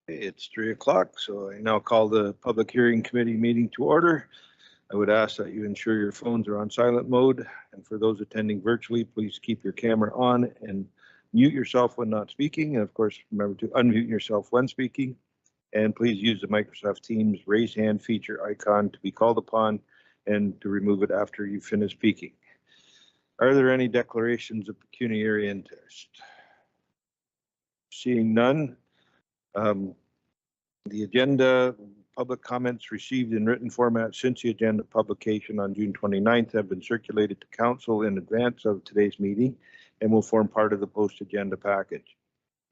It's 3 o'clock, so I now call the Public Hearing Committee meeting to order. I would ask that you ensure your phones are on silent mode, and for those attending virtually, please keep your camera on and mute yourself when not speaking. And of course, remember to unmute yourself when speaking. And please use the Microsoft Teams raise hand feature icon to be called upon and to remove it after you finish speaking. Are there any declarations of pecuniary interest? Seeing none. The agenda, public comments received in written format since the agenda publication on June 29th have been circulated to council in advance of today's meeting and will form part of the post-agenda package.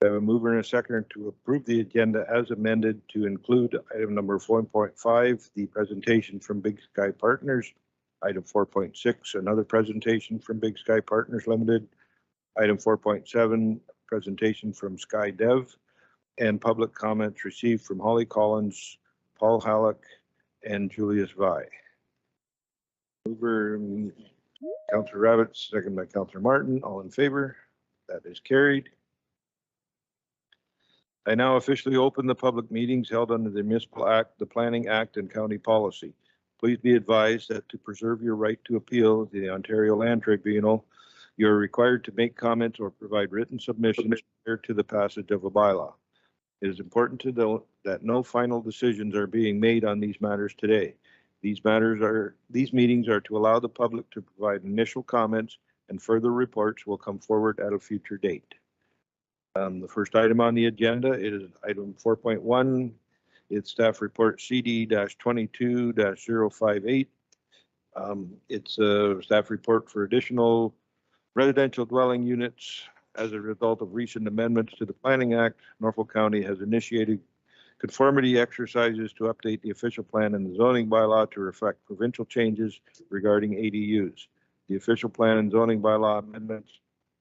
I have a mover and a seconder to approve the agenda as amended to include item number 4.5, the presentation from Big Sky Partners, item 4.6, another presentation from Big Sky Partners Limited, item 4.7, presentation from Sky Dev, and public comments received from Holly Collins, Paul Halleck, and Julius Vi. Mover, Councillor Rabbit, second by Councillor Martin. All in favor? That is carried. I now officially open the public meetings held under the Municipal Act, the Planning Act, and County Policy. Please be advised that to preserve your right to appeal the Ontario Land Tribunal, you are required to make comments or provide written submissions prior to the passage of a bylaw. It is important to note that no final decisions are being made on these matters today. These meetings are to allow the public to provide initial comments, and further reports will come forward at a future date. The first item on the agenda is item 4.1. It's staff report CD-22-058. It's a staff report for additional residential dwelling units. As a result of recent amendments to the Planning Act, Norfolk County has initiated conformity exercises to update the official plan and the zoning bylaw to reflect provincial changes regarding ADUs. The official plan and zoning bylaw amendments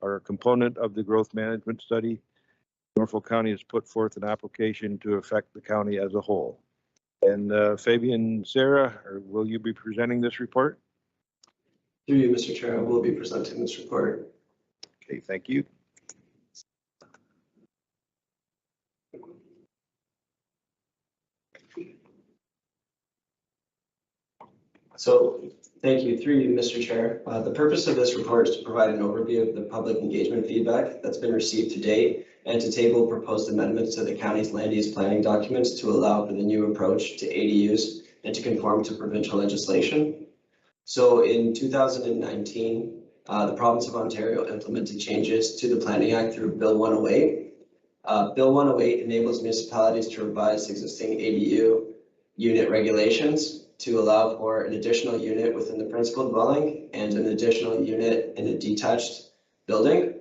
are a component of the growth management study. Norfolk County has put forth an application to affect the county as a whole. And Fabian, Sarah, will you be presenting this report? Through you, Mr. Chair, I will be presenting this report. Okay, thank you. So thank you. Through you, Mr. Chair. The purpose of this report is to provide an overview of the public engagement feedback that's been received to date and to table proposed amendments to the county's land use planning documents to allow for the new approach to ADUs and to conform to provincial legislation. So in 2019, the province of Ontario implemented changes to the Planning Act through Bill 108. Bill 108 enables municipalities to revise existing ADU unit regulations to allow for an additional unit within the principal dwelling and an additional unit in a detached building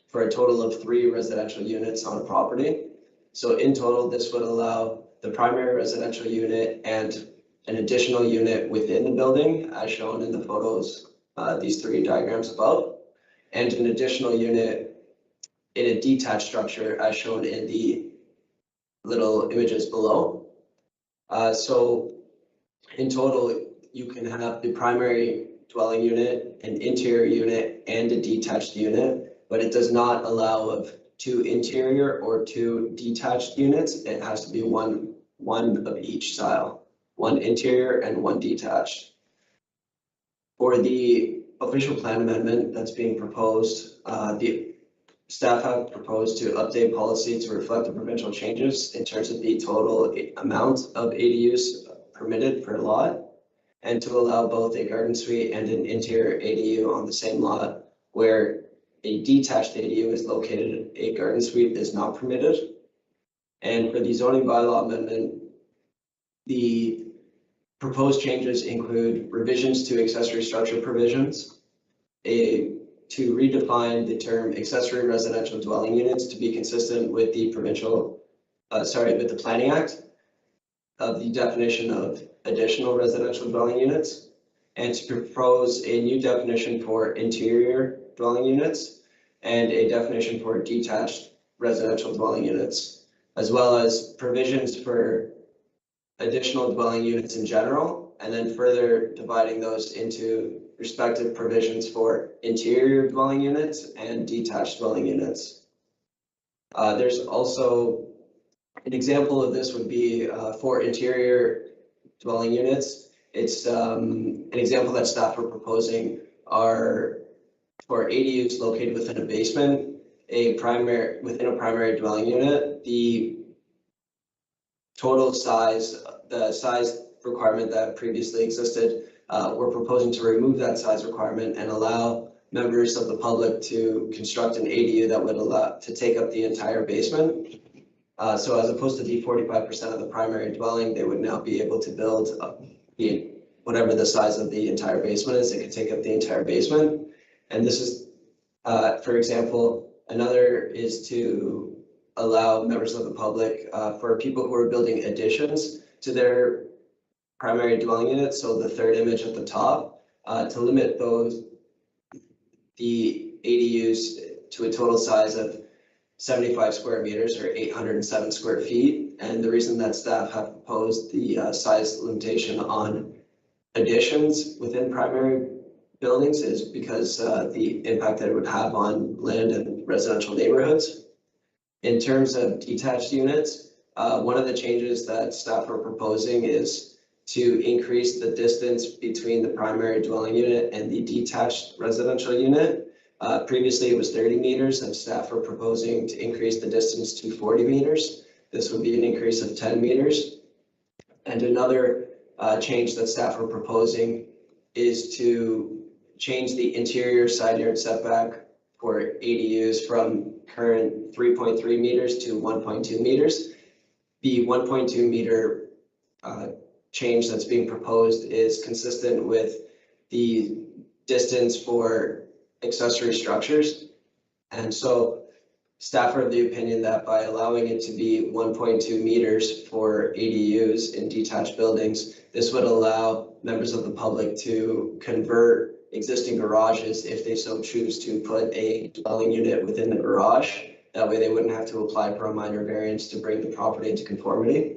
for a total of 3 residential units on a property. So in total, this would allow the primary residential unit and an additional unit within the building, as shown in the photos, these 3 diagrams above, and an additional unit in a detached structure, as shown in the little images below. So in total, you can have the primary dwelling unit, an interior unit, and a detached unit, but it does not allow of 2 interior or 2 detached units. It has to be one of each style, 1 interior and 1 detached. For the official plan amendment that's being proposed, the staff have proposed to update policy to reflect the provincial changes in terms of the total amount of ADUs permitted per lot, and to allow both a garden suite and an interior ADU on the same lot. Where a detached ADU is located, a garden suite is not permitted. And for the zoning bylaw amendment, the proposed changes include revisions to accessory structure provisions, to redefine the term accessory residential dwelling units to be consistent with the provincial, with the Planning Act, of the definition of additional residential dwelling units, and to propose a new definition for interior dwelling units and a definition for detached residential dwelling units, as well as provisions for additional dwelling units in general, and then further dividing those into respective provisions for interior dwelling units and detached dwelling units. There's also An example of this would be for interior dwelling units. It's an example that staff are proposing are for ADUs located within a basement, within a primary dwelling unit. The total size, the size requirement that previously existed, we're proposing to remove that size requirement and allow members of the public to construct an ADU that would allow to take up the entire basement. So as opposed to be 45% of the primary dwelling, they would now be able to build whatever the size of the entire basement is. It could take up the entire basement. And this is, for example, another is to allow members of the public, for people who are building additions to their primary dwelling units, so the third image at the top, to limit the ADUs to a total size of 75 square meters or 807 square feet. And the reason that staff have proposed the size limitation on additions within primary buildings is because the impact that it would have on land and residential neighborhoods. In terms of detached units, one of the changes that staff are proposing is to increase the distance between the primary dwelling unit and the detached residential unit. Previously, it was 30 meters, and staff are proposing to increase the distance to 40 meters. This would be an increase of 10 meters. And another change that staff are proposing is to change the interior side yard setback for ADUs from current 3.3 meters to 1.2 meters. The 1.2 meter change that's being proposed is consistent with the distance for accessory structures. And so staff are of the opinion that by allowing it to be 1.2 meters for ADUs in detached buildings, this would allow members of the public to convert existing garages if they so choose to put a dwelling unit within the garage. That way they wouldn't have to apply for a minor variance to bring the property into conformity.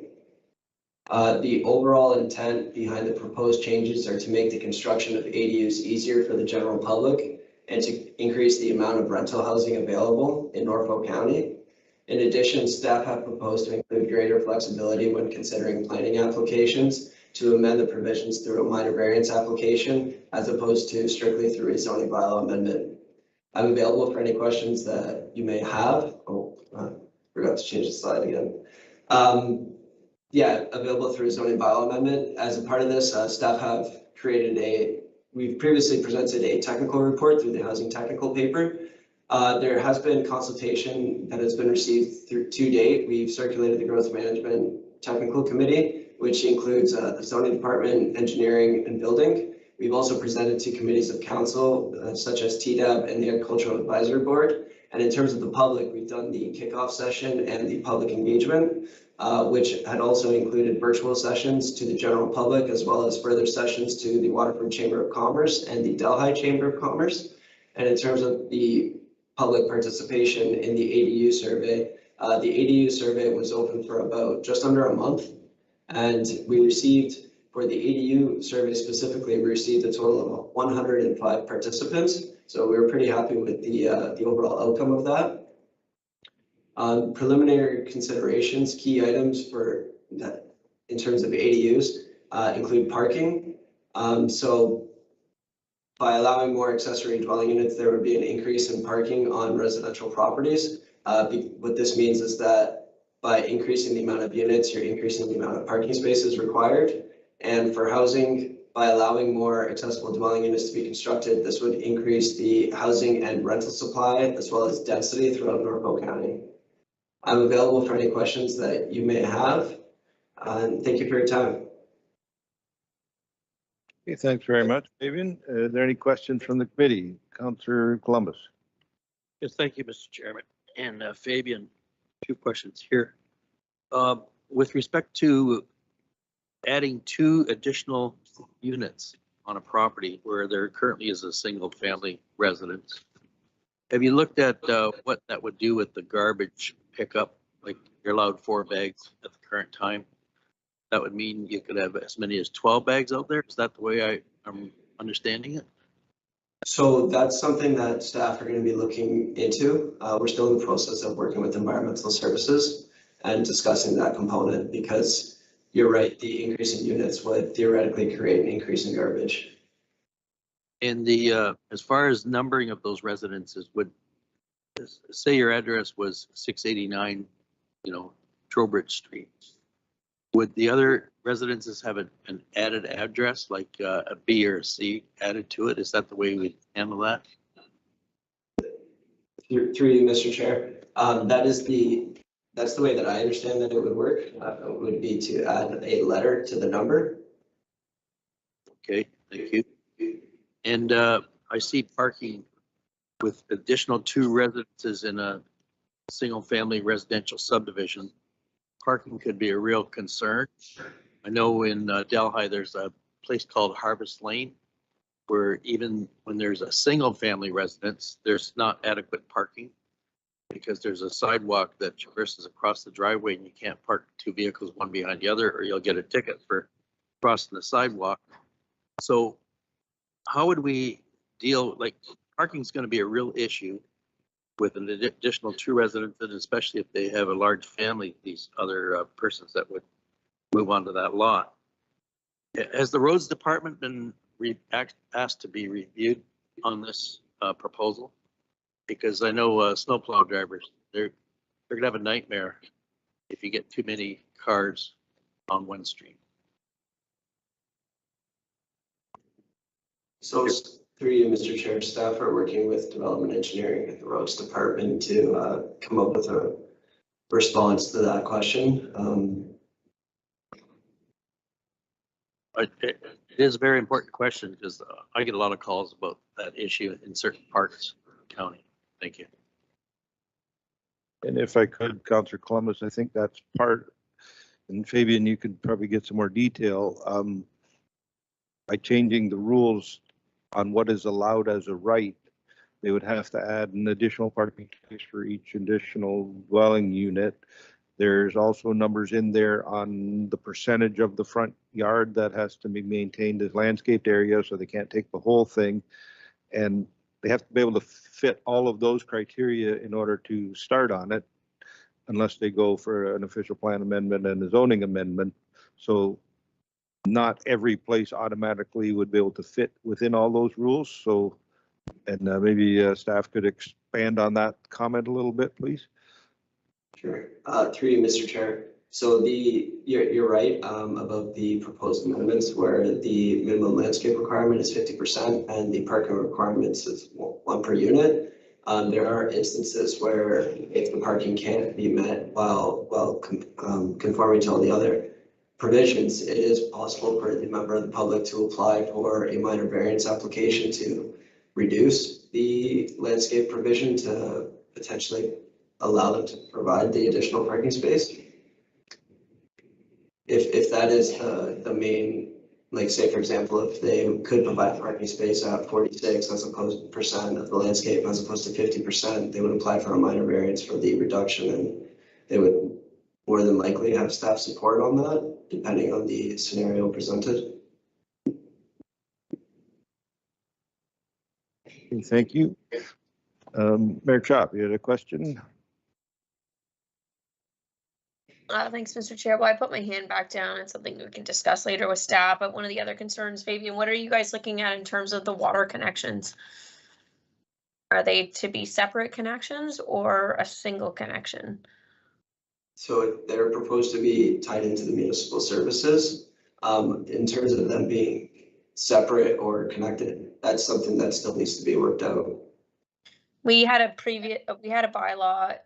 The overall intent behind the proposed changes are to make the construction of ADUs easier for the general public and to increase the amount of rental housing available in Norfolk County. In addition, staff have proposed to include greater flexibility when considering planning applications to amend the provisions through a minor variance application as opposed to strictly through a zoning bylaw amendment. I'm available for any questions that you may have. Oh, forgot to change the slide again. Yeah, available through a zoning bylaw amendment. As a part of this, staff have created we've previously presented a technical report through the housing technical paper. There has been consultation that has been received to date. We've circulated the growth management technical committee, which includes the zoning department, engineering, and building. We've also presented to committees of council, such as TDAB and the Agricultural Advisory Board. And in terms of the public, we've done the kickoff session and the public engagement, which had also included virtual sessions to the general public, as well as further sessions to the Waterford Chamber of Commerce and the Delhi Chamber of Commerce. And in terms of the public participation in the ADU survey, the ADU survey was open for about just under a month. And we received, for the ADU survey specifically, we received a total of 105 participants. So we were pretty happy with the overall outcome of that. Preliminary considerations, key items for that in terms of ADUs include parking. So by allowing more accessory dwelling units, there would be an increase in parking on residential properties. What this means is that by increasing the amount of units, you're increasing the amount of parking spaces required. And for housing, by allowing more accessible dwelling units to be constructed, this would increase the housing and rental supply as well as density throughout Norfolk County. I'm available for any questions that you may have. And thank you for your time. Okay, thanks very much, Fabian. Are there any questions from the committee? Councillor Columbus. Yes, thank you, Mr. Chairman. And Fabian, two questions here. With respect to adding 2 additional units on a property where there currently is a single family residence, have you looked at what that would do with the garbage pickup? Like you're allowed 4 bags at the current time. That would mean you could have as many as 12 bags out there. Is that the way I'm understanding it? So that's something that staff are going to be looking into. We're still in the process of working with environmental services. and discussing that component, because you're right, the increase in units would theoretically create an increase in garbage. And the, as far as numbering of those residences, would, say your address was 689, Trowbridge Street. Would the other residences have an added address, like a B or a C added to it? Is that the way we handle that? Through you, Mr. Chair, that's the way that I understand that it would work. Would be to add a letter to the number. Okay, thank you. And I see parking with additional 2 residences in a single-family residential subdivision. Parking could be a real concern. I know in Delhi, there's a place called Harvest Lane, where even when there's a single-family residence, there's not adequate parking because there's a sidewalk that traverses across the driveway and you can't park 2 vehicles one behind the other, or you'll get a ticket for crossing the sidewalk. So how would we deal, like, parking's going to be a real issue with an additional 2 residents, and especially if they have a large family, these other persons that would move onto that lot. Has the roads department been asked to be reviewed on this proposal? Because I know snowplow drivers, they're gonna have a nightmare if you get too many cars on one street. So through you, Mr. Chair, staff are working with development engineering at the roads department to come up with a response to that question. It is a very important question because I get a lot of calls about that issue in certain parts of the county. Thank you. And if I could, Councillor Columbus, I think that's part, and Fabian, you could probably get some more detail. By changing the rules on what is allowed as a right, they would have to add an additional parking space for each additional dwelling unit. There's also numbers in there on the percentage of the front yard that has to be maintained as landscaped area, so they can't take the whole thing. And they have to be able to fit all of those criteria in order to start on it, unless they go for an official plan amendment and a zoning amendment. So not every place automatically would be able to fit within all those rules. So, and maybe staff could expand on that comment a little bit, please. Sure. Through you, Mr. Chair. So you're right about the proposed amendments where the minimum landscape requirement is 50% and the parking requirements is 1 per unit. There are instances where if the parking can't be met while conforming to all the other provisions, it is possible for the member of the public to apply for a minor variance application to reduce the landscape provision to potentially allow them to provide the additional parking space. If that is the main, like say for example, if they could provide parking space at 46 as opposed percent of the landscape as opposed to 50%, they would apply for a minor variance for the reduction, and they would more than likely have staff support on that, depending on the scenario presented. Thank you. Mayor Chop, you had a question? Thanks, Mr. Chair. Well, I put my hand back down. It's something we can discuss later with staff. But one of the other concerns, Fabian, what are you guys looking at in terms of the water connections? Are they to be separate connections or a single connection? So they're proposed to be tied into the municipal services. In terms of them being separate or connected, that's something that still needs to be worked out. We had a bylaw,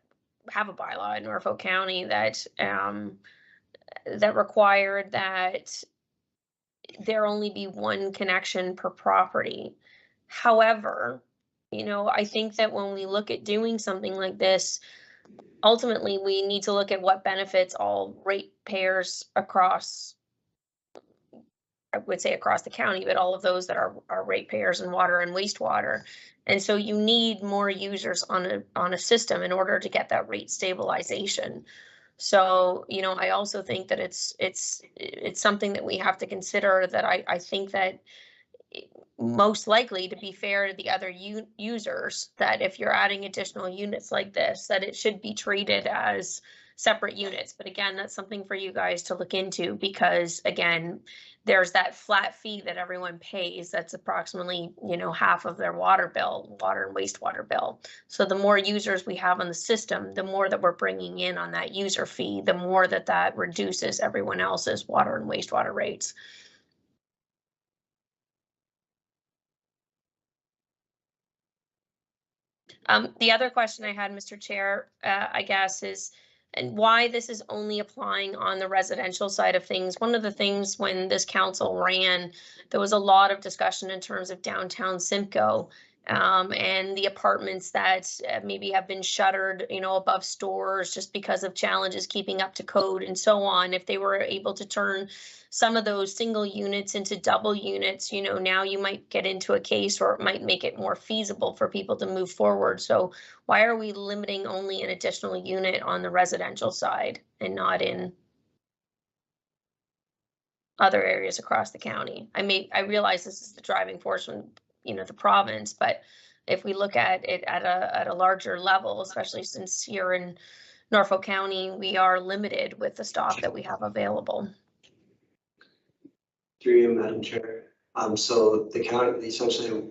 have a bylaw in Norfolk County that that required that there only be 1 connection per property. However, I think that when we look at doing something like this, ultimately we need to look at what benefits all ratepayers across, I would say across the county, but all of those that are ratepayers in water and wastewater. And so you need more users on a system in order to get that rate stabilization. So, I also think that it's something that we have to consider, that I think that most likely, to be fair to the other users, that if you're adding additional units like this, that it should be treated as separate units. But again, that's something for you guys to look into, because again, there's that flat fee that everyone pays. That's approximately, half of their water bill, water and wastewater bill. So the more users we have on the system, the more that we're bringing in on that user fee, the more that reduces everyone else's water and wastewater rates. The other question I had, Mr. Chair, I guess is, and why this is only applying on the residential side of things. One of the things when this council ran, there was a lot of discussion in terms of downtown Simcoe, and the apartments that maybe have been shuttered, above stores just because of challenges keeping up to code and so on. If they were able to turn some of those single units into double units, now you might get into a case, or it might make it more feasible for people to move forward. So why are we limiting only an additional unit on the residential side and not in other areas across the county? I realize this is the driving force from, the province, but if we look at it at a larger level, especially since here in Norfolk County, we are limited with the stock that we have available. Through you, Madam Chair. So the county, essentially,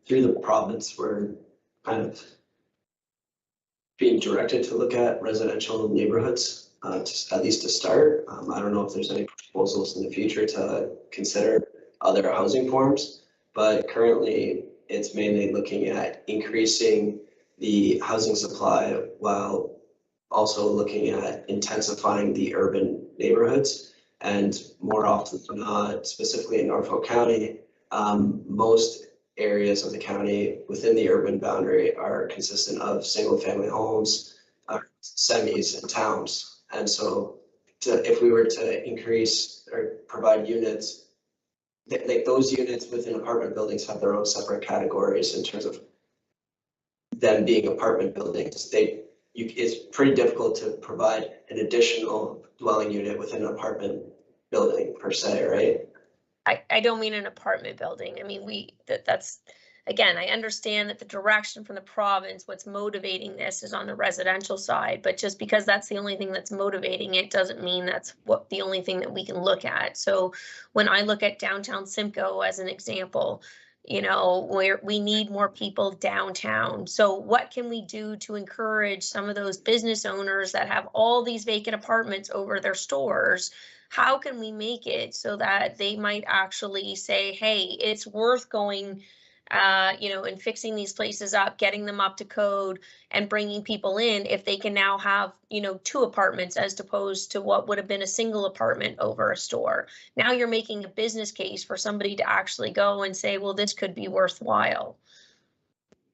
through the province, we're kind of being directed to look at residential neighborhoods, at least to start. I don't know if there's any proposals in the future to consider other housing forms, but currently it's mainly looking at increasing the housing supply while also looking at intensifying the urban neighborhoods. And more often than not, specifically in Norfolk County, most areas of the county within the urban boundary are consistent of single-family homes, semis, and towns. And so if we were to increase or provide units, like those units within apartment buildings have their own separate categories in terms of them being apartment buildings. It's pretty difficult to provide an additional dwelling unit within an apartment building per se, right? I don't mean an apartment building. I mean, that's, again, I understand that the direction from the province, what's motivating this is on the residential side, but just because that's the only thing that's motivating it doesn't mean that's the only thing that we can look at. So when I look at downtown Simcoe as an example, where we need more people downtown. So what can we do to encourage some of those business owners that have all these vacant apartments over their stores? How can we make it so that they might actually say, hey, it's worth going, and fixing these places up, getting them up to code and bringing people in if they can now have, 2 apartments as opposed to what would have been a single apartment over a store. Now you're making a business case for somebody to actually go and say, well, this could be worthwhile.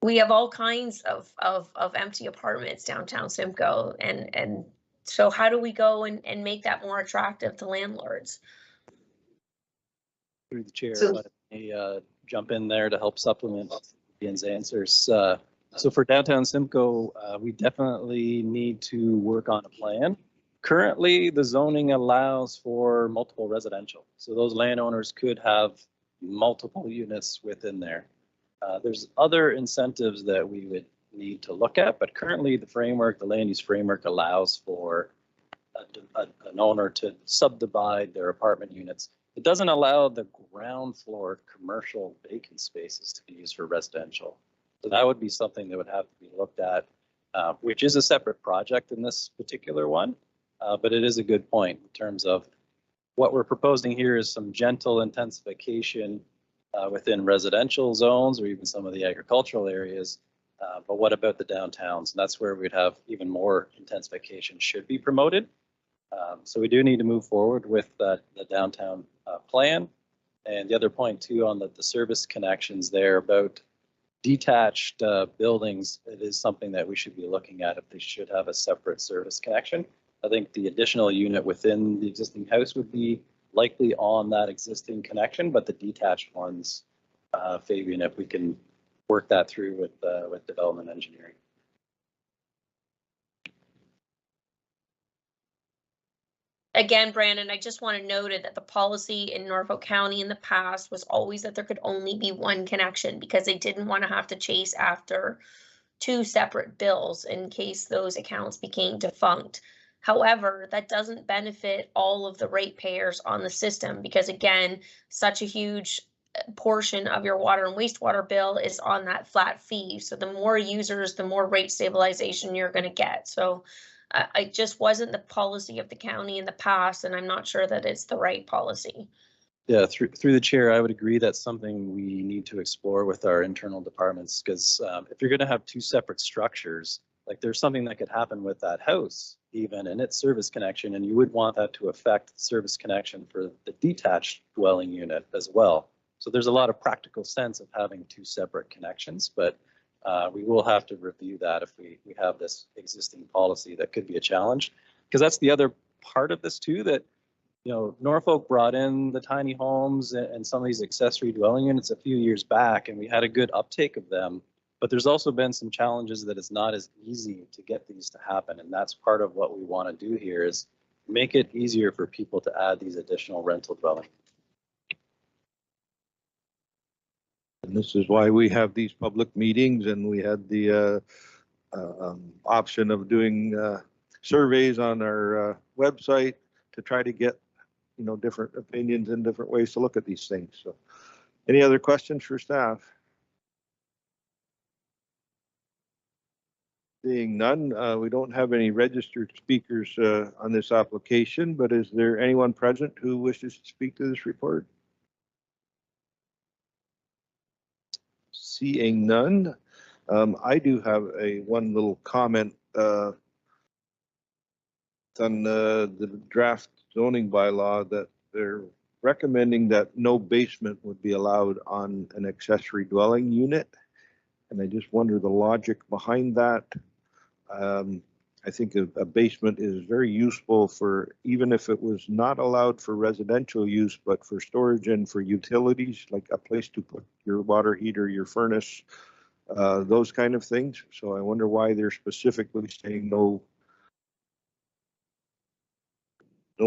We have all kinds of empty apartments downtown Simcoe, and so how do we go and make that more attractive to landlords? Through the chair, So- let me jump in there to help supplement Ian's answers. So for downtown Simcoe, we definitely need to work on a plan. Currently, the zoning allows for multiple residential. So those landowners could have multiple units within there. There's other incentives that we would need to look at, but currently the land use framework allows for an owner to subdivide their apartment units. It doesn't allow the ground floor commercial vacant spaces to be used for residential. So that would be something that would have to be looked at, which is a separate project in this particular one. But it is a good point in terms of what we're proposing here is some gentle intensification within residential zones or even some of the agricultural areas. But what about the downtowns? And that's where we'd have even more intensification should be promoted. So we do need to move forward with the downtown plan. And the other point too on the service connections there about detached buildings, it is something that we should be looking at if they should have a separate service connection. I think the additional unit within the existing house would be likely on that existing connection, but the detached ones, Fabian, if we can work that through with development engineering. Again, Brandon, I just want to note that the policy in Norfolk County in the past was always that there could only be one connection because they didn't want to have to chase after two separate bills in case those accounts became defunct. However, that doesn't benefit all of the ratepayers on the system because again, such a huge portion of your water and wastewater bill is on that flat fee. So the more users, the more rate stabilization you're going to get. So it just wasn't the policy of the county in the past, and I'm not sure that it's the right policy. Yeah, through the chair, I would agree that's something we need to explore with our internal departments because if you're going to have two separate structures, like there's something that could happen with that house even and its service connection, and you would want that to affect the service connection for the detached dwelling unit as well. So there's a lot of practical sense of having two separate connections, but we will have to review that if we have this existing policy. That could be a challenge because that's the other part of this too, that Norfolk brought in the tiny homes and some of these accessory dwelling units a few years back, and we had a good uptake of them. But there's also been some challenges that it's not as easy to get these to happen. And that's part of what we want to do here is make it easier for people to add these additional rental dwellings. And this is why we have these public meetings, and we had the option of doing surveys on our website to try to get different opinions and different ways to look at these things. So any other questions for staff? Seeing none, we don't have any registered speakers on this application, but is there anyone present who wishes to speak to this report? Seeing none, I do have one little comment on the draft zoning bylaw that they're recommending that no basement would be allowed on an accessory dwelling unit. And I just wonder the logic behind that. I think a basement is very useful for, even if it was not allowed for residential use, but for storage and for utilities, like a place to put your water heater, your furnace, those kind of things. So I wonder why they're specifically saying no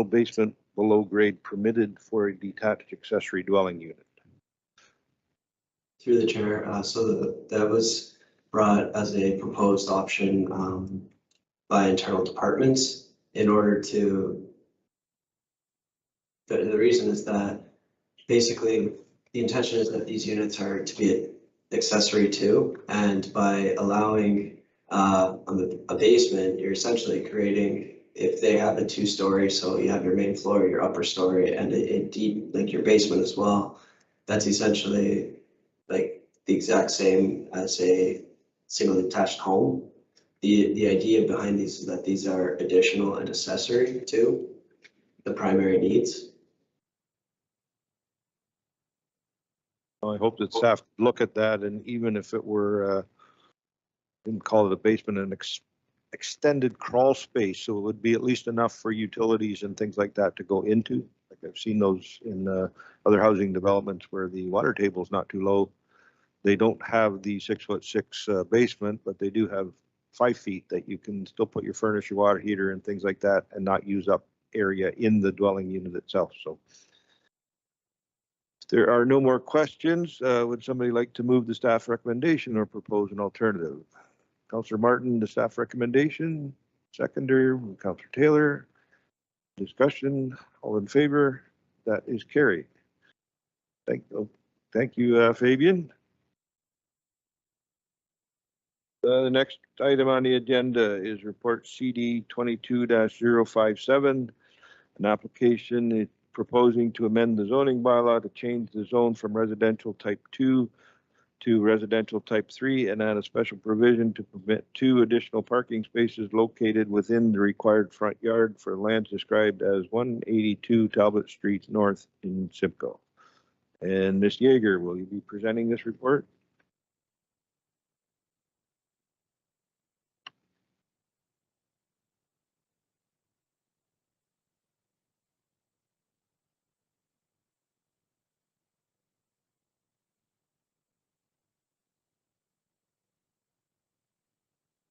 basement below grade permitted for a detached accessory dwelling unit. Through the chair, so that was brought as a proposed option by internal departments in order to, the reason is that basically the intention is that these units are to be accessory to, and by allowing a basement, you're essentially creating, if they have a 2-story, so you have your main floor, your upper story, and a deep, like your basement as well, that's essentially like the exact same as a single detached home. The idea behind these is that these are additional and accessory to the primary needs. I hope that staff look at that, and even if it were, didn't call it a basement, an extended crawl space, so it would be at least enough for utilities and things like that to go into. Like I've seen those in other housing developments where the water table is not too low. They don't have the 6'6" basement, but they do have 5 feet that you can still put your furnace, your water heater, and things like that, and not use up area in the dwelling unit itself. So if there are no more questions, would somebody like to move the staff recommendation or propose an alternative? Councillor Martin, the staff recommendation. Seconder, Councillor Taylor. Discussion, all in favor? That is carried. Thank you, Fabian. The next item on the agenda is report CD 22-057, an application proposing to amend the zoning bylaw to change the zone from residential type 2 to residential type 3 and add a special provision to permit 2 additional parking spaces located within the required front yard for lands described as 182 Talbot Street North in Simcoe. And Ms. Yeager, will you be presenting this report?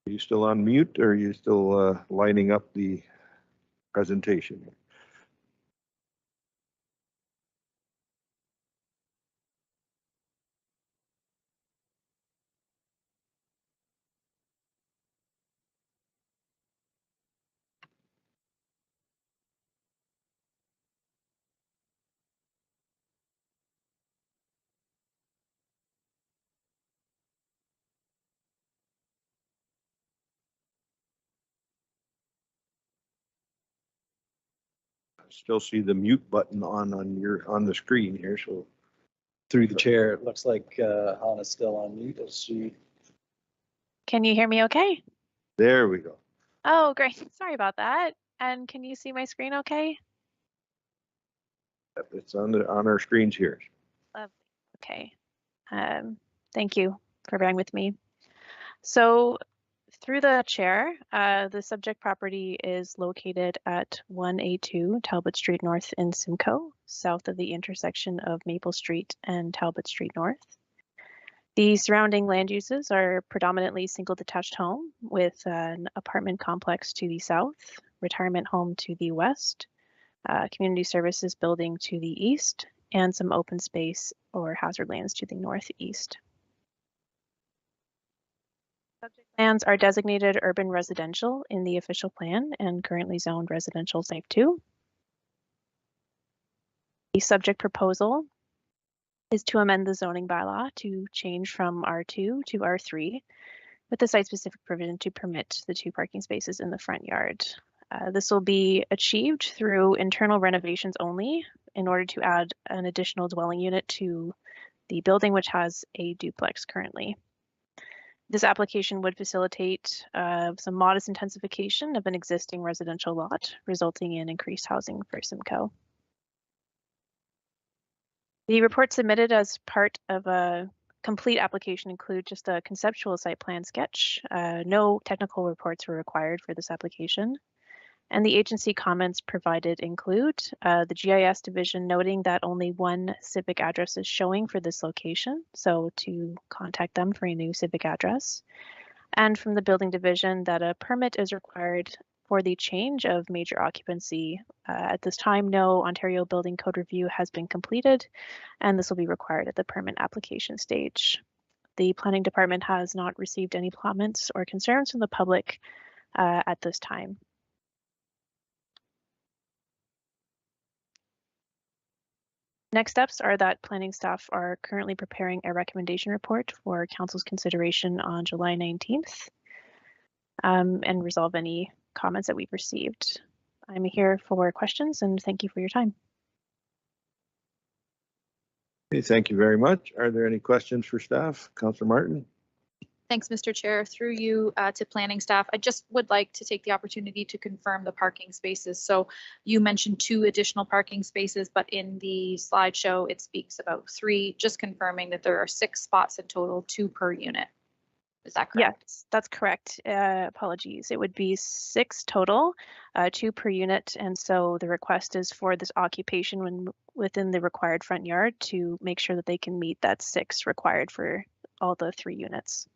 Are you still on mute, or are you still lining up the presentation? still see the mute button on the screen here, so. Through the chair, it looks like Hannah's still on mute. Is she? Can you hear me okay? There we go. Oh, great. Sorry about that. And can you see my screen okay? It's on our screens here. Lovely. Okay. Thank you for bearing with me. So through the chair, the subject property is located at 1A2 Talbot Street North in Simcoe, south of the intersection of Maple Street and Talbot Street North. The surrounding land uses are predominantly single detached home with an apartment complex to the south, retirement home to the west, community services building to the east, and some open space or hazard lands to the northeast. Subject lands are designated urban residential in the official plan and currently zoned residential type 2. The subject proposal is to amend the zoning bylaw to change from R2 to R3 with the site-specific provision to permit the 2 parking spaces in the front yard. This will be achieved through internal renovations only in order to add an additional dwelling unit to the building, which has a duplex currently. This application would facilitate some modest intensification of an existing residential lot, resulting in increased housing for Simcoe. The report submitted as part of a complete application include just a conceptual site plan sketch. No technical reports were required for this application. And the agency comments provided include the GIS division noting that only 1 civic address is showing for this location, so to contact them for a new civic address. And from the building division that a permit is required for the change of major occupancy. At this time, no Ontario Building Code review has been completed, and this will be required at the permit application stage. The planning department has not received any comments or concerns from the public at this time. Next steps are that planning staff are currently preparing a recommendation report for council's consideration on July 19th and resolve any comments that we've received. I'm here for questions and thank you for your time. Okay, thank you very much. Are there any questions for staff? Councillor Martin? Thanks, Mr. Chair. Through you to planning staff, I just would like to take the opportunity to confirm the parking spaces. So you mentioned 2 additional parking spaces, but in the slideshow, it speaks about 3, just confirming that there are 6 spots in total, 2 per unit. Is that correct? Yes, that's correct. Apologies. It would be 6 total, 2 per unit. And so the request is for this occupation within the required front yard to make sure that they can meet that 6 required for all the 3 units.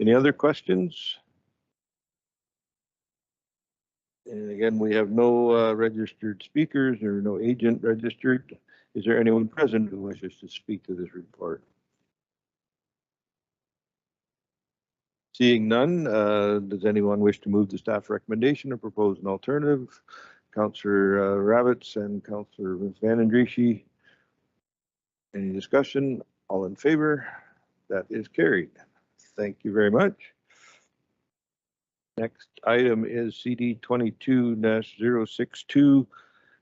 Any other questions? And again, we have no registered speakers or no agent registered. Is there anyone present who wishes to speak to this report? Seeing none, does anyone wish to move the staff recommendation or propose an alternative? Councillor Ravitz and Councillor Van Andrieschie. Any discussion? All in favor? That is carried. Thank you very much. Next item is CD 22-062,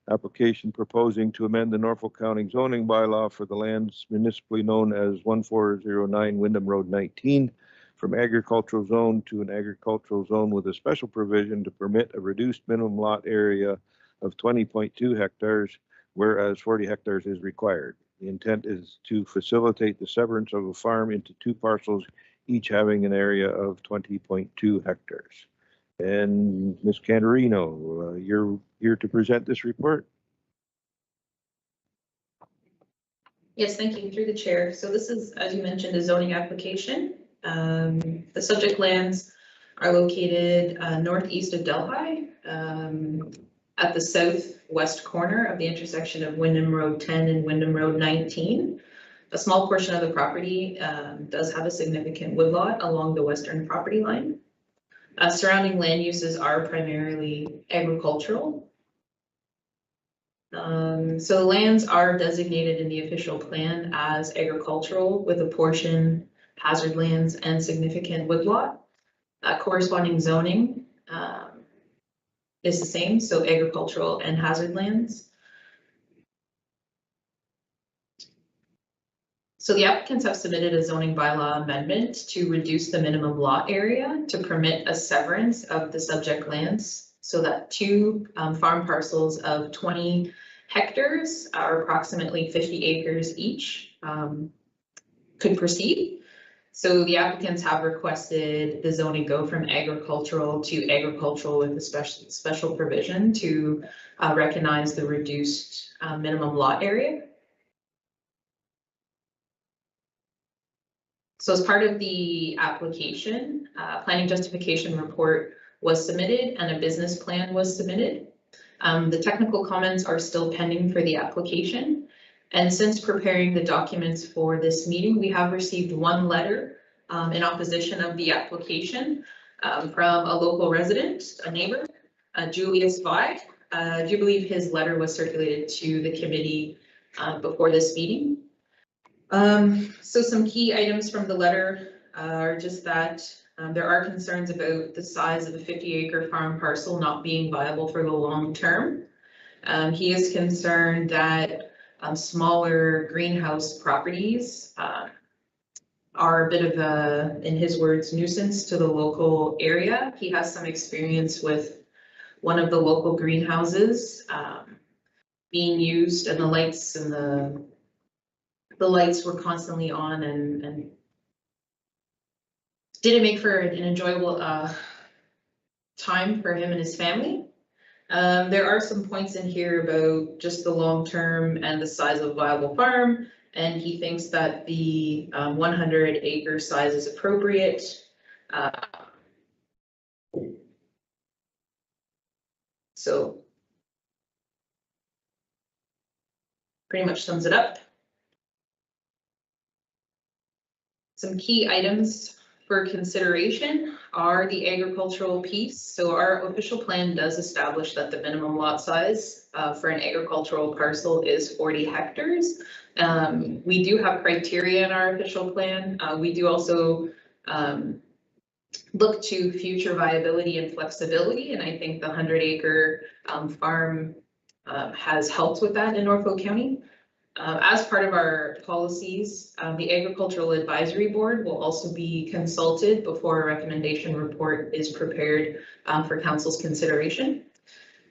application proposing to amend the Norfolk County zoning bylaw for the lands municipally known as 1409 Windham Road 19 from agricultural zone to an agricultural zone with a special provision to permit a reduced minimum lot area of 20.2 hectares, whereas 40 hectares is required. The intent is to facilitate the severance of a farm into 2 parcels, each having an area of 20.2 hectares. And Ms. Cantarino, you're here to present this report. Yes, thank you. Through the chair. So this is, as you mentioned, a zoning application. The subject lands are located northeast of Delhi, at the southwest corner of the intersection of Windham Road 10 and Windham Road 19. A small portion of the property does have a significant woodlot along the western property line. Surrounding land uses are primarily agricultural. So the lands are designated in the official plan as agricultural with a portion hazard lands and significant woodlot. Corresponding zoning is the same, so agricultural and hazard lands. So the applicants have submitted a zoning bylaw amendment to reduce the minimum lot area to permit a severance of the subject lands so that two farm parcels of 20 hectares or approximately 50 acres each could proceed. So the applicants have requested the zoning go from agricultural to agricultural with a special provision to recognize the reduced minimum lot area. So as part of the application, planning justification report was submitted and a business plan was submitted. The technical comments are still pending for the application. And since preparing the documents for this meeting, we have received one letter in opposition of the application from a local resident, a neighbor, Julius Vi. I do believe his letter was circulated to the committee before this meeting. So some key items from the letter are just that there are concerns about the size of a 50-acre farm parcel not being viable for the long term. He is concerned that smaller greenhouse properties are a bit of a, in his words, nuisance to the local area. He has some experience with one of the local greenhouses being used, and the lights and the lights were constantly on and didn't make for an enjoyable time for him and his family. There are some points in here about just the long term and the size of a viable farm, and he thinks that the 100-acre size is appropriate. So pretty much sums it up. Some key items for consideration are the agricultural piece. So our official plan does establish that the minimum lot size for an agricultural parcel is 40 hectares. We do have criteria in our official plan. We do also look to future viability and flexibility, and I think the 100-acre farm has helped with that in Norfolk County. As part of our policies, the Agricultural Advisory Board will also be consulted before a recommendation report is prepared for council's consideration.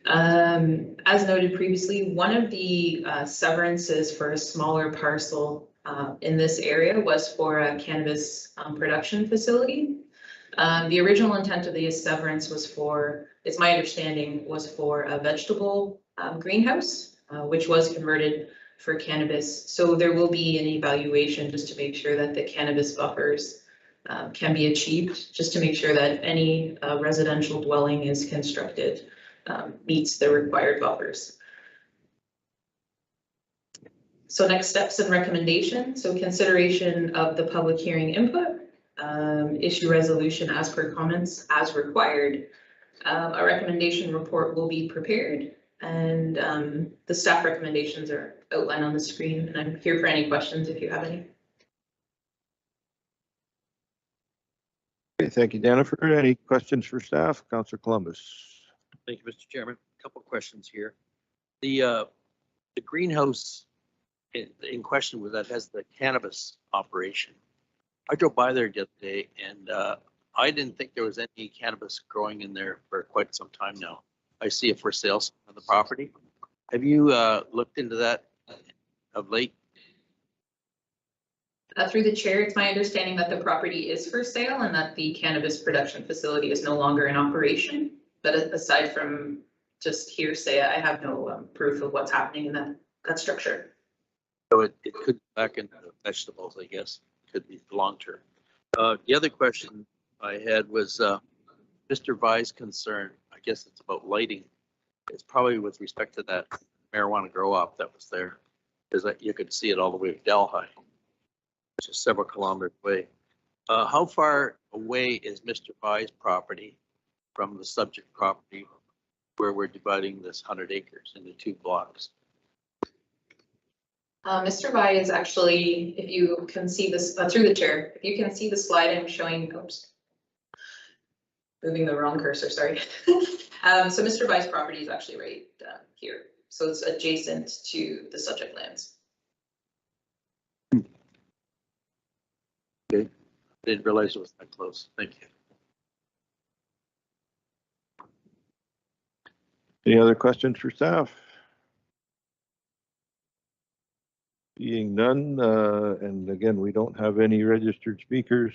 As noted previously, one of the severances for a smaller parcel in this area was for a cannabis production facility. The original intent of the severance was for, it's my understanding, was for a vegetable greenhouse, which was converted for cannabis. So there will be an evaluation just to make sure that the cannabis buffers can be achieved, just to make sure that any residential dwelling is constructed meets the required buffers. So next steps and recommendations. So consideration of the public hearing input, issue resolution as per comments as required. A recommendation report will be prepared, and the staff recommendations are outlined on the screen, and I'm here for any questions if you have any. Okay, thank you, Jennifer. Any questions for staff? Councillor Columbus. Thank you, Mr. Chairman. A couple of questions here. The greenhouse in question that has the cannabis operation. I drove by there the other day, and I didn't think there was any cannabis growing in there for quite some time now. I see it for sale on the property. Have you looked into that of late? Through the chair, it's my understanding that the property is for sale and that the cannabis production facility is no longer in operation. But aside from just hearsay, I have no proof of what's happening in that structure. So it could be back into vegetables, I guess. Could be long term. The other question I had was Mr. Vi's concern. I guess it's about lighting. It's probably with respect to that marijuana grow up that was there, because you could see it all the way to Delhi, which is several kilometers away. How far away is Mr. Vi's property from the subject property where we're dividing this 100 acres into 2 blocks? Mr. Vi is actually, if you can see this through the chair, if you can see the slide I'm showing, oops. moving the wrong cursor, sorry. So Mr. Vice property is actually right here. So it's adjacent to the subject lands. Didn't realize it was that close. Thank you. Any other questions for staff? Being none, and again, we don't have any registered speakers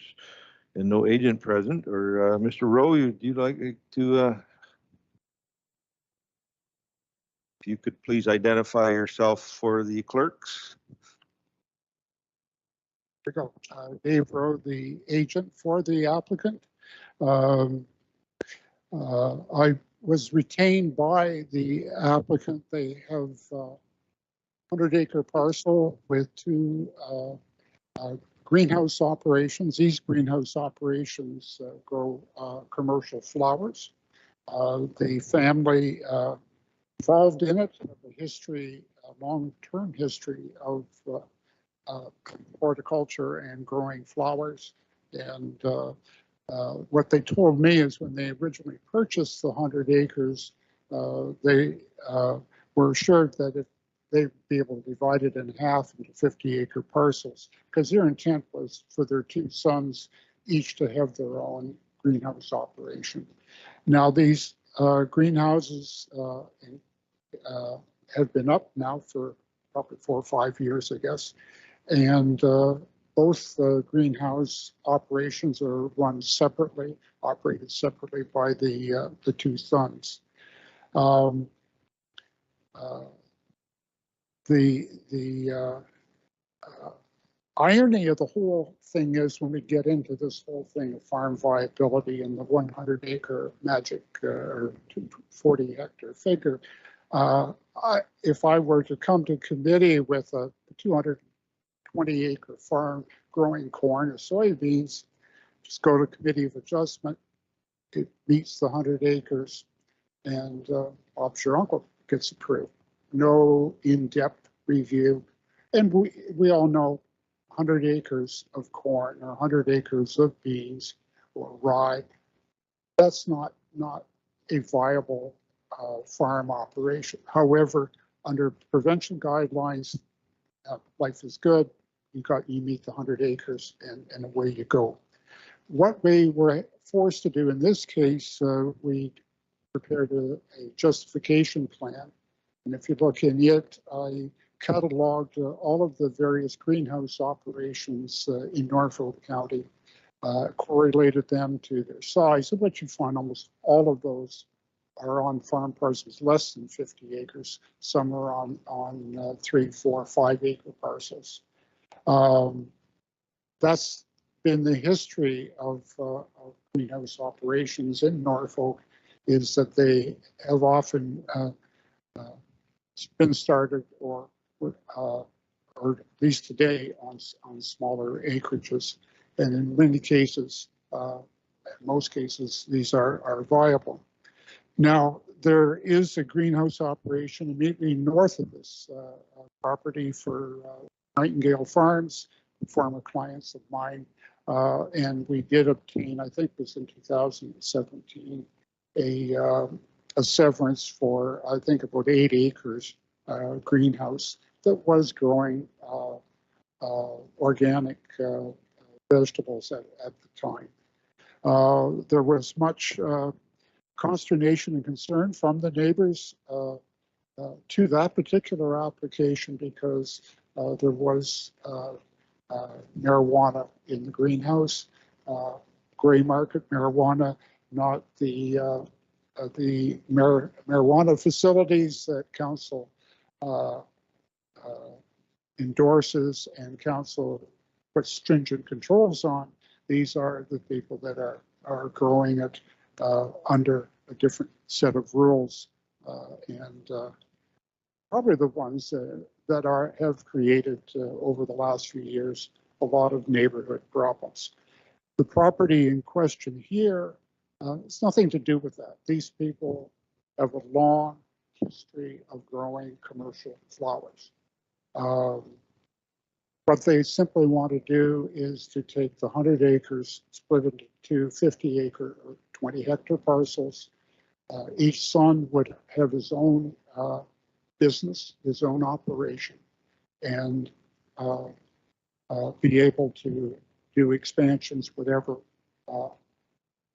and no agent present, or Mr. Rowe, would you like to, if you could please identify yourself for the clerks? There we go. Dave Rowe, the agent for the applicant. I was retained by the applicant. They have 100-acre parcel with two greenhouse operations. These greenhouse operations grow commercial flowers. The family involved in it have a history, a long-term history of horticulture and growing flowers. And what they told me is when they originally purchased the 100 acres, they were assured that if they'd be able to divide it in half into 50-acre parcels, because their intent was for their two sons each to have their own greenhouse operation. Now these greenhouses have been up now for probably 4 or 5 years, I guess. And both greenhouse operations are run separately, operated separately by the two sons. The irony of the whole thing is when we get into this whole thing of farm viability and the 100-acre magic or 40-hectare figure, if I were to come to committee with a 220-acre farm growing corn or soybeans, just go to committee of adjustment, it meets the 100 acres, and Bob's your uncle gets approved. No in-depth review. And we all know 100 acres of corn or 100 acres of beans or rye, that's not a viable farm operation. However, under prevention guidelines, life is good. You meet the 100 acres and away you go. What we were forced to do in this case, we prepared a justification plan. And if you look in it, I cataloged all of the various greenhouse operations in Norfolk County, correlated them to their size, and what you find almost all of those are on farm parcels less than 50 acres. Some are on 3, 4, 5 acre parcels. That's been the history of greenhouse operations in Norfolk, is that they have often been started or at least today on smaller acreages, and in many cases, in most cases, these are viable. Now, there is a greenhouse operation immediately north of this property for Nightingale Farms, former clients of mine, and we did obtain, I think it was in 2017, a severance for, I think, about 8 acres greenhouse that was growing organic vegetables at the time. There was much consternation and concern from the neighbors to that particular application because there was marijuana in the greenhouse, gray market marijuana, not the marijuana facilities that council endorses and council puts stringent controls on. These are the people that are growing it under a different set of rules, and probably the ones that have created over the last few years a lot of neighborhood problems. The property in question here, it's nothing to do with that. These people have a long history of growing commercial flowers. What they simply want to do is to take the 100 acres, split it into 50 acre or 20-hectare parcels. Each son would have his own business, his own operation, and be able to do expansions, whatever,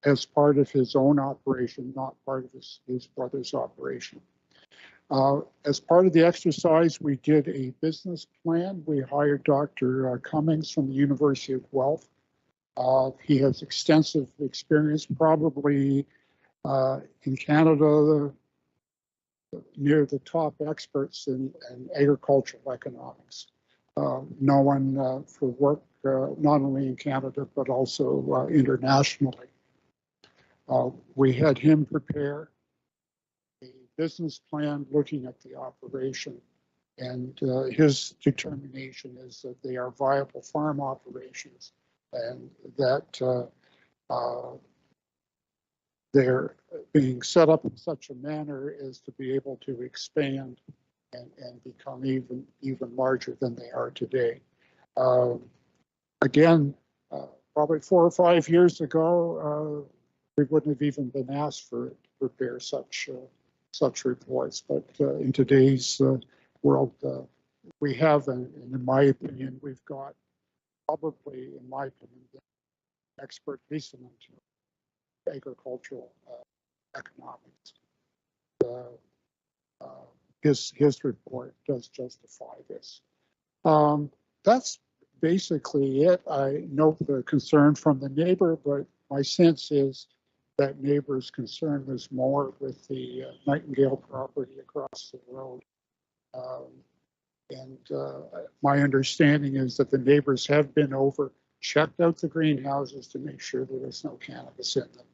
as part of his own operation, not part of his brother's operation. As part of the exercise, we did a business plan. We hired Dr. Cummings from the University of Guelph. He has extensive experience, probably in Canada, near the top experts in agricultural economics, known for work not only in Canada, but also internationally. We had him prepare a business plan looking at the operation, and his determination is that they are viable farm operations and that they're being set up in such a manner as to be able to expand and become even larger than they are today. Again, probably 4 or 5 years ago, we wouldn't have even been asked for to prepare such reports. But in today's world, we have, and in my opinion, we've got probably, in my opinion, the expert recent into agricultural economics. His report does justify this. That's basically it. I note the concern from the neighbor, but my sense is that neighbor's concern was more with the Nightingale property across the road. My understanding is that the neighbors have been over, checked out the greenhouses to make sure there was no cannabis in them,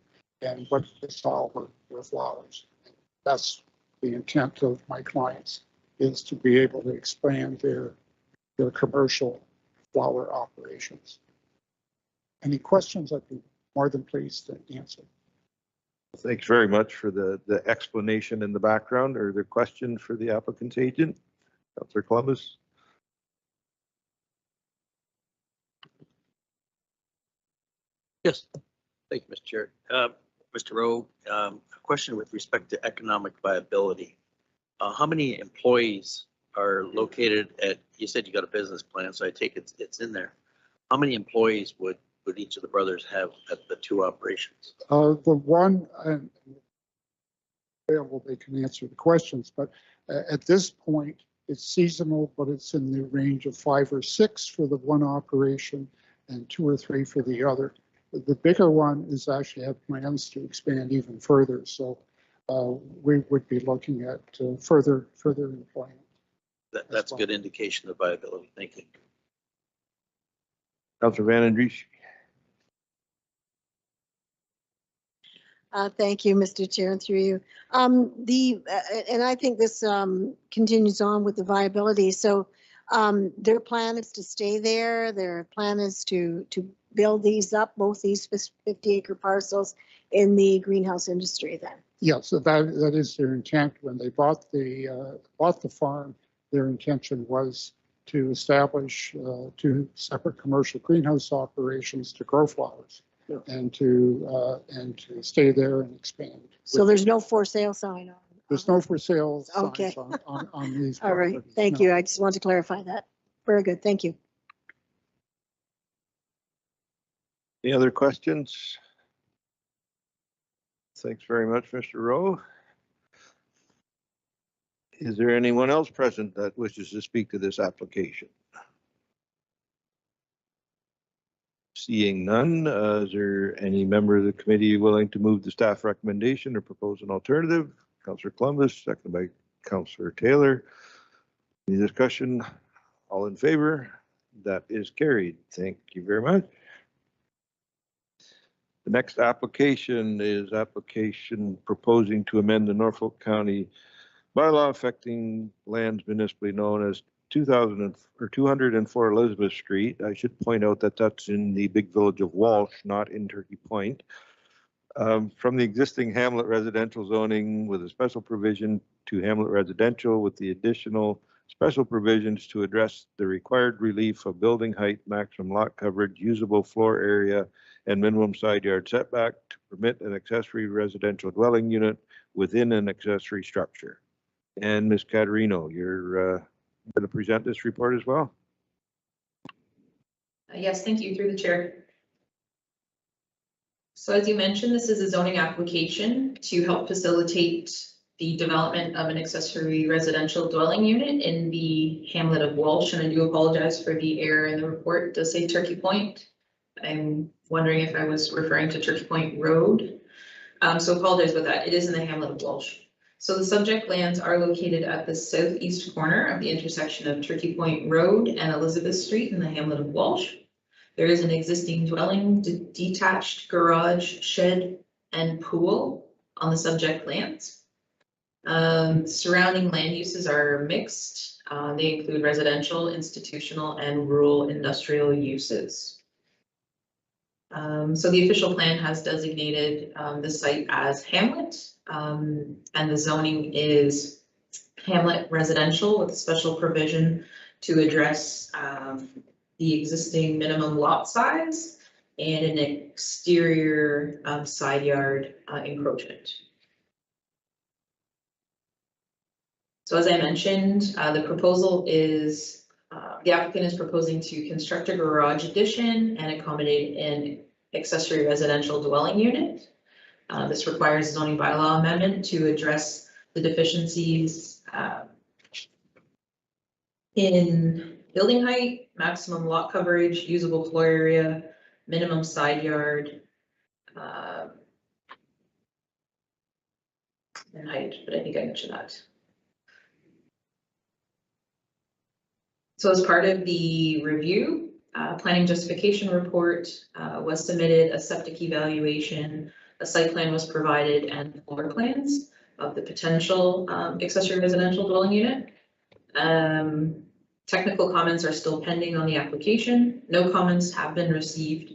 and what they saw were flowers. That's the intent of my clients, is to be able to expand their commercial flower operations. Any questions? I'd be more than pleased to answer. Thanks very much for the explanation in the background. Are there questions for the applicant's agent? Councillor Columbus? Yes, thank you, Mr. Chair. Mr. Rowe, a question with respect to economic viability. How many employees are located at, you said you got a business plan, so I take it's in there. How many employees would each of the brothers have at the two operations? The one, they can answer the questions, but at this point, it's seasonal, but it's in the range of 5 or 6 for the one operation and 2 or 3 for the other. The bigger one is actually have plans to expand even further, so we would be looking at further employment. That's a good indication of viability. Thank you. Councillor Van Andries? Thank you, Mr. Chair, and through you. And I think this continues on with the viability. So their plan is to stay there. Their plan is to build these up, both these 50-acre parcels, in the greenhouse industry then. Yeah, so that is their intent. When they bought the farm, their intention was to establish 2 separate commercial greenhouse operations to grow flowers. Yeah. And to stay there and expand. So there's no for sale sign on? There's no for sale okay. signs on these. All right, thank you. I just want to clarify that. Very good, thank you. Any other questions? Thanks very much, Mr. Rowe. Is there anyone else present that wishes to speak to this application? Seeing none, is there any member of the committee willing to move the staff recommendation or propose an alternative? Councillor Columbus, seconded by Councillor Taylor. Any discussion? All in favor? That is carried. Thank you very much. The next application is application proposing to amend the Norfolk County bylaw affecting lands municipally known as 204 Elizabeth Street. I should point out that that's in the big village of Walsh, not in Turkey Point. From the existing hamlet residential zoning with a special provision to hamlet residential with the additional special provisions to address the required relief of building height, maximum lot coverage, usable floor area, and minimum side yard setback to permit an accessory residential dwelling unit within an accessory structure. And Ms. Caterino, you're going to present this report as well? Yes, thank you, through the chair. So as you mentioned, this is a zoning application to help facilitate the development of an accessory residential dwelling unit in the hamlet of Walsh, and I do apologize for the error in the report. It does say Turkey Point. I'm wondering if I was referring to Turkey Point Road. So apologize about that. It is in the hamlet of Walsh. So the subject lands are located at the southeast corner of the intersection of Turkey Point Road and Elizabeth Street in the hamlet of Walsh. There is an existing dwelling, detached garage, shed, and pool on the subject lands. Surrounding land uses are mixed. They include residential, institutional, and rural industrial uses. So the official plan has designated the site as hamlet, and the zoning is hamlet residential with a special provision to address the existing minimum lot size and an exterior side yard encroachment. So as I mentioned, the proposal is, the applicant is proposing to construct a garage addition and accommodate an accessory residential dwelling unit. This requires a zoning bylaw amendment to address the deficiencies in building height, maximum lot coverage, usable floor area, minimum side yard, and height, but I think I mentioned that. So as part of the review, planning justification report was submitted, a septic evaluation, a site plan was provided, and floor plans of the potential accessory residential dwelling unit. Technical comments are still pending on the application. No comments have been received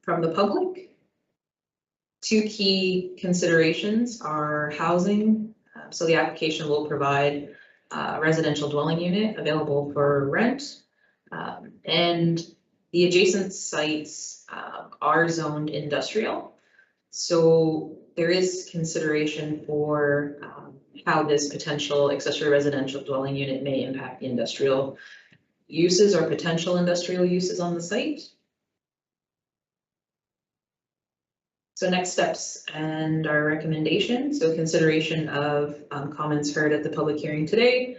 from the public. Two key considerations are housing. So the application will provide a residential dwelling unit available for rent. And the adjacent sites are zoned industrial. So there is consideration for how this potential accessory residential dwelling unit may impact the industrial uses or potential industrial uses on the site. So next steps and our recommendation. So consideration of comments heard at the public hearing today,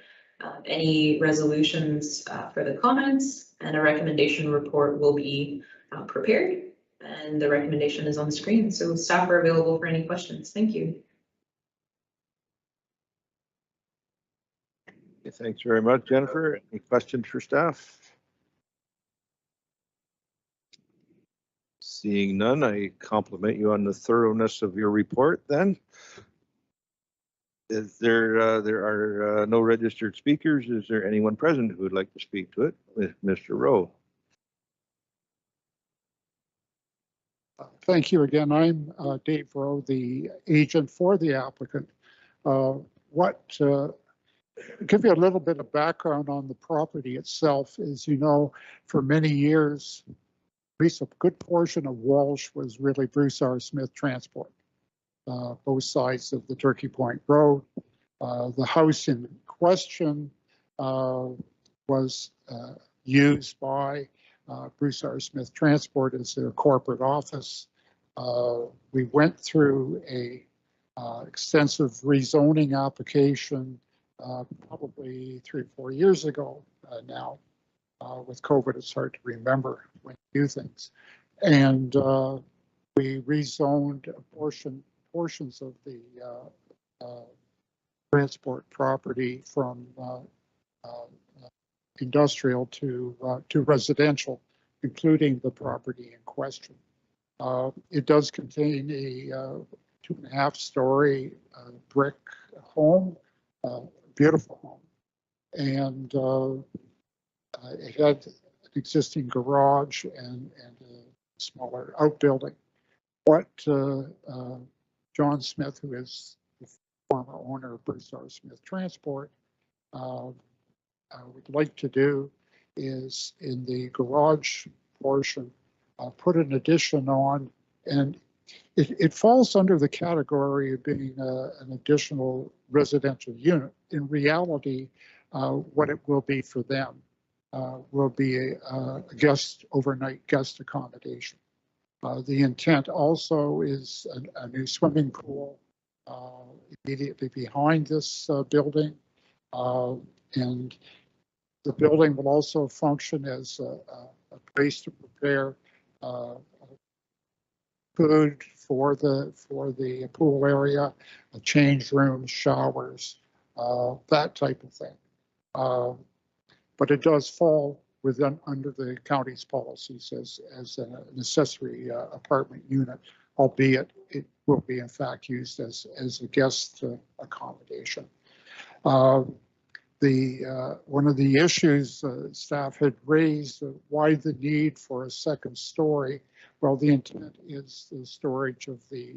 any resolutions for the comments, and a recommendation report will be prepared. And the recommendation is on the screen. So staff are available for any questions. Thank you. Okay, thanks very much, Jennifer. Any questions for staff? Seeing none, I compliment you on the thoroughness of your report then. Is there, there are no registered speakers. Is there anyone present who would like to speak to it? Mr. Rowe. Thank you again. I'm Dave Rowe, the agent for the applicant. Give you a little bit of background on the property itself. As you know, for many years, at least a good portion of Walsh was really Bruce R. Smith Transport, both sides of the Turkey Point Road. The house in question was used by Bruce R. Smith Transport as their corporate office. We went through a extensive rezoning application probably 3 or 4 years ago now. With COVID, it's hard to remember when you do things. And we rezoned portions of the transport property from industrial to residential, including the property in question. It does contain a 2.5-story brick home, beautiful home, and it had an existing garage and a smaller outbuilding. What John Smith, who is the former owner of Bruce R. Smith Transport, would like to do is in the garage portion, put an addition on, and it falls under the category of being an additional residential unit. In reality, what it will be for them will be a overnight guest accommodation. The intent also is a new swimming pool immediately behind this building. And the building will also function as a place to prepare food for the pool area, change rooms, showers, that type of thing. But it does fall within under the county's policies as an accessory apartment unit, albeit it will be in fact used as a guest accommodation. One of the issues staff had raised, why the need for a second story? Well, the intent is the storage of the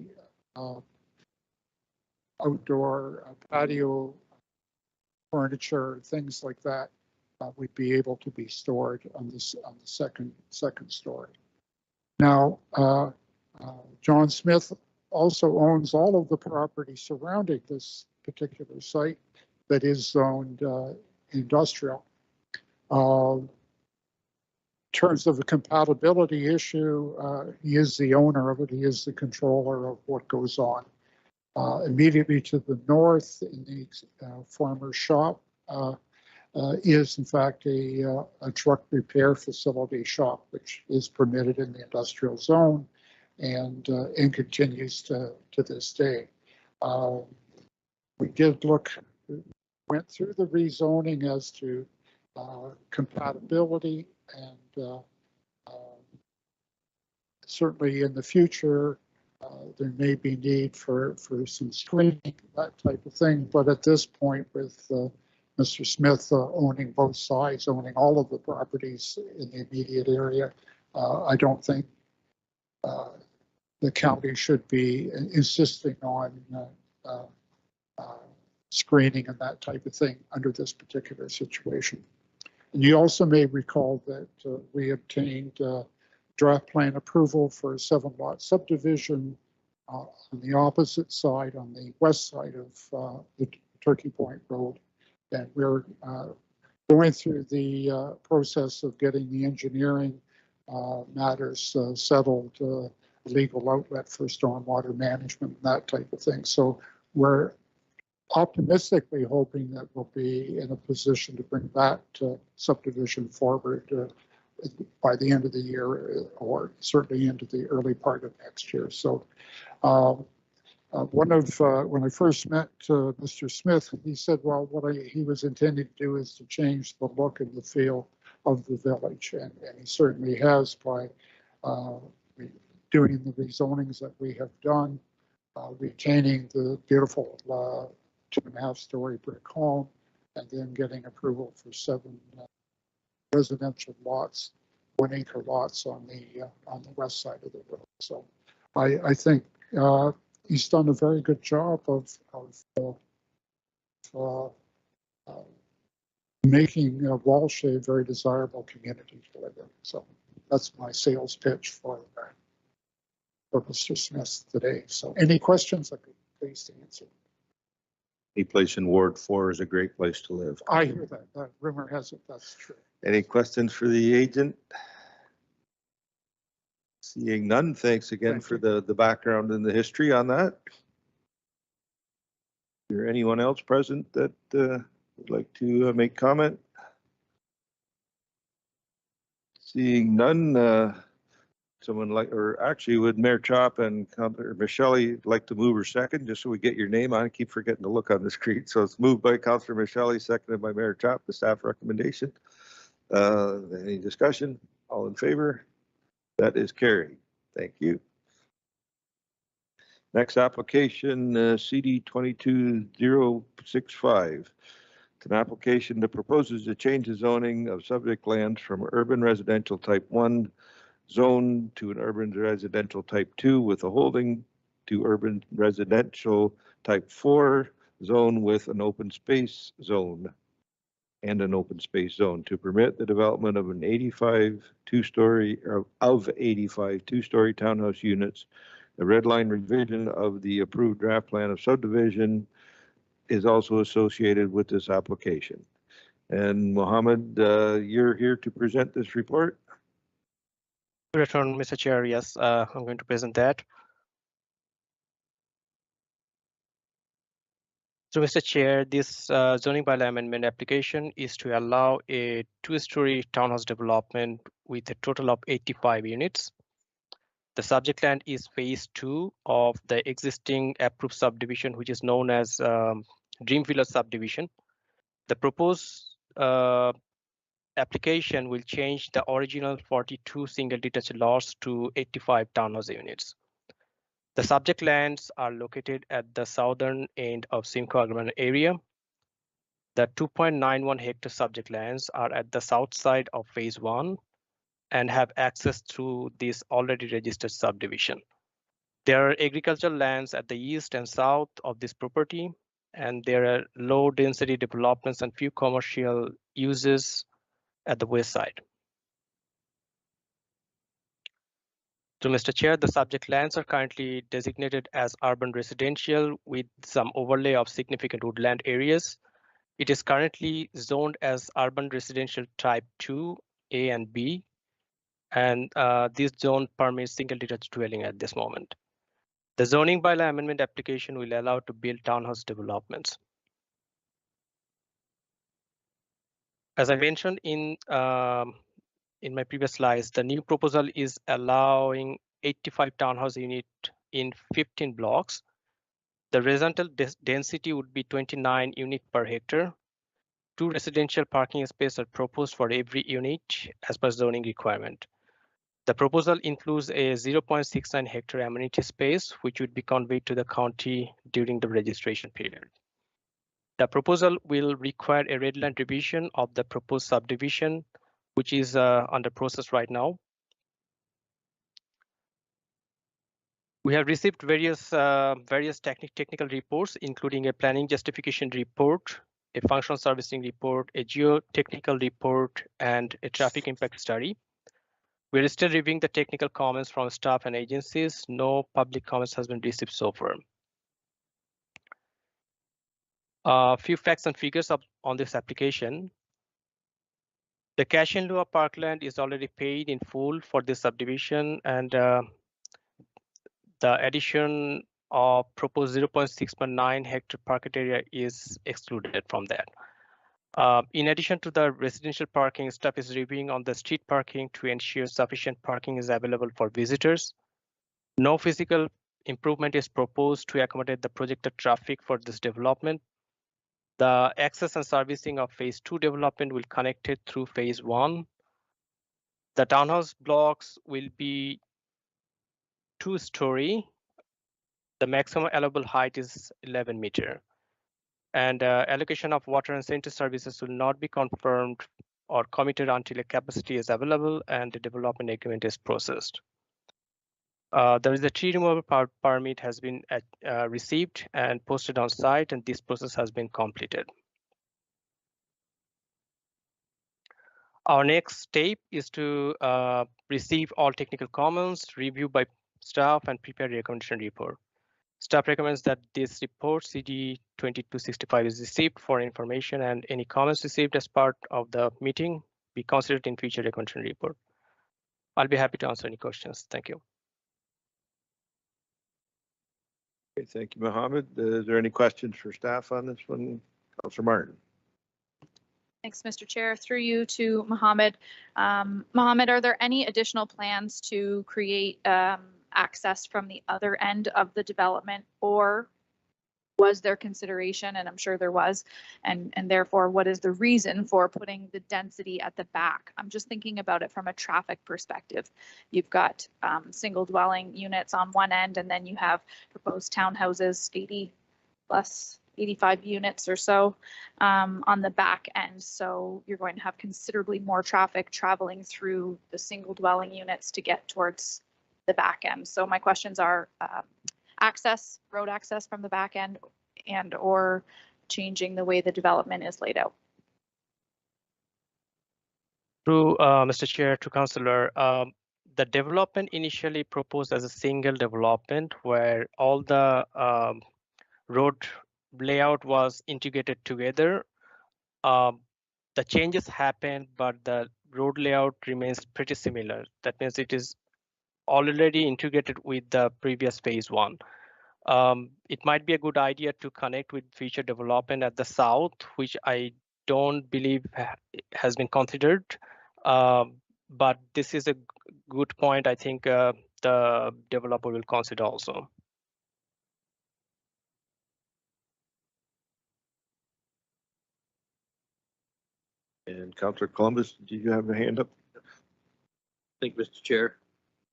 outdoor patio furniture, things like that. Would be able to be stored on the second story. Now, John Smith also owns all of the property surrounding this particular site that is zoned industrial. In terms of the compatibility issue, he is the owner of it. He is the controller of what goes on. Immediately to the north in the former shop is in fact a truck repair facility shop, which is permitted in the industrial zone and continues to this day. We did went through the rezoning as to compatibility, and certainly in the future there may be need for some screening, that type of thing. But at this point, with Mr. Smith owning both sides, owning all of the properties in the immediate area, I don't think the county should be insisting on screening and that type of thing under this particular situation. And you also may recall that we obtained draft plan approval for a 7-lot subdivision on the opposite side, on the west side of the Turkey Point Road. And we're going through the process of getting the engineering matters settled, legal outlet for stormwater management, and that type of thing. So we're optimistically hoping that we'll be in a position to bring that subdivision forward by the end of the year, or certainly into the early part of next year. So when I first met Mr. Smith, he said, well, what he was intending to do is to change the look and the feel of the village. And he certainly has by doing the rezonings that we have done, retaining the beautiful 2.5-story brick home, and then getting approval for 7 residential lots, 1-acre lots on the west side of the road. So I think he's done a very good job of making Walsh a very desirable community to live in. So that's my sales pitch for Mr. Smith today. So any questions, I'd be pleased to answer. Any place in Ward 4 is a great place to live. I hear that. That rumor has it. That's true. Any questions for the agent? Seeing none, thanks again for the background and the history on that. Is there anyone else present that would like to make comment? Seeing none, someone would Mayor Chop and Councilor Michelle like to move or second, just so we get your name on? I keep forgetting to look on the screen. So it's moved by Councilor Michelle, seconded by Mayor Chop, the staff recommendation. Any discussion? All in favor? That is carried. Thank you. Next application, CD 22065. It's an application that proposes to change the zoning of subject lands from urban residential type 1 zone to an urban residential type 2 with a holding to urban residential type 4 zone with an open space zone. and an open space zone to permit the development of an 85 two-story townhouse units. The red line revision of the approved draft plan of subdivision is also associated with this application. And Mohammed, you're here to present this report? Good afternoon, Mr. Chair. Yes, I'm going to present that. So, Mr. Chair, this zoning bylaw amendment application is to allow a two-story townhouse development with a total of 85 units. The subject land is phase 2 of the existing approved subdivision, which is known as Dream Village subdivision. The proposed application will change the original 42 single detached lots to 85 townhouse units. The subject lands are located at the southern end of Simcoe urban area. The 2.91 hectare subject lands are at the south side of phase 1 and have access through this already registered subdivision. There are agricultural lands at the east and south of this property, and there are low density developments and few commercial uses at the west side. So, Mr. Chair, the subject lands are currently designated as urban residential with some overlay of significant woodland areas. It is currently zoned as urban residential type 2, A and B, and this zone permits single detached dwelling at this moment. The zoning bylaw amendment application will allow to build townhouse developments. As I mentioned in my previous slides, the new proposal is allowing 85 townhouse unit in 15 blocks. The resultant density would be 29 unit per hectare. 2 residential parking spaces are proposed for every unit as per zoning requirement. The proposal includes a 0.69 hectare amenity space, which would be conveyed to the county during the registration period. The proposal will require a red line revision of the proposed subdivision, which is under process right now. We have received various technical reports, including a planning justification report, a functional servicing report, a geotechnical report, and a traffic impact study. We're still reviewing the technical comments from staff and agencies. No public comments has been received so far. A few facts and figures on this application. The cash in lieu of parkland is already paid in full for this subdivision, and the addition of proposed 0.619 hectare parking area is excluded from that. In addition to the residential parking, staff is reviewing on the street parking to ensure sufficient parking is available for visitors. No physical improvement is proposed to accommodate the projected traffic for this development. The access and servicing of phase 2 development will connect it through phase 1. The townhouse blocks will be 2-story. The maximum allowable height is 11 meters. And allocation of water and sanitary services will not be confirmed or committed until a capacity is available and the development agreement is processed. There is a tree removal permit has been received and posted on site, and this process has been completed. Our next step is to receive all technical comments, review by staff, and prepare a recommendation report. Staff recommends that this report, CD 2265, is received for information, and any comments received as part of the meeting be considered in future recommendation report. I'll be happy to answer any questions. Thank you. Okay, thank you, Mohammed. Is there any questions for staff on this one? Councilor Martin. Thanks, Mr. Chair. Through you to Mohammed. Mohammed, are there any additional plans to create access from the other end of the development, or was there consideration, and I'm sure there was, and therefore what is the reason for putting the density at the back? I'm just thinking about it from a traffic perspective. You've got single dwelling units on one end, and then you have proposed townhouses, 85 units or so on the back end. So you're going to have considerably more traffic traveling through the single dwelling units to get towards the back end. So my questions are access, road access from the back end, and or changing the way the development is laid out. Through Mr. Chair to Councillor, the development initially proposed as a single development where all the road layout was integrated together. The changes happened, but the road layout remains pretty similar. That means it is already integrated with the previous phase one. It might be a good idea to connect with future development at the south, which I don't believe has been considered. But this is a good point. I think the developer will consider also. And Councillor Columbus, do you have a hand up? Thank you, Mr. Chair.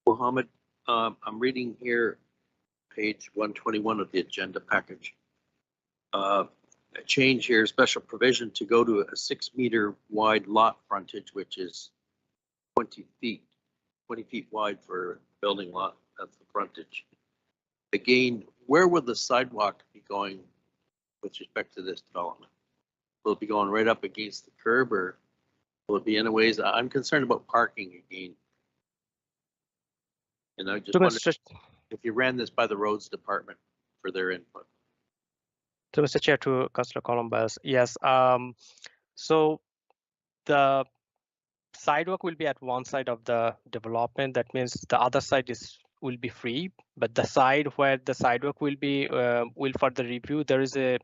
Mohammed, I'm reading here, page 121 of the agenda package. A change here, special provision to go to a 6 meter wide lot frontage, which is 20 feet wide for building lot. That's the frontage. Again, where will the sidewalk be going with respect to this development? Will it be going right up against the curb, or will it be in a ways? I'm concerned about parking again. And I just So, wondered if you ran this by the roads department for their input. So, Mr. Chair, to Councillor Columbus, yes. So the sidewalk will be at one side of the development. That means the other side will be free, but the side where the sidewalk will be will further review. There is a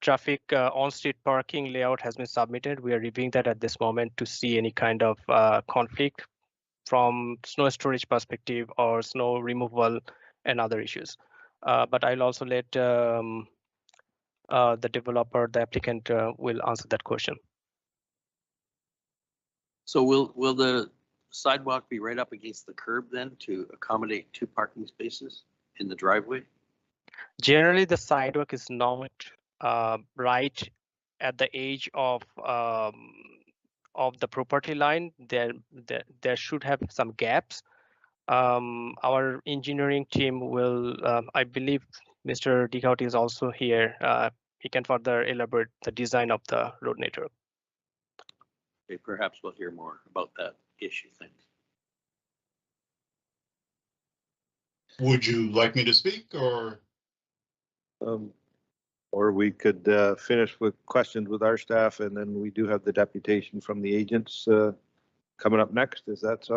traffic on-street parking layout has been submitted. We are reviewing that at this moment to see any kind of conflict from snow storage perspective or snow removal and other issues. But I'll also let the developer, the applicant, will answer that question. So will the sidewalk be right up against the curb then to accommodate 2 parking spaces in the driveway? Generally, the sidewalk is not right at the edge of the property line. There should have some gaps. Our engineering team will, I believe Mr. Digaut is also here. He can further elaborate the design of the road network. Okay, perhaps we'll hear more about that issue. Thanks. Would you like me to speak, or? Or we could finish with questions with our staff, and then we do have the deputation from the agents coming up next. Is that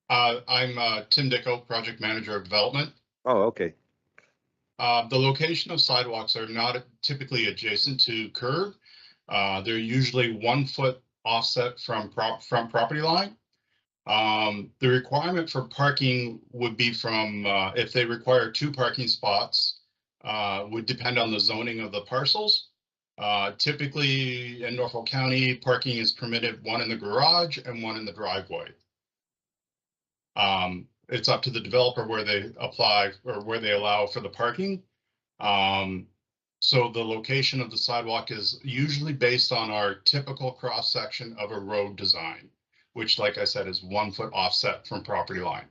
I'm Tim Dicko, Project Manager of Development. Oh, okay. The location of sidewalks are not typically adjacent to curb. They're usually 1 foot offset from property line. The requirement for parking would be from, if they require 2 parking spots, would depend on the zoning of the parcels. Typically in Norfolk County, parking is permitted 1 in the garage and 1 in the driveway. It's up to the developer where they apply or where they allow for the parking. So the location of the sidewalk is usually based on our typical cross section of a road design, which, like I said, is 1 foot offset from property line.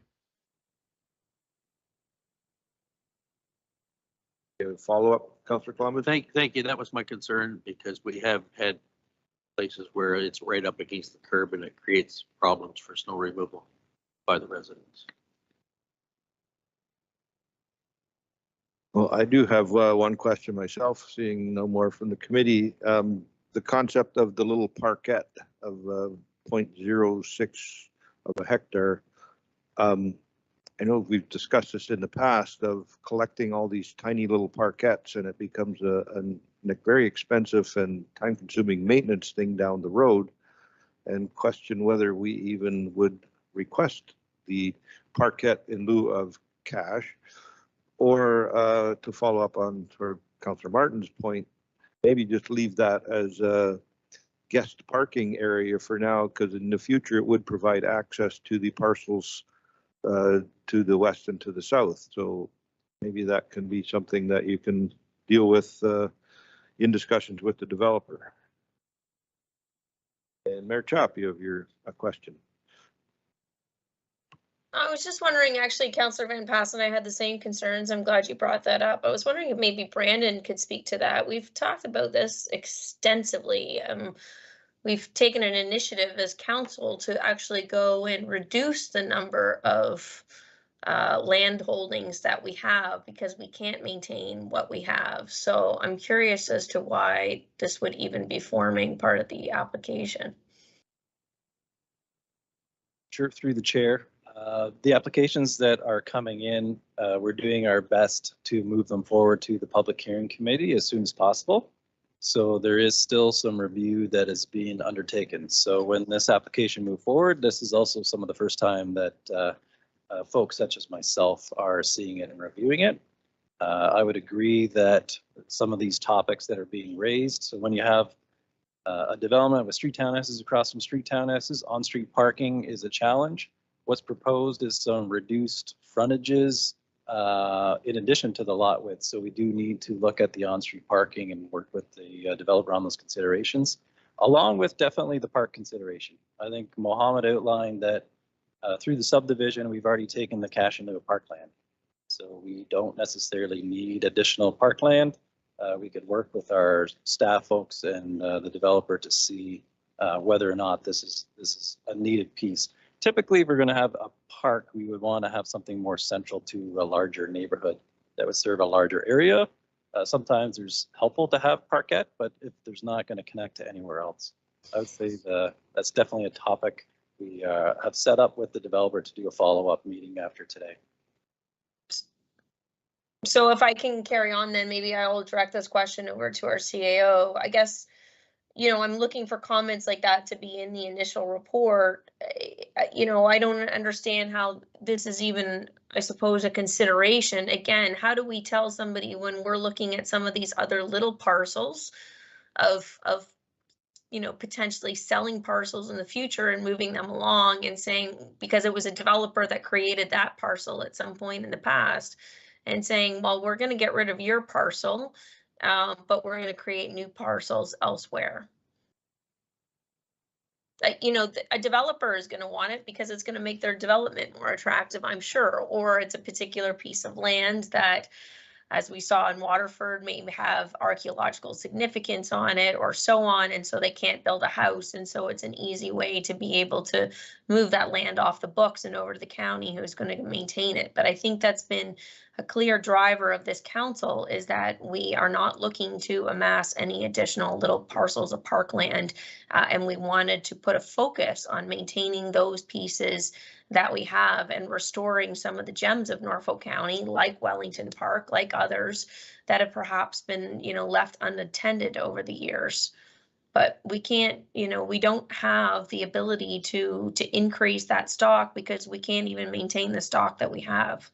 Follow up, Councillor Columbus? Thank you. That was my concern, because we have had places where it's right up against the curb and it creates problems for snow removal by the residents. Well, I do have one question myself, seeing no more from the committee. The concept of the little parkette of 0.06 of a hectare. I know we've discussed this in the past of collecting all these tiny little parkettes, and it becomes a very expensive and time-consuming maintenance thing down the road, and question whether we even would request the parkette in lieu of cash. Or to follow up on for Councillor Martin's point, maybe just leave that as a guest parking area for now, because in the future it would provide access to the parcels to the west and to the south. So maybe that can be something that you can deal with in discussions with the developer. And Mayor Chop, you have a question. I was just wondering, actually, Councillor Van Pass and I had the same concerns. I'm glad you brought that up. I was wondering if maybe Brandon could speak to that. We've talked about this extensively. we've taken an initiative as council to actually go and reduce the number of land holdings that we have because we can't maintain what we have. So I'm curious as to why this would even be forming part of the application. Sure, through the chair. The applications that are coming in, we're doing our best to move them forward to the public hearing committee as soon as possible. So there is still some review that is being undertaken. So when this application moves forward, this is also some of the first time that folks such as myself are seeing it and reviewing it. I would agree that some of these topics that are being raised, so when you have a development with street townhouses across from street townhouses, on-street parking is a challenge. What's proposed is some reduced frontages in addition to the lot width. So we do need to look at the on-street parking and work with the developer on those considerations, along with definitely the park consideration. I think Mohammed outlined that through the subdivision, we've already taken the cash into a parkland. So we don't necessarily need additional parkland. We could work with our staff folks and the developer to see whether or not this is a needed piece. Typically, if we're going to have a park, we would want to have something more central to a larger neighborhood that would serve a larger area. Sometimes there's helpful to have parkette, but if there's not going to connect to anywhere else, I would say that's definitely a topic we have set up with the developer to do a follow-up meeting after today. So if I can carry on, then maybe I will direct this question over to our CAO. I guess, you know, I'm looking for comments like that to be in the initial report. You know, I don't understand how this is even, I suppose, a consideration. Again, how do we tell somebody when we're looking at some of these other little parcels of you know, potentially selling parcels in the future and moving them along and saying, because it was a developer that created that parcel at some point in the past, and saying, well, we're going to get rid of your parcel, but we're going to create new parcels elsewhere. You know, a developer is going to want it because it's going to make their development more attractive, I'm sure, or it's a particular piece of land that, as we saw in Waterford, may have archaeological significance on it or so on, and so they can't build a house, and so it's an easy way to be able to move that land off the books and over to the county who's going to maintain it. But I think that's been a clear driver of this council, is that we are not looking to amass any additional little parcels of parkland, and we wanted to put a focus on maintaining those pieces that we have and restoring some of the gems of Norfolk County, like Wellington Park, like others that have perhaps been, you know, left unattended over the years. But we can't, you know, we don't have the ability to increase that stock because we can't even maintain the stock that we have.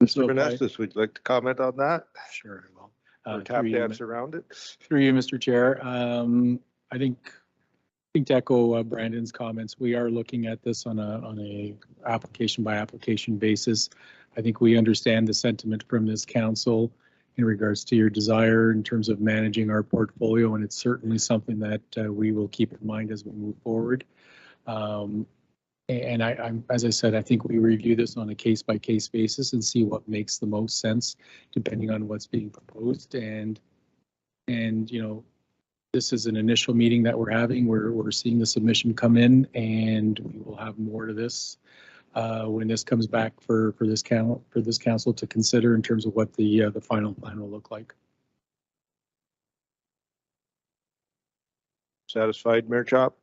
Mr. Menestas, would you like to comment on that? Sure, I will. Or tap dance around it? Through you, Mr. Chair. I think to echo Brandon's comments, we are looking at this on a application by application basis. I think we understand the sentiment from this council in regards to your desire in terms of managing our portfolio, and it's certainly something that we will keep in mind as we move forward. And I'm, as I said, I think we review this on a case-by-case basis and see what makes the most sense depending on what's being proposed. And you know, this is an initial meeting that we're having. We're seeing the submission come in, and we will have more to this when this comes back for this council to consider in terms of what the final plan will look like. Satisfied, Mayor Chop?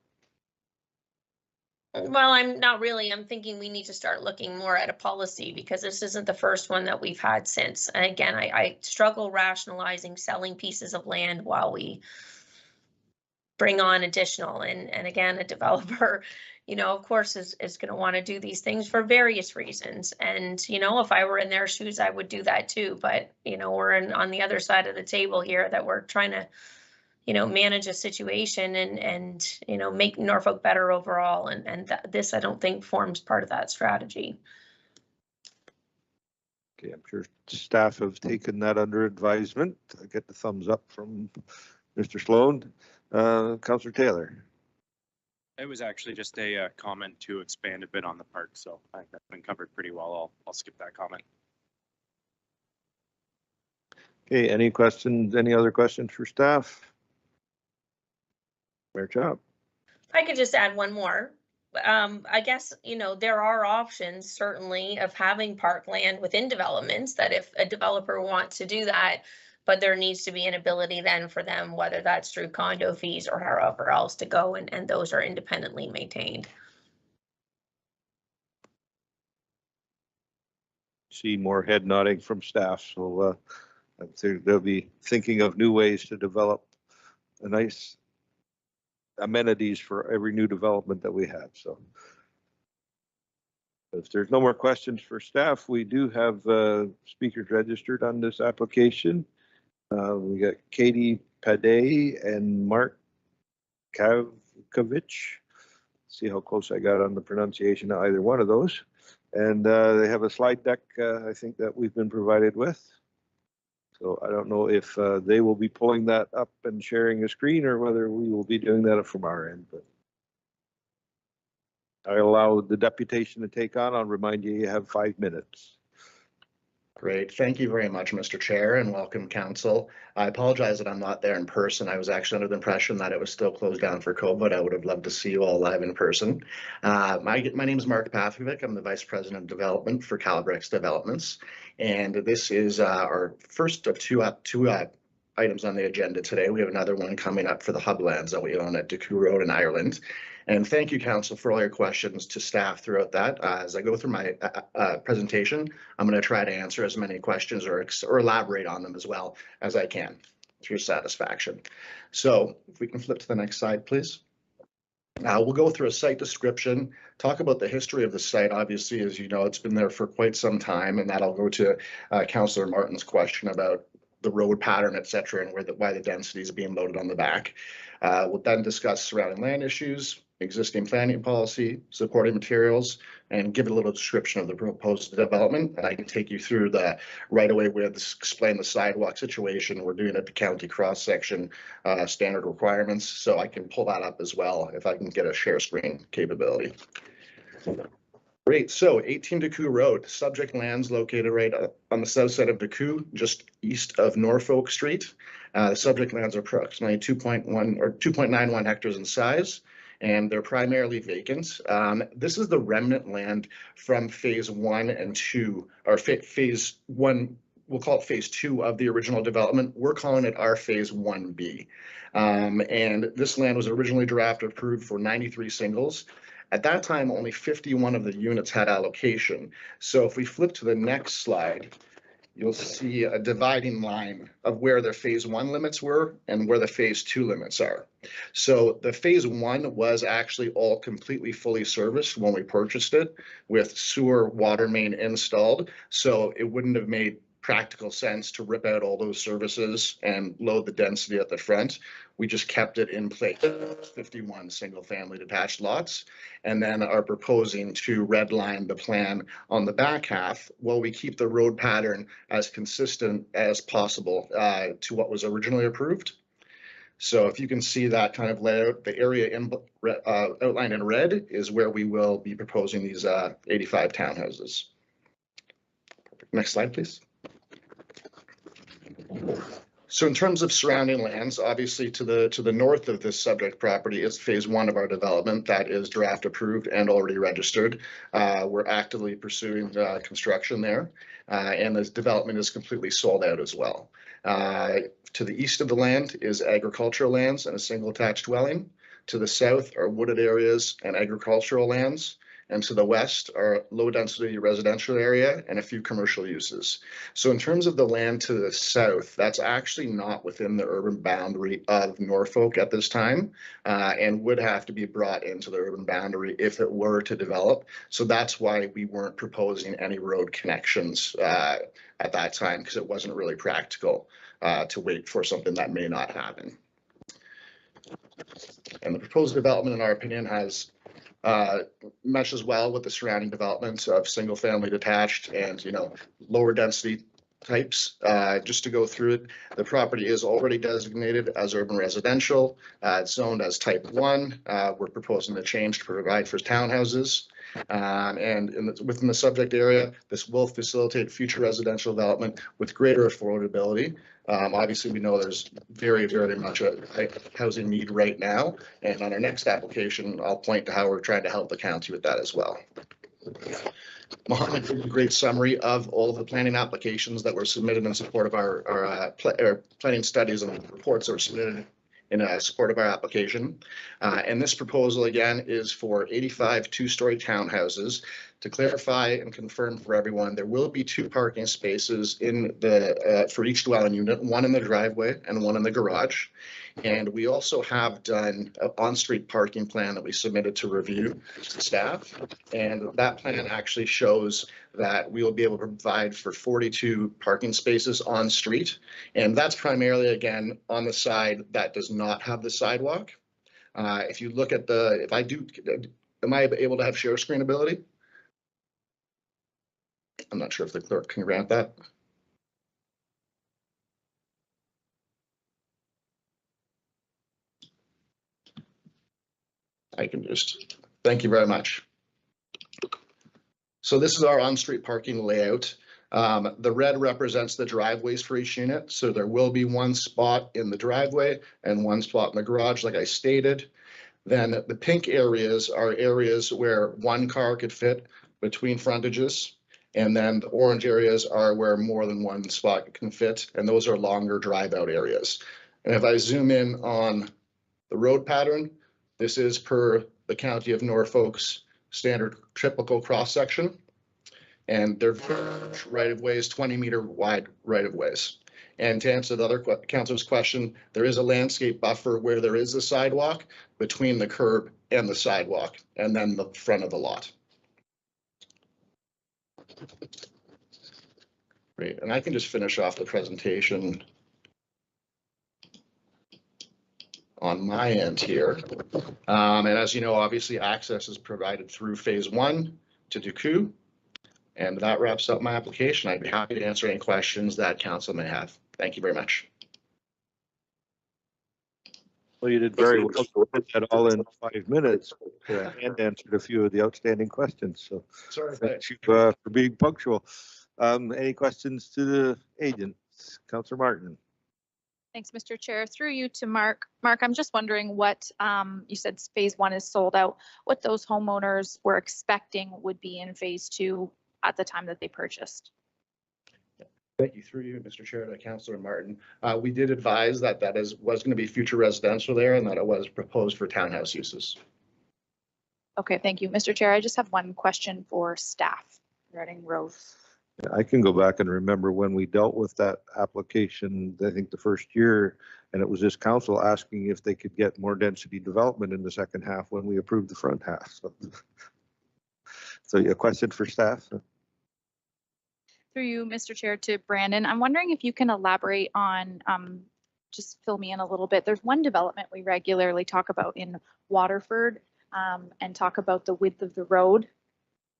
Well, I'm not really. I'm thinking we need to start looking more at a policy because this isn't the first one that we've had since. And again, I struggle rationalizing selling pieces of land while we bring on additional. And again, a developer, you know, of course, is going to want to do these things for various reasons. And, you know, if I were in their shoes, I would do that too. But, you know, we're on the other side of the table here that we're trying to, you know, manage a situation and you know, make Norfolk better overall. And this, I don't think, forms part of that strategy. Okay, I'm sure staff have taken that under advisement. I get the thumbs up from Mr. Sloan. Councillor Taylor. It was actually just a comment to expand a bit on the park, so I think that's been covered pretty well. I'll skip that comment. Okay, any questions, any other questions for staff? Mayor Chop? I could just add one more. I guess, there are options certainly of having parkland within developments that if a developer wants to do that, but there needs to be an ability then for them, whether that's through condo fees or however else to go and those are independently maintained. See more head nodding from staff, so I think they'll be thinking of new ways to develop a nice amenities for every new development that we have, so. If there's no more questions for staff, we do have speakers registered on this application. We got Katie Paday and Mark Kavkovich. See how close I got on the pronunciation of either one of those. And they have a slide deck, I think, that we've been provided with. So I don't know if they will be pulling that up and sharing a screen or whether we will be doing that from our end. But I allow the deputation to take on. I'll remind you, you have 5 minutes. Great. Thank you very much, Mr. Chair, and welcome, Council. I apologize that I'm not there in person. I was actually under the impression that it was still closed down for COVID. I would have loved to see you all live in person. My name is Mark Pavkovic. I'm the Vice President of Development for Calibrex Developments, and this is our first of two items on the agenda today. We have another one coming up for the hub lands that we own at Decoux Road in Ireland. And thank you, Council, for all your questions to staff throughout that. As I go through my presentation, I'm going to try to answer as many questions or elaborate on them as well as I can to your satisfaction. So if we can flip to the next slide, please. We'll go through a site description, talk about the history of the site. Obviously, as you know, it's been there for quite some time, and that'll go to Councillor Martin's question about the road pattern, et cetera, and why the density is being loaded on the back. We'll then discuss surrounding land issues, existing planning policy, supporting materials, and give it a little description of the proposed development. And I can take you through the right-of-way widths, explain the sidewalk situation. We're doing it the county cross-section standard requirements, so I can pull that up as well if I can get a share screen capability. Great, so 18 Decoux Road, subject lands located right on the south side of Decoux, just east of Norfolk Street. The subject lands are approximately 2.1 or 2.91 hectares in size, and they're primarily vacant. This is the remnant land from phase 1 and 2, or phase 1, we'll call it phase 2 of the original development. We're calling it our phase 1B. And this land was originally draft approved for 93 singles. At that time, only 51 of the units had allocation. So if we flip to the next slide, you'll see a dividing line of where the phase 1 limits were and where the phase 2 limits are. So the phase 1 was actually all completely fully serviced when we purchased it with sewer water main installed. So it wouldn't have made practical sense to rip out all those services and load the density at the front. We just kept it in place, 51 single family detached lots, and then are proposing to redline the plan on the back half while we keep the road pattern as consistent as possible to what was originally approved. So if you can see that kind of layout, the area outlined in red is where we will be proposing these 85 townhouses. Next slide, please. So in terms of surrounding lands, obviously to the north of this subject property is phase 1 of our development that is draft approved and already registered. We're actively pursuing construction there, and this development is completely sold out as well. To the east of the land is agricultural lands and a single attached dwelling. To the south are wooded areas and agricultural lands. And to the west are low density residential area and a few commercial uses. So in terms of the land to the south, that's actually not within the urban boundary of Norfolk at this time, and would have to be brought into the urban boundary if it were to develop. So that's why we weren't proposing any road connections at that time, because it wasn't really practical to wait for something that may not happen. And the proposed development, in our opinion, has meshes well with the surrounding developments of single family detached and, lower density types. Just to go through it, the property is already designated as urban residential. It's zoned as type 1. We're proposing the change to provide for townhouses. And within the subject area, this will facilitate future residential development with greater affordability. Obviously, we know there's very, very much a housing need right now. And on our next application, I'll point to how we're trying to help the county with that as well. Mohammed did a great summary of all of the planning applications that were submitted in support of our planning studies and reports that were submitted in support of our application. And this proposal again is for 85 two-story townhouses. To clarify and confirm for everyone, there will be 2 parking spaces in the for each dwelling unit, one in the driveway and one in the garage. And we also have done an on-street parking plan that we submitted to review to staff. And that plan actually shows that we will be able to provide for 42 parking spaces on street. And that's primarily, again, on the side that does not have the sidewalk. If you look at am I able to have share screen ability? I'm not sure if the clerk can grant that. I can just, thank you very much. So this is our on-street parking layout. The red represents the driveways for each unit. So there will be 1 spot in the driveway and 1 spot in the garage, like I stated. Then the pink areas are areas where 1 car could fit between frontages. And then the orange areas are where more than 1 spot can fit. And those are longer drive out areas. And if I zoom in on the road pattern, this is per the County of Norfolk's standard typical cross section. And they're right-of-ways, 20-meter wide right-of-ways. And to answer the other councilor's question, there is a landscape buffer where there is a sidewalk between the curb and the sidewalk, and then the front of the lot. Great, and I can just finish off the presentation on my end here. And as you know, obviously access is provided through phase 1 to Duku. And that wraps up my application. I'd be happy to answer any questions that council may have. Thank you very much. Well, you did very well to put that all in 5 minutes and answered a few of the outstanding questions. So Sorry, thank you for being punctual. Any questions to the agents? Councillor Martin. Thanks, Mr. Chair. Through you to Mark. Mark, I'm just wondering what, you said phase 1 is sold out, what those homeowners were expecting would be in phase 2 at the time that they purchased. Thank you. Through you, Mr. Chair, to Councillor Martin. We did advise that was going to be future residential there and that it was proposed for townhouse uses. Okay, thank you. Mr. Chair, I just have one question for staff regarding growth. I can go back and remember when we dealt with that application, I think the first year, and it was this council asking if they could get more density development in the second half when we approved the front half. So a question for staff? Through you, Mr. Chair, to Brandon. I'm wondering if you can elaborate on, just fill me in a little bit. There's one development we regularly talk about in Waterford and talk about the width of the road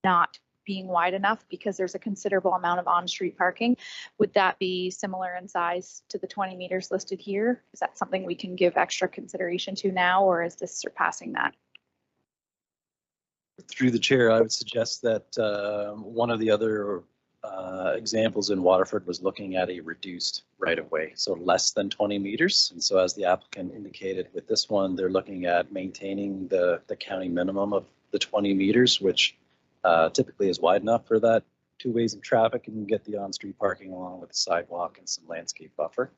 not being wide enough because there's a considerable amount of on-street parking. Would that be similar in size to the 20 meters listed here? Is that something we can give extra consideration to now, or is this surpassing that? Through the chair, I would suggest that one of the other examples in Waterford was looking at a reduced right-of-way, so less than 20 meters. And so as the applicant indicated with this one, they're looking at maintaining the county minimum of the 20 meters, which typically is wide enough for that 2 ways of traffic and get the on-street parking along with the sidewalk and some landscape buffer.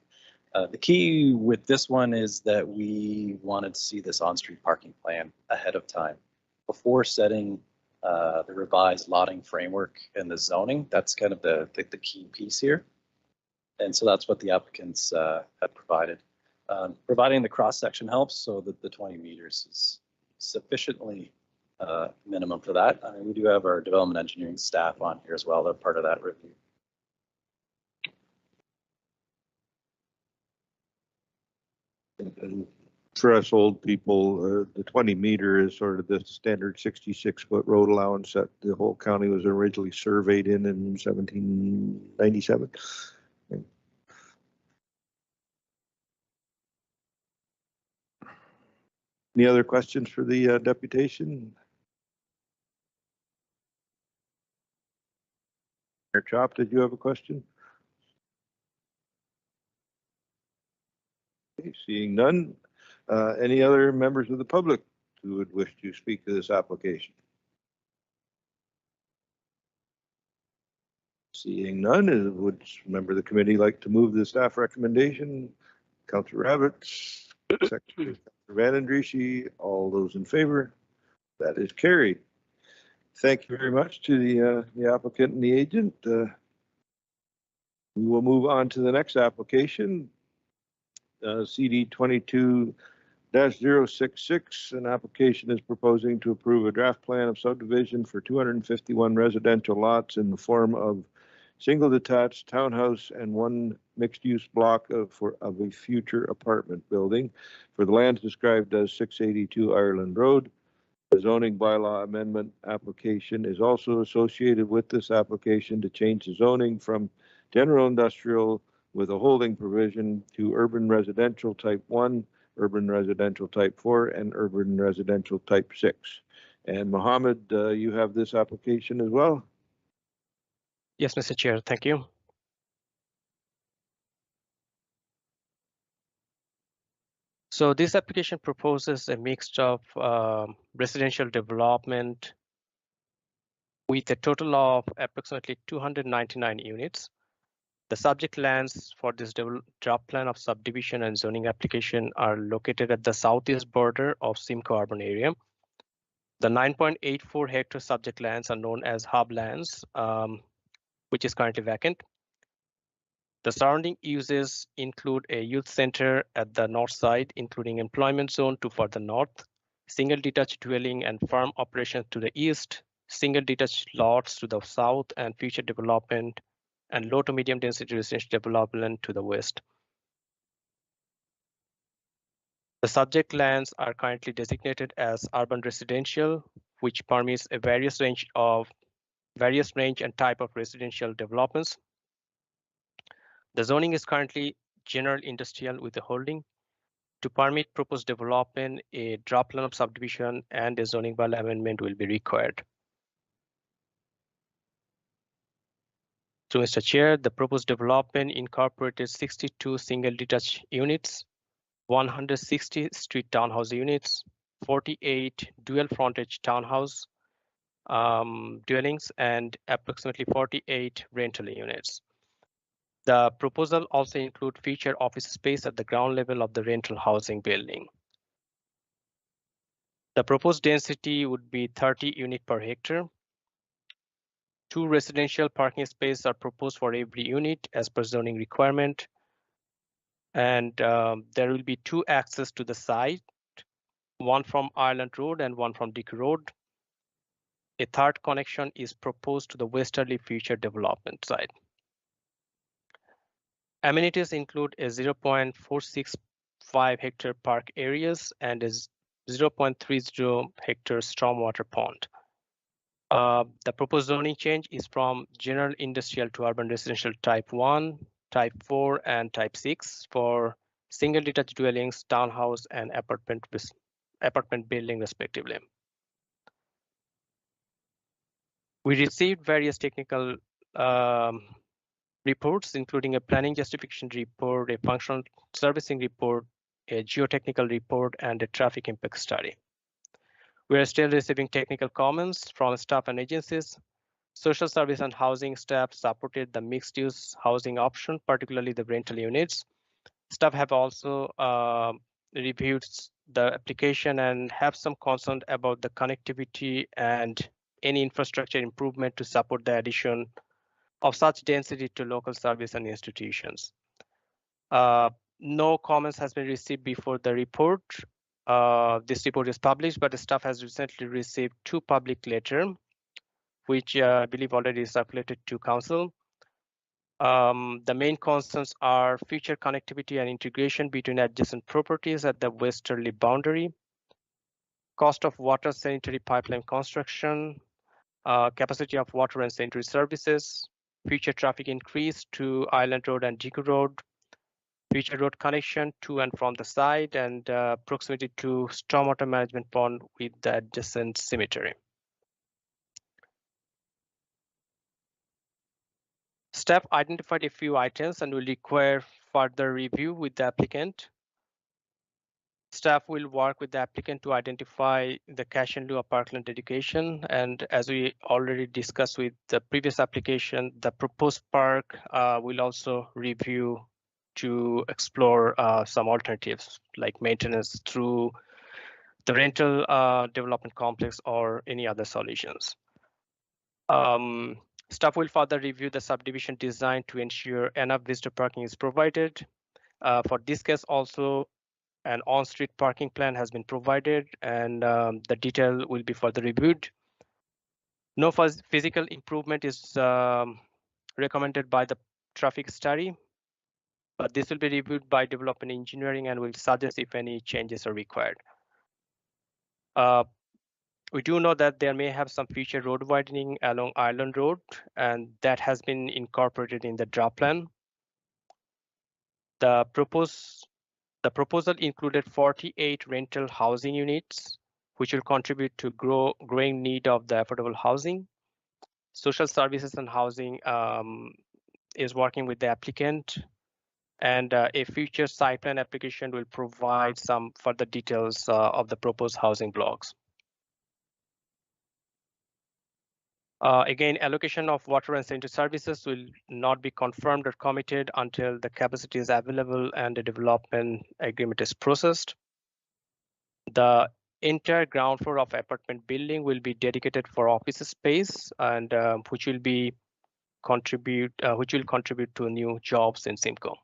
The key with this one is that we wanted to see this on-street parking plan ahead of time before setting the revised lotting framework and the zoning. That's kind of the key piece here. And so that's what the applicants have provided. Providing the cross-section helps so that the 20 meters is sufficiently minimum for that. We do have our development engineering staff on here as well. They're part of that review. And for us old people, the 20 meter is sort of the standard 66-foot road allowance that the whole county was originally surveyed in 1797. Any other questions for the deputation? Mayor Chop, did you have a question? Okay, seeing none, any other members of the public who would wish to speak to this application? Seeing none, would member of the committee like to move the staff recommendation? Councillor Rabbits, Secretary Van Andrieschie, all those in favor? That is carried. Thank you very much to the applicant and the agent. We will move on to the next application, CD 22-066. An application is proposing to approve a draft plan of subdivision for 251 residential lots in the form of single detached townhouse and one mixed-use block of a future apartment building for the land described as 682 Ireland Road. The zoning bylaw amendment application is also associated with this application to change the zoning from general industrial with a holding provision to urban residential type 1, urban residential type 4, and urban residential type 6. And Mohammed, you have this application as well? Yes, Mr. Chair, thank you. So this application proposes a mix of residential development with a total of approximately 299 units. The subject lands for this draft plan of subdivision and zoning application are located at the southeast border of Simcoe urban area. The 9.84 hectare subject lands are known as hub lands, which is currently vacant. The surrounding uses include a youth center at the north side, including employment zone to further north, single detached dwelling and farm operations to the east, single detached lots to the south, and future development and low to medium density residential development to the west. The subject lands are currently designated as urban residential, which permits a various range and type of residential developments. The zoning is currently general industrial with a holding. To permit proposed development, a draft plan of subdivision and a zoning bylaw amendment will be required. So, Mr. Chair, the proposed development incorporated 62 single detached units, 160 street townhouse units, 48 dual frontage townhouse dwellings, and approximately 48 rental units. The proposal also includes future office space at the ground level of the rental housing building. The proposed density would be 30 units per hectare. 2 residential parking spaces are proposed for every unit as per zoning requirement. And there will be 2 access to the site, one from Ireland Road and one from Dick Road. A third connection is proposed to the westerly future development site. Amenities include a 0.465 hectare park areas and a 0.30 hectare stormwater pond. The proposed zoning change is from general industrial to urban residential type 1, type 4, and type 6 for single detached dwellings, townhouse, and apartment building respectively. We received various technical reports, including a planning justification report, a functional servicing report, a geotechnical report, and a traffic impact study. We are still receiving technical comments from staff and agencies. Social service and housing staff supported the mixed-use housing option, particularly the rental units. Staff have also reviewed the application and have some concern about the connectivity and any infrastructure improvement to support the addition of such density to local service and institutions. No comments has been received before the report. This report is published, but the staff has recently received 2 public letters, which I believe already circulated to council. The main concerns are future connectivity and integration between adjacent properties at the westerly boundary, cost of water sanitary pipeline construction, capacity of water and sanitary services, future traffic increase to Island Road and Diku Road, future road connection to and from the site, and proximity to stormwater management pond with the adjacent cemetery. Staff identified a few items and will require further review with the applicant. Staff will work with the applicant to identify the cash in lieu of parkland education. And as we already discussed with the previous application, the proposed park will also review to explore some alternatives like maintenance through the rental development complex or any other solutions. Staff will further review the subdivision design to ensure enough visitor parking is provided. For this case, also an on-street parking plan has been provided, and the detail will be further reviewed. No physical improvement is recommended by the traffic study, but this will be reviewed by development engineering and will suggest if any changes are required. We do know that there may have some future road widening along Island Road, and that has been incorporated in the draft plan. The proposal included 48 rental housing units, which will contribute to growing need of the affordable housing. Social services and housing is working with the applicant, and a future site plan application will provide some further details of the proposed housing blocks. Again, allocation of water and sanitary services will not be confirmed or committed until the capacity is available and the development agreement is processed. The entire ground floor of apartment building will be dedicated for office space, and which will contribute to new jobs in Simcoe.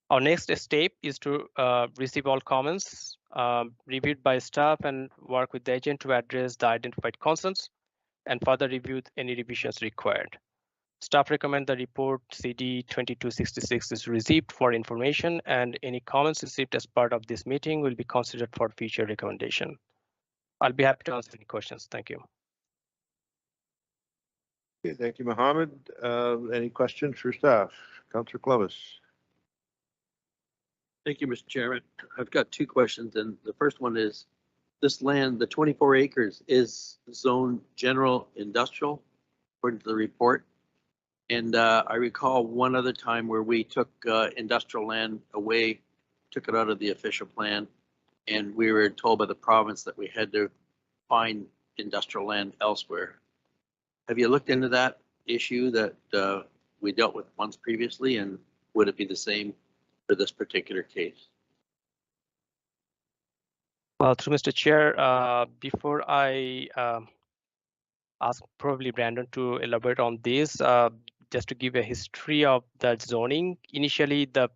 Our next step is to receive all comments reviewed by staff and work with the agent to address the identified concerns and further review any revisions required. Staff recommend the report CD 2266 is received for information, and any comments received as part of this meeting will be considered for future recommendation. I'll be happy to answer any questions. Thank you. Okay, thank you, Mohammed. Any questions for staff? Councillor Clovis. Thank you, Mr. Chairman. I've got two questions, and the first one is, this land, the 24 acres, is zone general industrial, according to the report. And I recall one other time where we took industrial land away, took it out of the official plan, and we were told by the province that we had to find industrial land elsewhere. Have you looked into that issue that we dealt with once previously, and would it be the same for this particular case? Well, through Mr. Chair, before I ask probably Brandon to elaborate on this, just to give a history of the zoning. Initially, the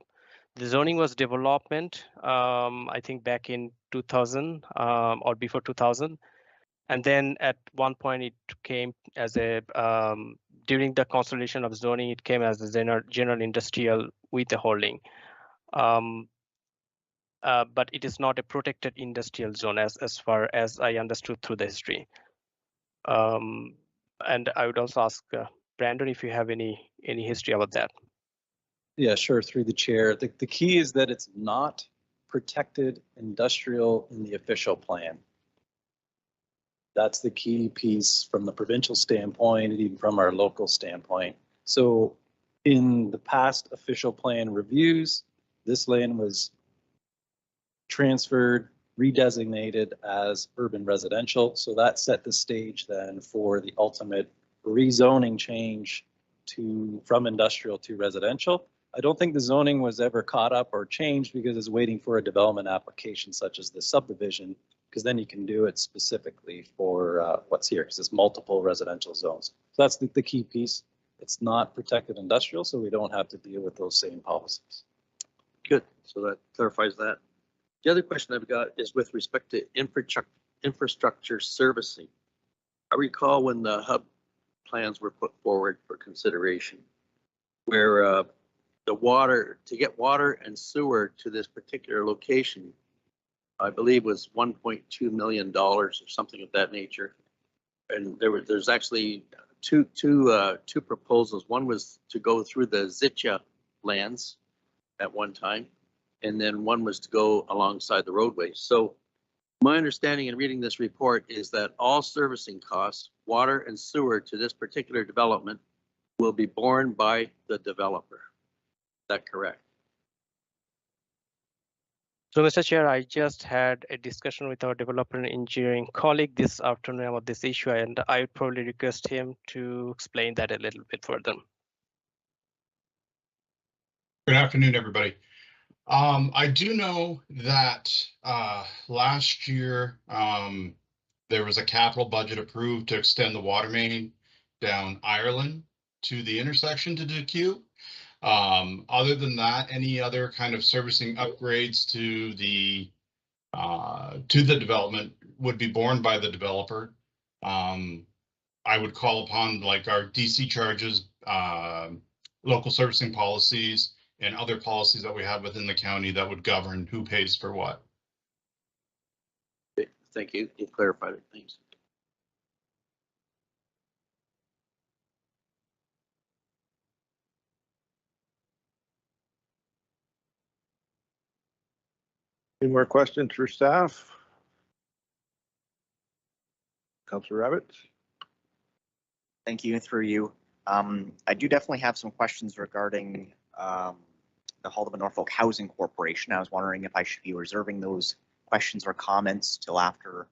zoning was development, I think back in 2000 or before 2000. And then at one point it came as a, during the consolidation of zoning, it came as a general industrial with a holding. But it is not a protected industrial zone as far as I understood through the history. And I would also ask Brandon if you have any history about that. Yeah, sure, through the chair. The key is that it's not protected industrial in the official plan. That's the key piece from the provincial standpoint and even from our local standpoint. So in the past official plan reviews, this land was transferred, redesignated as urban residential. So that set the stage then for the ultimate rezoning change from industrial to residential. I don't think the zoning was ever caught up or changed because it's waiting for a development application such as the subdivision, because then you can do it specifically for what's here, because it's multiple residential zones. So that's the key piece. It's not protected industrial, so we don't have to deal with those same policies. Good, so that clarifies that. The other question I've got is with respect to infrastructure servicing. I recall when the hub plans were put forward for consideration, where the water, to get water and sewer to this particular location, I believe was $1.2 million or something of that nature. And there's actually two proposals. One was to go through the Zitcha lands at one time, and then one was to go alongside the roadway. So my understanding in reading this report is that all servicing costs, water and sewer to this particular development will be borne by the developer. Is that correct? So, Mr. Chair, I just had a discussion with our developer and engineering colleague this afternoon about this issue, and I would probably request him to explain that a little bit further. Good afternoon, everybody. I do know that last year there was a capital budget approved to extend the water main down Ireland to the intersection to DeQ. Other than that, any other kind of servicing upgrades to the development would be borne by the developer. I would call upon like our DC charges, local servicing policies, and other policies that we have within the county that would govern who pays for what. Thank you. You clarified it. Thanks. Any more questions for staff? Councilor Rabbit? Thank you. Through you. I do definitely have some questions regarding the Haldeman Norfolk Housing Corporation. I was wondering if I should be reserving those questions or comments till after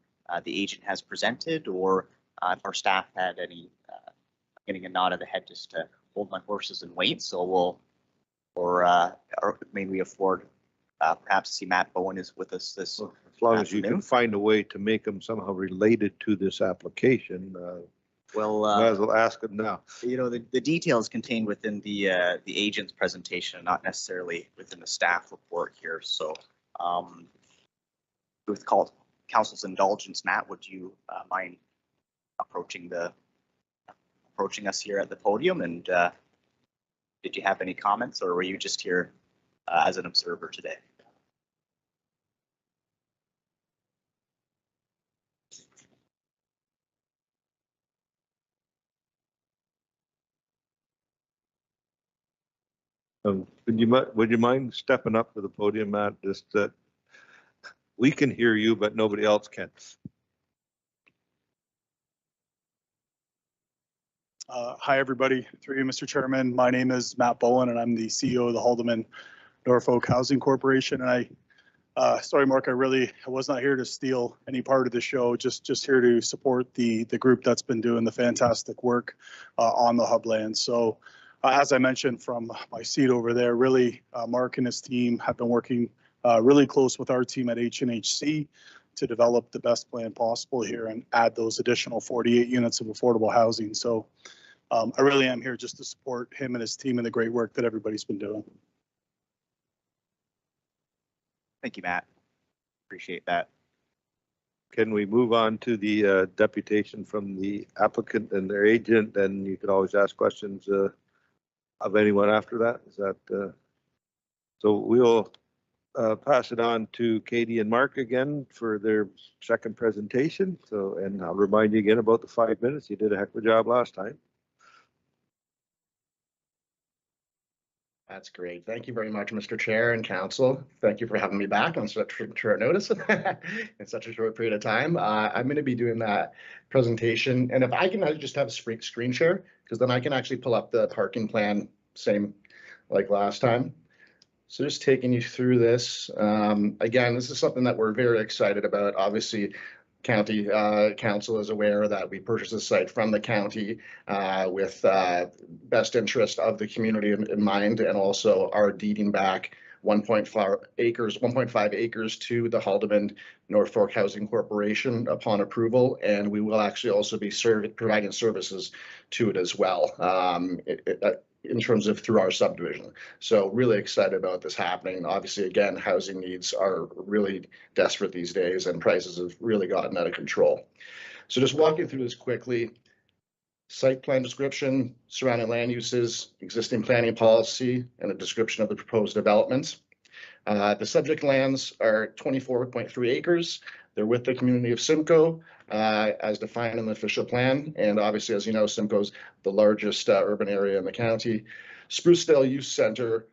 the agent has presented, or if our staff had any, getting a nod of the head just to hold my horses and wait. So we'll, or maybe we afford perhaps see Matt Bowen is with us this as long afternoon. As you can find a way to make them somehow related to this application. Well, might as well ask them now. You know, the details contained within the agent's presentation, not necessarily within the staff report here. So, with council's indulgence, Matt, would you mind approaching us here at the podium? And did you have any comments, or were you just here as an observer today? Would you mind stepping up to the podium, Matt? Just that we can hear you, but nobody else can. Hi, everybody. Through you, Mr. Chairman. My name is Matt Bowen, and I'm the CEO of the Haldeman Norfolk Housing Corporation. And sorry, Mark, I was not here to steal any part of the show. Just here to support the group that's been doing the fantastic work on the hub land. So. As I mentioned from my seat over there, really, Mark and his team have been working really close with our team at HNHC to develop the best plan possible here and add those additional 48 units of affordable housing. So I really am here just to support him and his team and the great work that everybody's been doing. Thank you, Matt. Appreciate that. Can we move on to the deputation from the applicant and their agent? And you could always ask questions of anyone after that. Is that so? We'll pass it on to Katie and Mark again for their second presentation. So, and I'll remind you again about the 5 minutes. You did a heck of a job last time. That's great. Thank you very much, Mr. Chair and Council. Thank you for having me back on such short notice in such a short period of time. I'm going to be doing that presentation, and if I can just have a screen share, because then I can actually pull up the parking plan, same like last time. So just taking you through this. Again, this is something that we're very excited about. Obviously, County Council is aware that we purchased the site from the county with best interest of the community in mind, and also are deeding back 1.5 acres to the Haldeman Norfolk Housing Corporation upon approval, and we will actually also be providing services to it as well in terms of through our subdivision. So really excited about this happening. Obviously, again, housing needs are really desperate these days, and prices have really gotten out of control. So just walking through this quickly. Site plan description, surrounding land uses, existing planning policy, and a description of the proposed developments. The subject lands are 24.3 acres. They're with the community of Simcoe as defined in the official plan. And obviously, as you know, Simcoe's the largest urban area in the county. Sprucedale Youth Center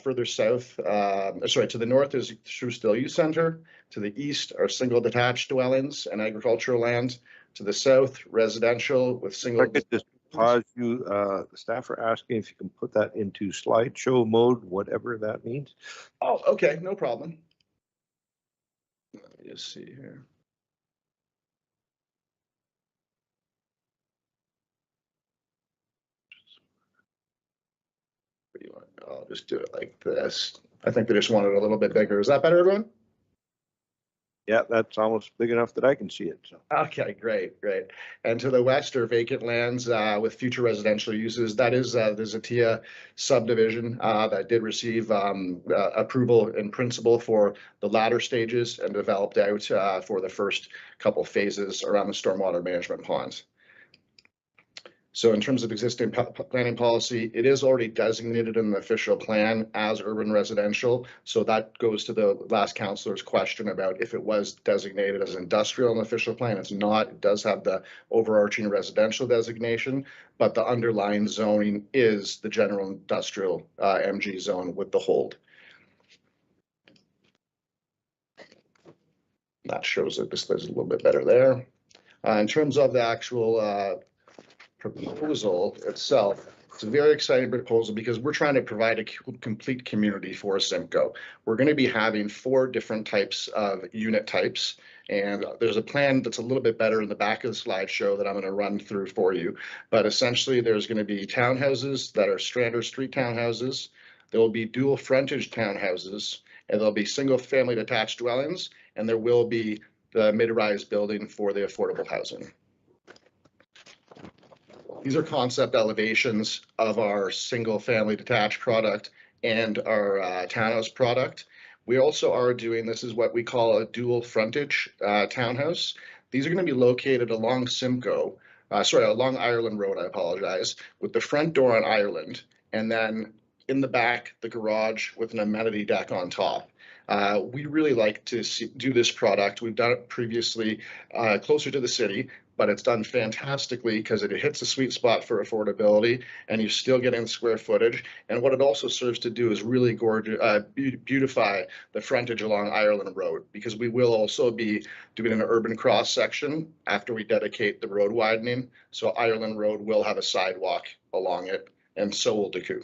further south, to the north is Sprucedale Youth Center. To the east are single detached dwellings and agricultural land. To the south, residential with single. pause you. The staff are asking if you can put that into slideshow mode, whatever that means. Oh, okay, no problem. Let me just see here. What do you want? I'll just do it like this. I think they just want it a little bit bigger. Is that better, everyone? Yeah, that's almost big enough that I can see it. So. Okay, great, great. And to the west are vacant lands with future residential uses. That is the Zatia subdivision that did receive approval in principle for the latter stages and developed out for the first couple phases around the stormwater management ponds. So in terms of existing planning policy, it is already designated in the official plan as urban residential. So that goes to the last councillor's question about if it was designated as industrial in the official plan. It's not. It does have the overarching residential designation, but the underlying zoning is the general industrial MG zone with the hold. That shows it displays a little bit better there. In terms of the actual proposal itself, it's a very exciting proposal because we're trying to provide a complete community for Simcoe. We're going to be having 4 different types of unit types, and there's a plan that's a little bit better in the back of the slideshow that I'm going to run through for you. But essentially, there's going to be townhouses that are standard street townhouses. There will be dual frontage townhouses, and there'll be single-family detached dwellings, and there will be the mid-rise building for the affordable housing. These are concept elevations of our single family detached product and our townhouse product. We also are doing, this is what we call a dual frontage townhouse. These are going to be located along Simcoe, along Ireland Road, I apologize, with the front door on Ireland, and then in the back, the garage with an amenity deck on top. We really like to do this product. We've done it previously closer to the city, but it's done fantastically because it hits a sweet spot for affordability and you're still getting square footage. And what it also serves to do is really beautify the frontage along Ireland Road, because we will also be doing an urban cross section after we dedicate the road widening. So Ireland Road will have a sidewalk along it, and so will Decoud.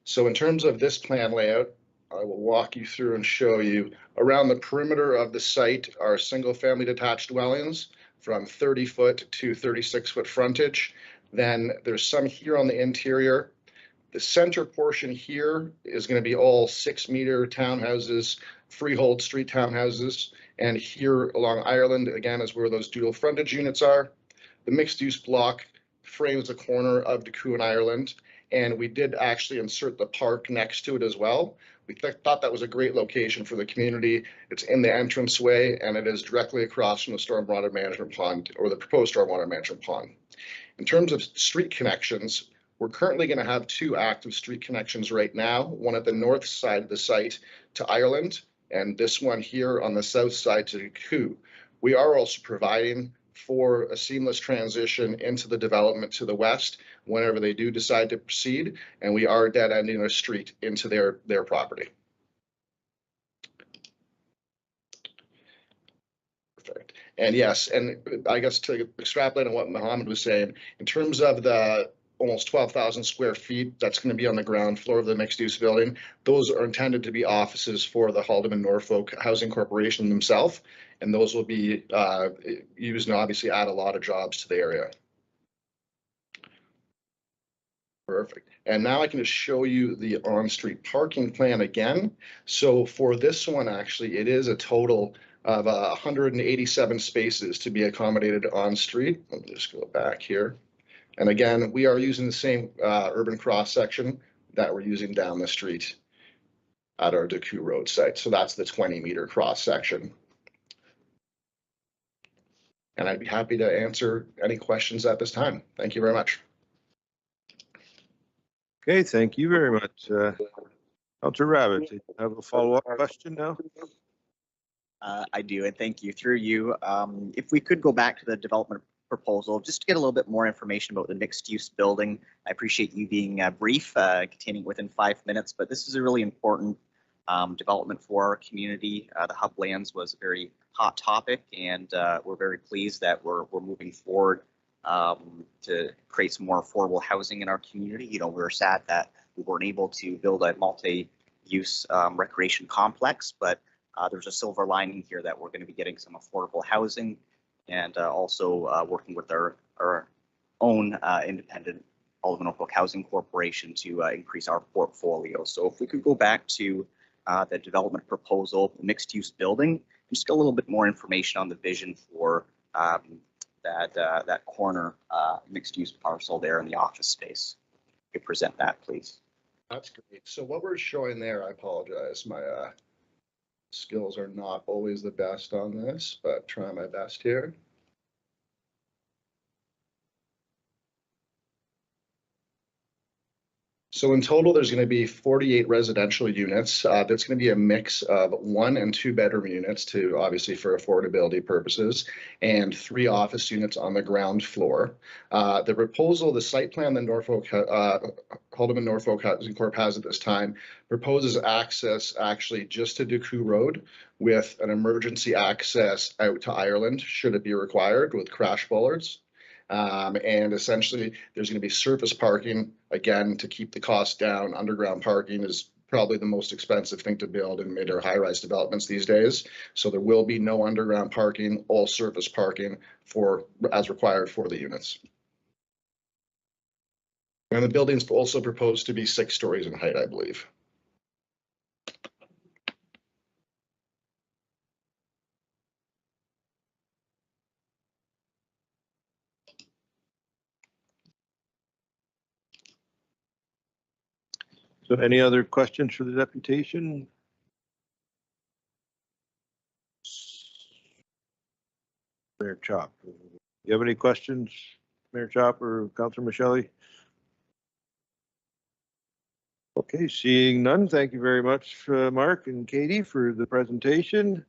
So in terms of this plan layout, I will walk you through and show you around the perimeter of the site are single family detached dwellings from 30-foot to 36-foot frontage. Then there's some here on the interior. The center portion here is going to be all 6-meter townhouses, freehold street townhouses. And here along Ireland, again, is where those dual frontage units are. The mixed use block frames the corner of Decoud and Ireland. And we did actually insert the park next to it as well. We thought that was a great location for the community. It's in the entranceway and it is directly across from the stormwater management pond, or the proposed stormwater management pond. In terms of street connections, we're currently going to have 2 active street connections right now, one at the north side of the site to Ireland, and this one here on the south side to Decoud. We are also providing for a seamless transition into the development to the west whenever they do decide to proceed, and we are dead ending a street into their property. Perfect. And yes, and I guess to extrapolate on what Mohammed was saying, in terms of the almost 12,000 square feet that's going to be on the ground floor of the mixed use building, those are intended to be offices for the Haldeman Norfolk Housing Corporation themselves, and those will be used and obviously add a lot of jobs to the area. Perfect. And now I can just show you the on-street parking plan again. So for this one, actually, it is a total of 187 spaces to be accommodated on street. Let me just go back here. And again, we are using the same urban cross section that we're using down the street at our Decoud Road site. So that's the 20-meter cross section. And I'd be happy to answer any questions at this time. Thank you very much. Okay, thank you very much. Councillor Rabbit, do you have a follow-up question now? I do, and thank you. Through you, if we could go back to the development proposal, just to get a little bit more information about the mixed-use building. I appreciate you being brief, containing within 5 minutes, but this is a really important development for our community. The hub lands was a very hot topic, and we're very pleased that we're moving forward to create some more affordable housing in our community. You know, we were sad that we weren't able to build a multi-use recreation complex, but there's a silver lining here that we're going to be getting some affordable housing and also working with our own independent Alderman Norfolk Housing Corporation to increase our portfolio. So if we could go back to the development proposal, mixed-use building, just a little bit more information on the vision for that corner mixed-use parcel there in the office space. You present that, please. That's great. So what we're showing there, I apologize, my skills are not always the best on this, but try my best here. So in total, there's going to be 48 residential units. That's going to be a mix of 1 and 2 bedroom units to obviously for affordability purposes, and 3 office units on the ground floor. The proposal, the site plan that Haldeman Norfolk Housing Corp has at this time proposes access actually just to Duku Road with an emergency access out to Ireland should it be required with crash bollards. And essentially, there's going to be surface parking, again, to keep the cost down. Underground parking is probably the most expensive thing to build in mid or high-rise developments these days. So there will be no underground parking, all surface parking as required for the units. And the building's also proposed to be 6 stories in height, I believe. So any other questions for the deputation? Mayor Chop, you have any questions, Mayor Chop or Councilor Michele? Okay, seeing none, thank you very much, Mark and Katie, for the presentation.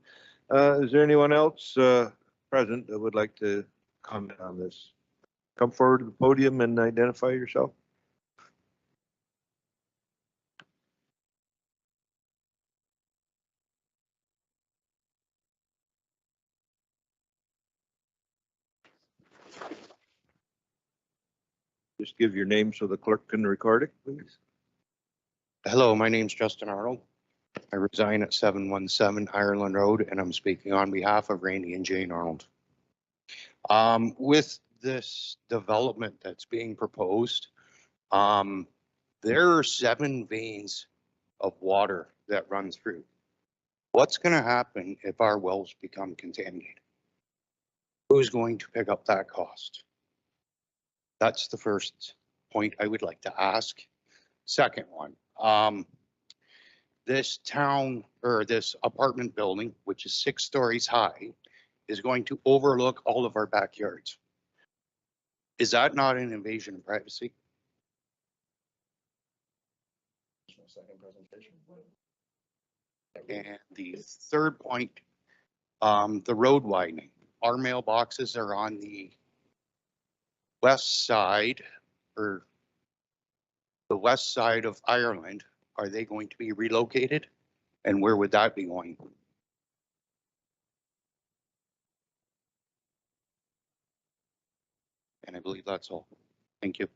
Is there anyone else present that would like to comment on this? Come forward to the podium and identify yourself. Just give your name so the clerk can record it, please. Hello, my name's Justin Arnold. I reside at 717 Ireland Road, and I'm speaking on behalf of Randy and Jane Arnold. With this development that's being proposed, there are 7 veins of water that run through. What's going to happen if our wells become contaminated? Who's going to pick up that cost? That's the first point I would like to ask. Second one, this town or this apartment building, which is 6 stories high, is going to overlook all of our backyards. Is that not an invasion of privacy? And the third point, the road widening. Our mailboxes are on the west side or the west side of Ireland. Are they going to be relocated? And where would that be going? And I believe that's all. Thank you.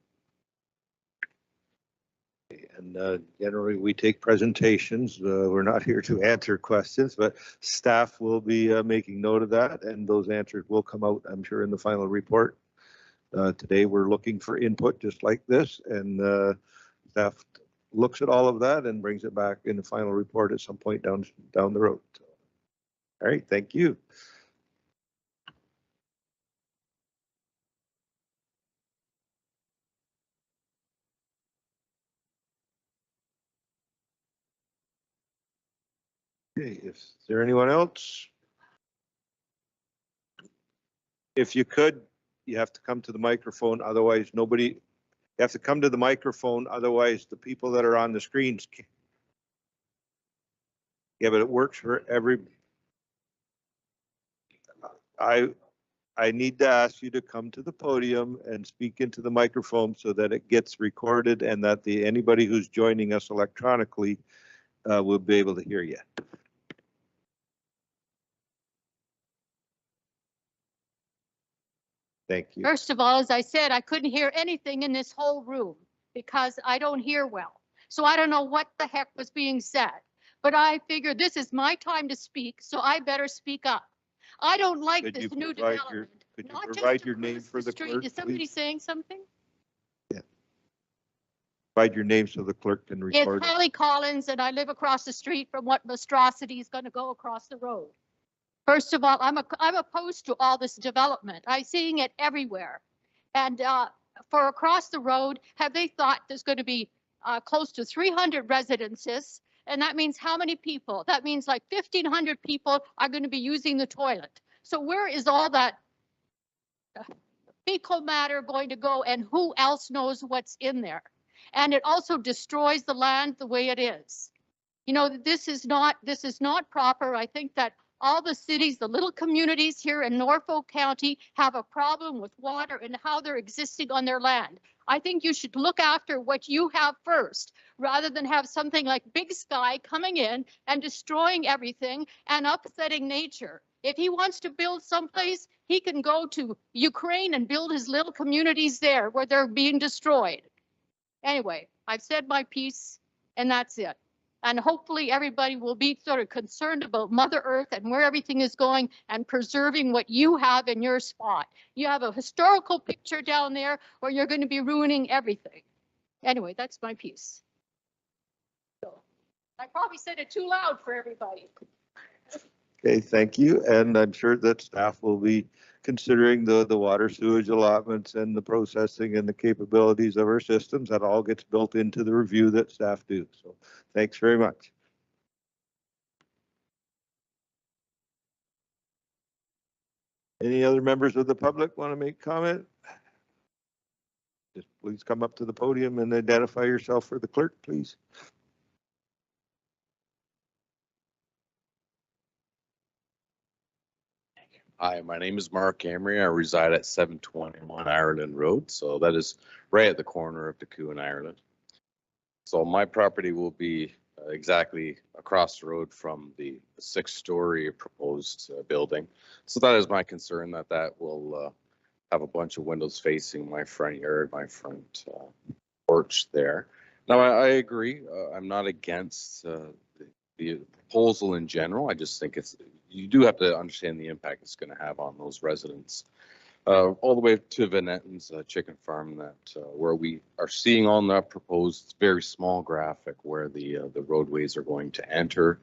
And generally, we take presentations. We're not here to answer questions, but staff will be making note of that, and those answers will come out, I'm sure, in the final report. Today, we're looking for input just like this, and staff looks at all of that and brings it back in the final report at some point down the road. All right, thank you. Okay, is there anyone else? If you could, you have to come to the microphone, otherwise nobody, you have to come to the microphone, otherwise the people that are on the screens can't. Yeah, but it works for every. I need to ask you to come to the podium and speak into the microphone so that it gets recorded and that anybody who's joining us electronically will be able to hear you. Thank you. First of all, as I said, I couldn't hear anything in this whole room because I don't hear well. So I don't know what the heck was being said, but I figured this is my time to speak, so I better speak up. I don't like Could you this new provide development. could you not just provide your name across for the street. clerk, Is somebody please? saying something? Provide your name so the clerk can It's record it. Holly Collins, and I live across the street from what monstrosity is going to go across the road. First of all, I'm opposed to all this development. I'm seeing it everywhere. And for across the road, have they thought there's going to be close to 300 residences? And that means how many people? That means like 1,500 people are going to be using the toilet. So where is all that fecal matter going to go, and who else knows what's in there? And it also destroys the land the way it is. You know, this is not proper. I think that all the cities, the little communities here in Norfolk County have a problem with water and how they're existing on their land. I think you should look after what you have first, rather than have something like Big Sky coming in and destroying everything and upsetting nature. If he wants to build someplace, he can go to Ukraine and build his little communities there where they're being destroyed. Anyway, I've said my piece, and that's it. And hopefully everybody will be sort of concerned about Mother Earth and where everything is going and preserving what you have in your spot. You have a historical picture down there or you're going to be ruining everything. Anyway, that's my piece. So, I probably said it too loud for everybody. Okay, thank you. And I'm sure that staff will be considering the water sewage allotments and the processing and the capabilities of our systems. That all gets built into the review that staff do. So thanks very much. Any other members of the public want to make comment? Just please come up to the podium and identify yourself for the clerk, please. Hi, my name is Mark Emery. I reside at 721 Ireland Road, so that is right at the corner of Decoud and Ireland. So my property will be exactly across the road from the 6-story proposed building. So that is my concern, that will have a bunch of windows facing my front yard, my front porch there. Now, I agree. I'm not against the proposal in general. I just think you do have to understand the impact it's going to have on those residents. All the way to Vanetten's chicken farm, where we are seeing on that proposed very small graphic where the roadways are going to enter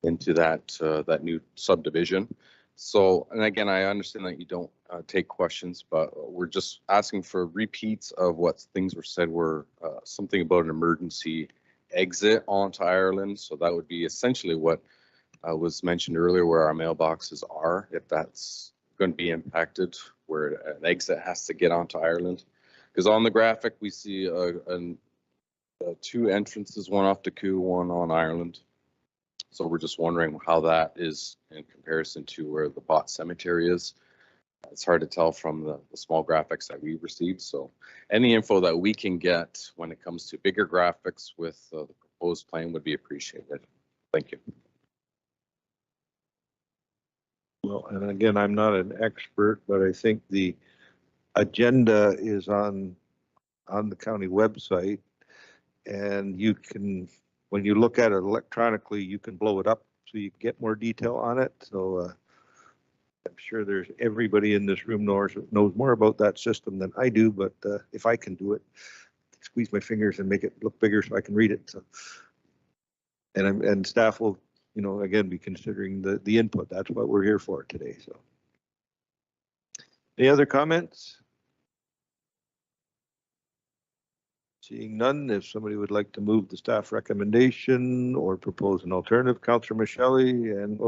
into that new subdivision. So, and again, I understand that you don't take questions, but we're just asking for repeats of what things were said were something about an emergency exit onto Ireland. So that would be essentially what was mentioned earlier, where our mailboxes are, if that's going to be impacted, where an exit has to get onto Ireland. Because on the graphic, we see 2 entrances, one off Decoud, one on Ireland. So we're just wondering how that is in comparison to where the Bott Cemetery is. It's hard to tell from the small graphics that we received. So any info that we can get when it comes to bigger graphics with the proposed plan would be appreciated. Thank you. Well, and again, I'm not an expert, but I think the agenda is on the county website, and you can, when you look at it electronically, you can blow it up so you can get more detail on it. So I'm sure there's everybody in this room knows more about that system than I do, but if I can do it, squeeze my fingers and make it look bigger so I can read it. So, and staff will, again, be considering the input. That's what we're here for today. So, any other comments? Seeing none, if somebody would like to move the staff recommendation or propose an alternative, Councillor Michelle, and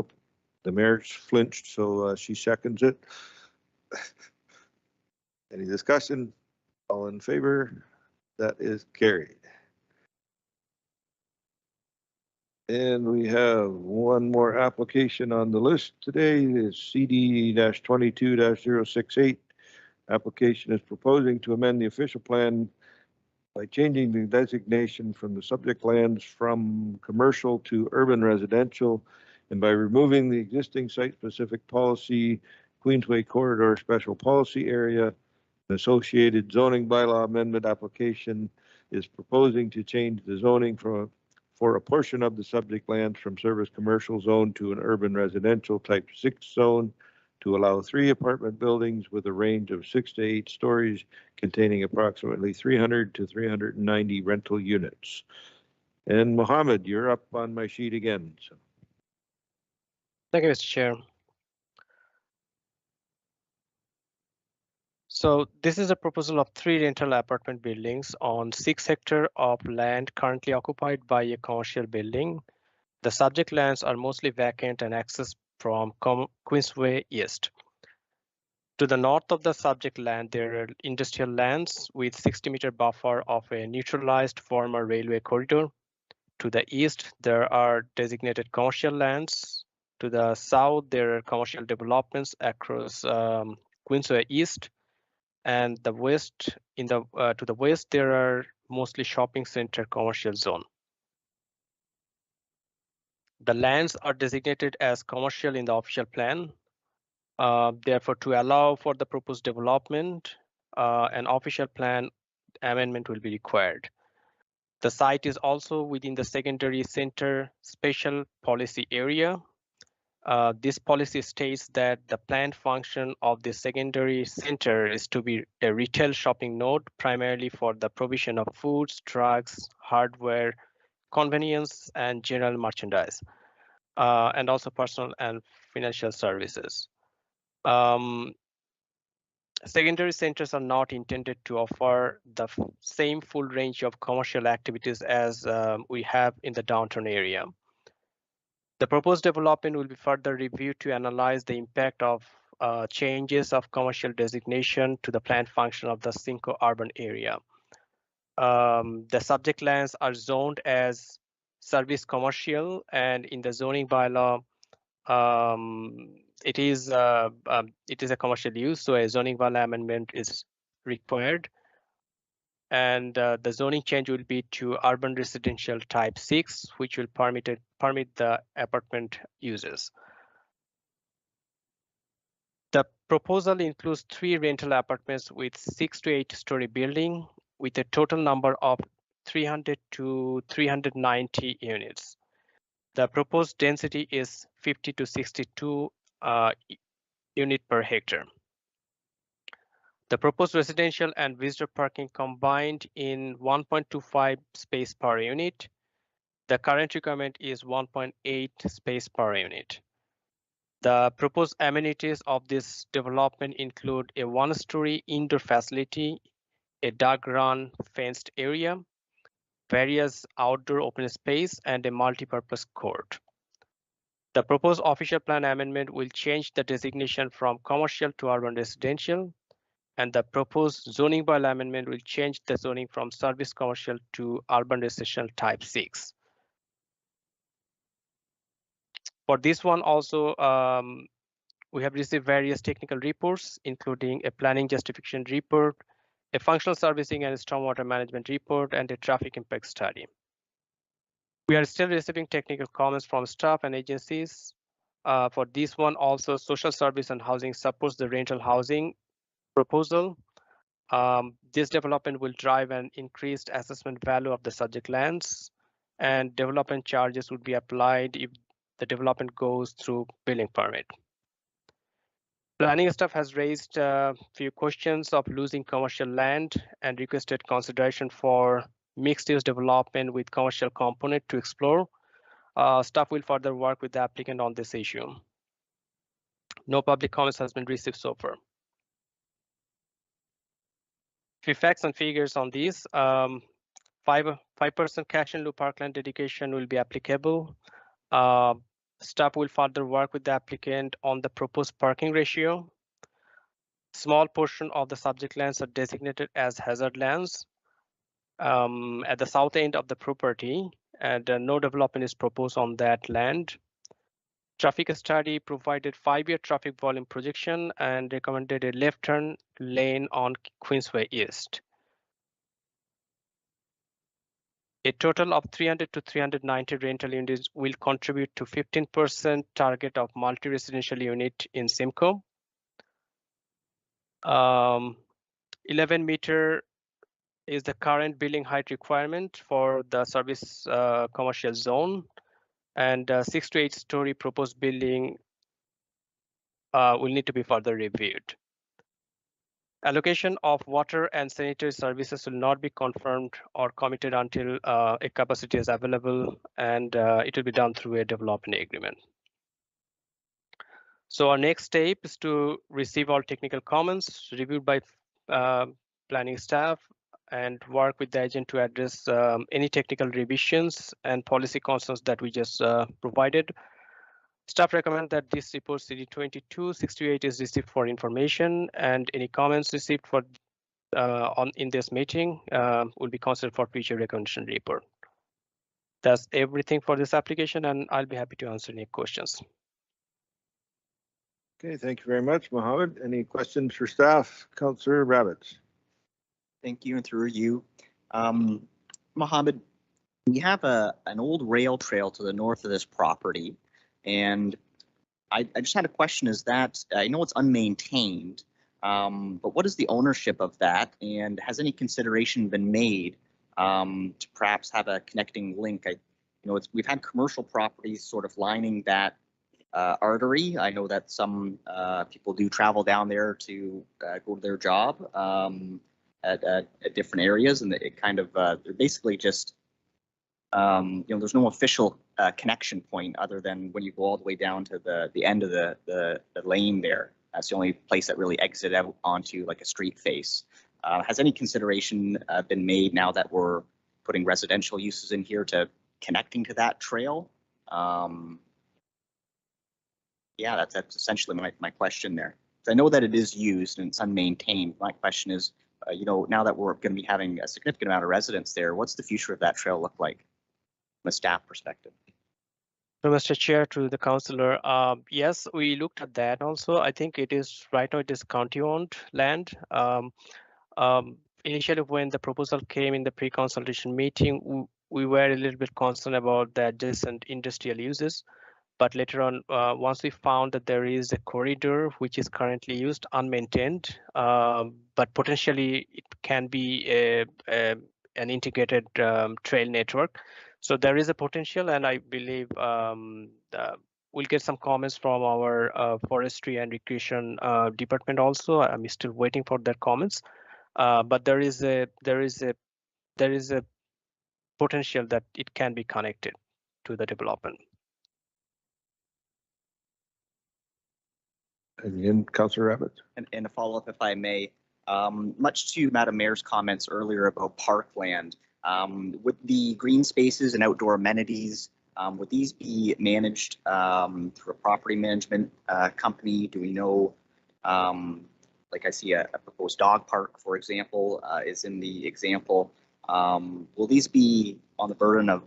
the mayor's flinched, so she seconds it. Any discussion? All in favor? That is carried. And we have one more application on the list today. Is CD-22-068. Application is proposing to amend the official plan by changing the designation from the subject lands from commercial to urban residential, and by removing the existing site-specific policy Queensway Corridor Special Policy Area. An associated zoning bylaw amendment application is proposing to change the zoning for a portion of the subject lands from service commercial zone to an urban residential type 6 zone to allow 3 apartment buildings with a range of 6 to 8 stories containing approximately 300 to 390 rental units. And Mohammed, you're up on my sheet again. So. Thank you, Mr. Chair. So this is a proposal of 3 rental apartment buildings on 6 hectares of land currently occupied by a commercial building. The subject lands are mostly vacant and accessed from Queensway East. To the north of the subject land, there are industrial lands with 60-meter buffer of a neutralized former railway corridor. To the east, there are designated commercial lands. To the south, there are commercial developments across Queensway East. And the west, to the west, there are mostly shopping center commercial zone. The lands are designated as commercial in the official plan. Therefore, to allow for the proposed development, an official plan amendment will be required. The site is also within the secondary center special policy area. This policy states that the planned function of the secondary center is to be a retail shopping node, primarily for the provision of foods, drugs, hardware, convenience, and general merchandise, and also personal and financial services. Secondary centers are not intended to offer the same full range of commercial activities as we have in the downtown area. The proposed development will be further reviewed to analyze the impact of changes of commercial designation to the planned function of the Simcoe urban area. The subject lands are zoned as service commercial, and in the zoning bylaw, it is a commercial use, so a zoning bylaw amendment is required. And the zoning change will be to urban residential type 6, which will permit the apartment uses. The proposal includes 3 rental apartments with 6 to 8 story building with a total number of 300 to 390 units. The proposed density is 50 to 62 unit per hectare. The proposed residential and visitor parking combined in 1.25 space per unit. The current requirement is 1.8 space per unit. The proposed amenities of this development include a 1-story indoor facility, a dog run fenced area, various outdoor open space, and a multi-purpose court. The proposed official plan amendment will change the designation from commercial to urban residential, and the proposed zoning bylaw amendment will change the zoning from service commercial to urban residential type 6. For this one also, we have received various technical reports, including a planning justification report, a functional servicing and stormwater management report, and a traffic impact study. We are still receiving technical comments from staff and agencies. For this one also, social service and housing supports the rental housing proposal. This development will drive an increased assessment value of the subject lands, and development charges would be applied if the development goes through building permit. Planning staff has raised a few questions of losing commercial land and requested consideration for mixed-use development with commercial component to explore. Staff will further work with the applicant on this issue. No public comments has been received so far. Few facts and figures on these. 5% cash and lieu parkland dedication will be applicable. Staff will further work with the applicant on the proposed parking ratio. Small portion of the subject lands are designated as hazard lands at the south end of the property, and no development is proposed on that land. Traffic study provided 5-year traffic volume projection and recommended a left turn lane on Queensway East. A total of 300 to 390 rental units will contribute to 15% target of multi-residential unit in Simcoe. 11-meter is the current building height requirement for the service commercial zone, and 6 to 8 story proposed building will need to be further reviewed. Allocation of water and sanitary services will not be confirmed or committed until a capacity is available, and it will be done through a development agreement. So our next step is to receive all technical comments reviewed by planning staff and work with the agent to address any technical revisions and policy concerns that we just provided. Staff recommend that this report CD 2268 is received for information, and any comments received for in this meeting will be considered for future recommendation report. That's everything for this application, and I'll be happy to answer any questions. Okay, thank you very much, Mohammed. Any questions for staff? Councillor Rabbits. Thank you, and through you. Mohammed, we have an old rail trail to the north of this property, and I just had a question. Is that, I know it's unmaintained, but what is the ownership of that, and has any consideration been made to perhaps have a connecting link? We've had commercial properties sort of lining that artery. I know that some people do travel down there to go to their job at different areas, and it kind of they're basically just there's no official connection point other than when you go all the way down to the end of the lane there. That's the only place that really exits out onto like a street face. Has any consideration been made now that we're putting residential uses in here to connecting to that trail? Yeah, that's essentially my question there. I know that it is used and it's unmaintained. My question is, now that we're going to be having a significant amount of residents there, what's the future of that trail look like from a staff perspective? So, Mr. Chair, to the councillor, yes, we looked at that also. I think it is right now it is county-owned land. Initially, when the proposal came in the pre-consultation meeting, we were a little bit concerned about the adjacent industrial uses. But later on, once we found that there is a corridor which is currently used unmaintained, but potentially it can be an integrated trail network. So there is a potential, and I believe we'll get some comments from our forestry and recreation department also. I'm still waiting for their comments, but there is a potential that it can be connected to the development. Again, Councillor Rabbit. And a follow-up, if I may, much to Madam Mayor's comments earlier about parkland, would the green spaces and outdoor amenities, would these be managed through a property management company? Do we know, like I see a proposed dog park, for example, is in the example. Will these be on the burden of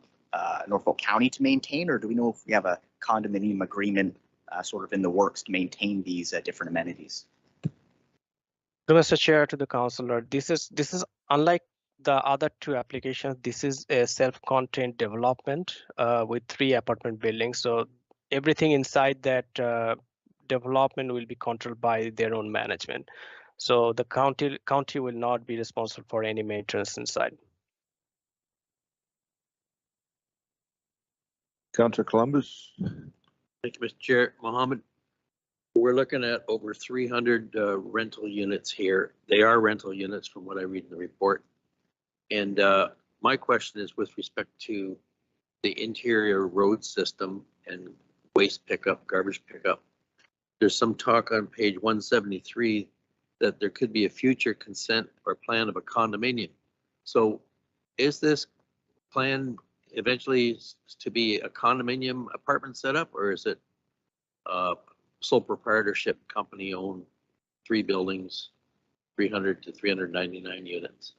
Norfolk County to maintain, or do we know if we have a condominium agreement sort of in the works to maintain these different amenities? So, Mr. Chair, to the councillor, this is unlike the other two applications. This is a self-contained development with 3 apartment buildings. So everything inside that development will be controlled by their own management. So the county will not be responsible for any maintenance inside. Councillor Columbus. Thank you, Mr. Chair. Mohammed, we're looking at over 300 rental units here. They are rental units from what I read in the report. And my question is with respect to the interior road system and waste pickup, garbage pickup. There's some talk on page 173 that there could be a future consent or plan of a condominium. So is this plan eventually to be a condominium apartment setup, or is it sole proprietorship company owned 3 buildings, 300 to 399 units?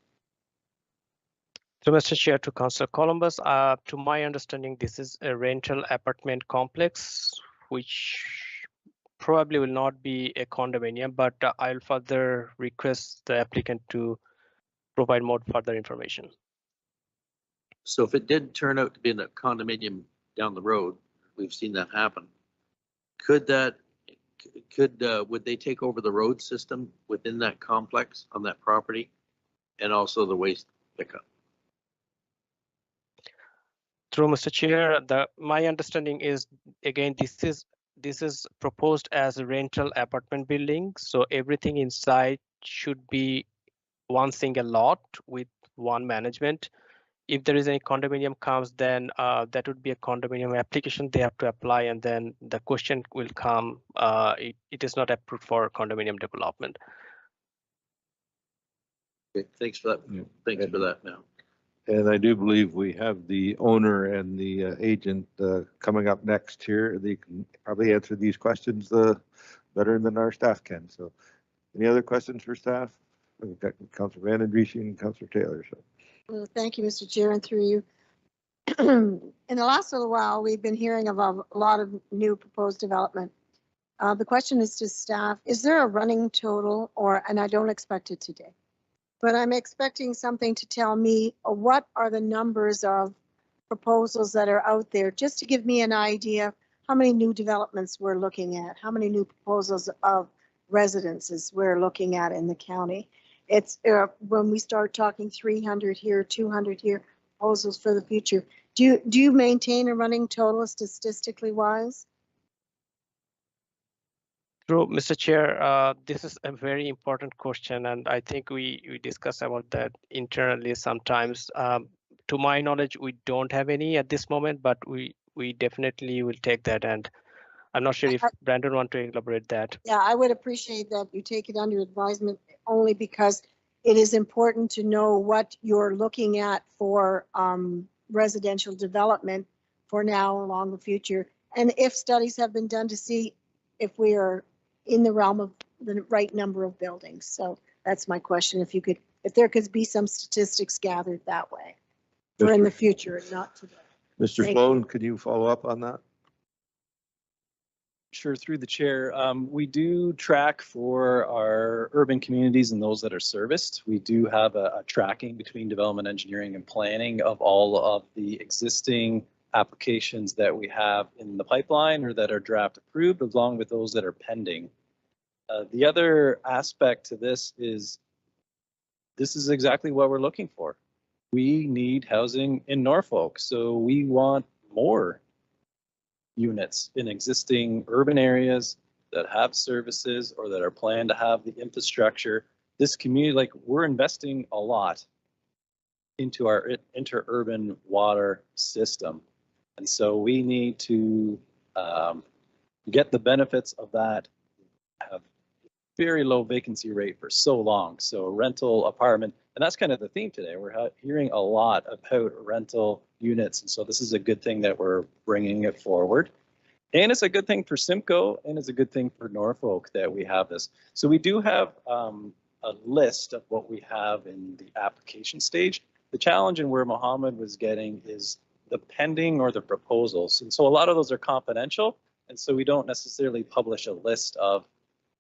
So, Mr. Chair, to Councillor Columbus, to my understanding, this is a rental apartment complex, which probably will not be a condominium, but I'll further request the applicant to provide more further information. So if it did turn out to be in a condominium down the road, we've seen that happen. Could would they take over the road system within that complex on that property and also the waste pickup? Through Mr. Chair, my understanding is, again, this is proposed as a rental apartment building, so everything inside should be one single lot with one management. If there is any condominium comes, then that would be a condominium application they have to apply, and then the question will come, it is not approved for condominium development. Okay, thanks for that. Thanks for that now. And I do believe we have the owner and the agent coming up next here. They can probably answer these questions better than our staff can. So any other questions for staff? We've got Councillor Van Andriessen and Councillor Taylor. So. Well, thank you, Mr. Chair, and through you. In the last little while, we've been hearing of a lot of new proposed development. The question is to staff, is there a running total and I don't expect it today, but I'm expecting something to tell me what are the numbers of proposals that are out there, just to give me an idea how many new developments we're looking at, how many new proposals of residences we're looking at in the county. It's when we start talking 300 here, 200 here, proposals for the future. Do you maintain a running total statistically wise? Through Mr. Chair, this is a very important question, and I think we discuss about that internally sometimes. To my knowledge, we don't have any at this moment, but we definitely will take that, and I'm not sure if Brandon want to elaborate that. Yeah, I would appreciate that you take it under advisement, only because it is important to know what you're looking at for residential development for now along the future, and if studies have been done to see if we are in the realm of the right number of buildings. So that's my question. If there could be some statistics gathered that way for in the future, not today. Mr. Sloan, could you follow up on that? Sure, through the chair. We do track for our urban communities and those that are serviced. We do have a tracking between development engineering and planning of all of the existing applications that we have in the pipeline or that are draft approved, along with those that are pending. The other aspect to this is exactly what we're looking for. We need housing in Norfolk, so we want more units in existing urban areas that have services or that are planned to have the infrastructure. This community, like, we're investing a lot into our interurban water system. And so we need to get the benefits of that, have very low vacancy rate for so long. So rental apartment, and that's kind of the theme today. We're hearing a lot about rental units. And so this is a good thing that we're bringing it forward. And it's a good thing for Simcoe, and it's a good thing for Norfolk that we have this. So we do have a list of what we have in the application stage. The challenge and where Mohammed was getting is the pending or the proposals. And so a lot of those are confidential. And so we don't necessarily publish a list of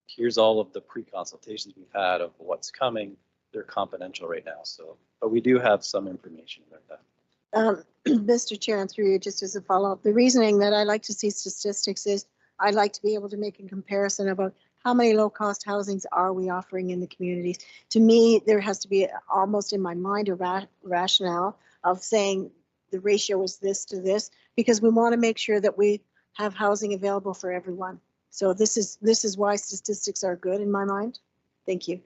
here's all of the pre-consultations we've had of what's coming. They're confidential right now. So, but we do have some information about that. Mr. Chair, and through you, just as a follow-up, the reasoning that I like to see statistics is I'd like to be able to make a comparison about how many low-cost housings are we offering in the communities. To me, there has to be almost in my mind a rationale of saying the ratio is this to this, because we want to make sure that we have housing available for everyone. So this is why statistics are good in my mind. Thank you.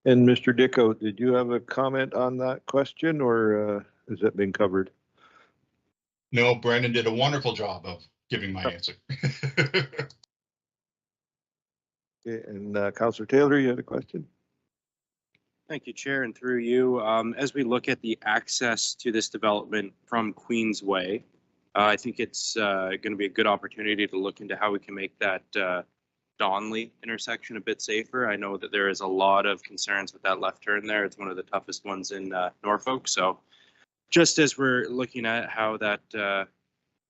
And Mr. Dicko, did you have a comment on that question, or has that been covered? No, Brandon did a wonderful job of giving my answer. Okay, and Councillor Taylor, you had a question? Thank you, Chair, and through you. As we look at the access to this development from Queensway, I think it's going to be a good opportunity to look into how we can make that Donley intersection a bit safer. I know that there is a lot of concerns with that left turn there. It's one of the toughest ones in Norfolk. So just as we're looking at how that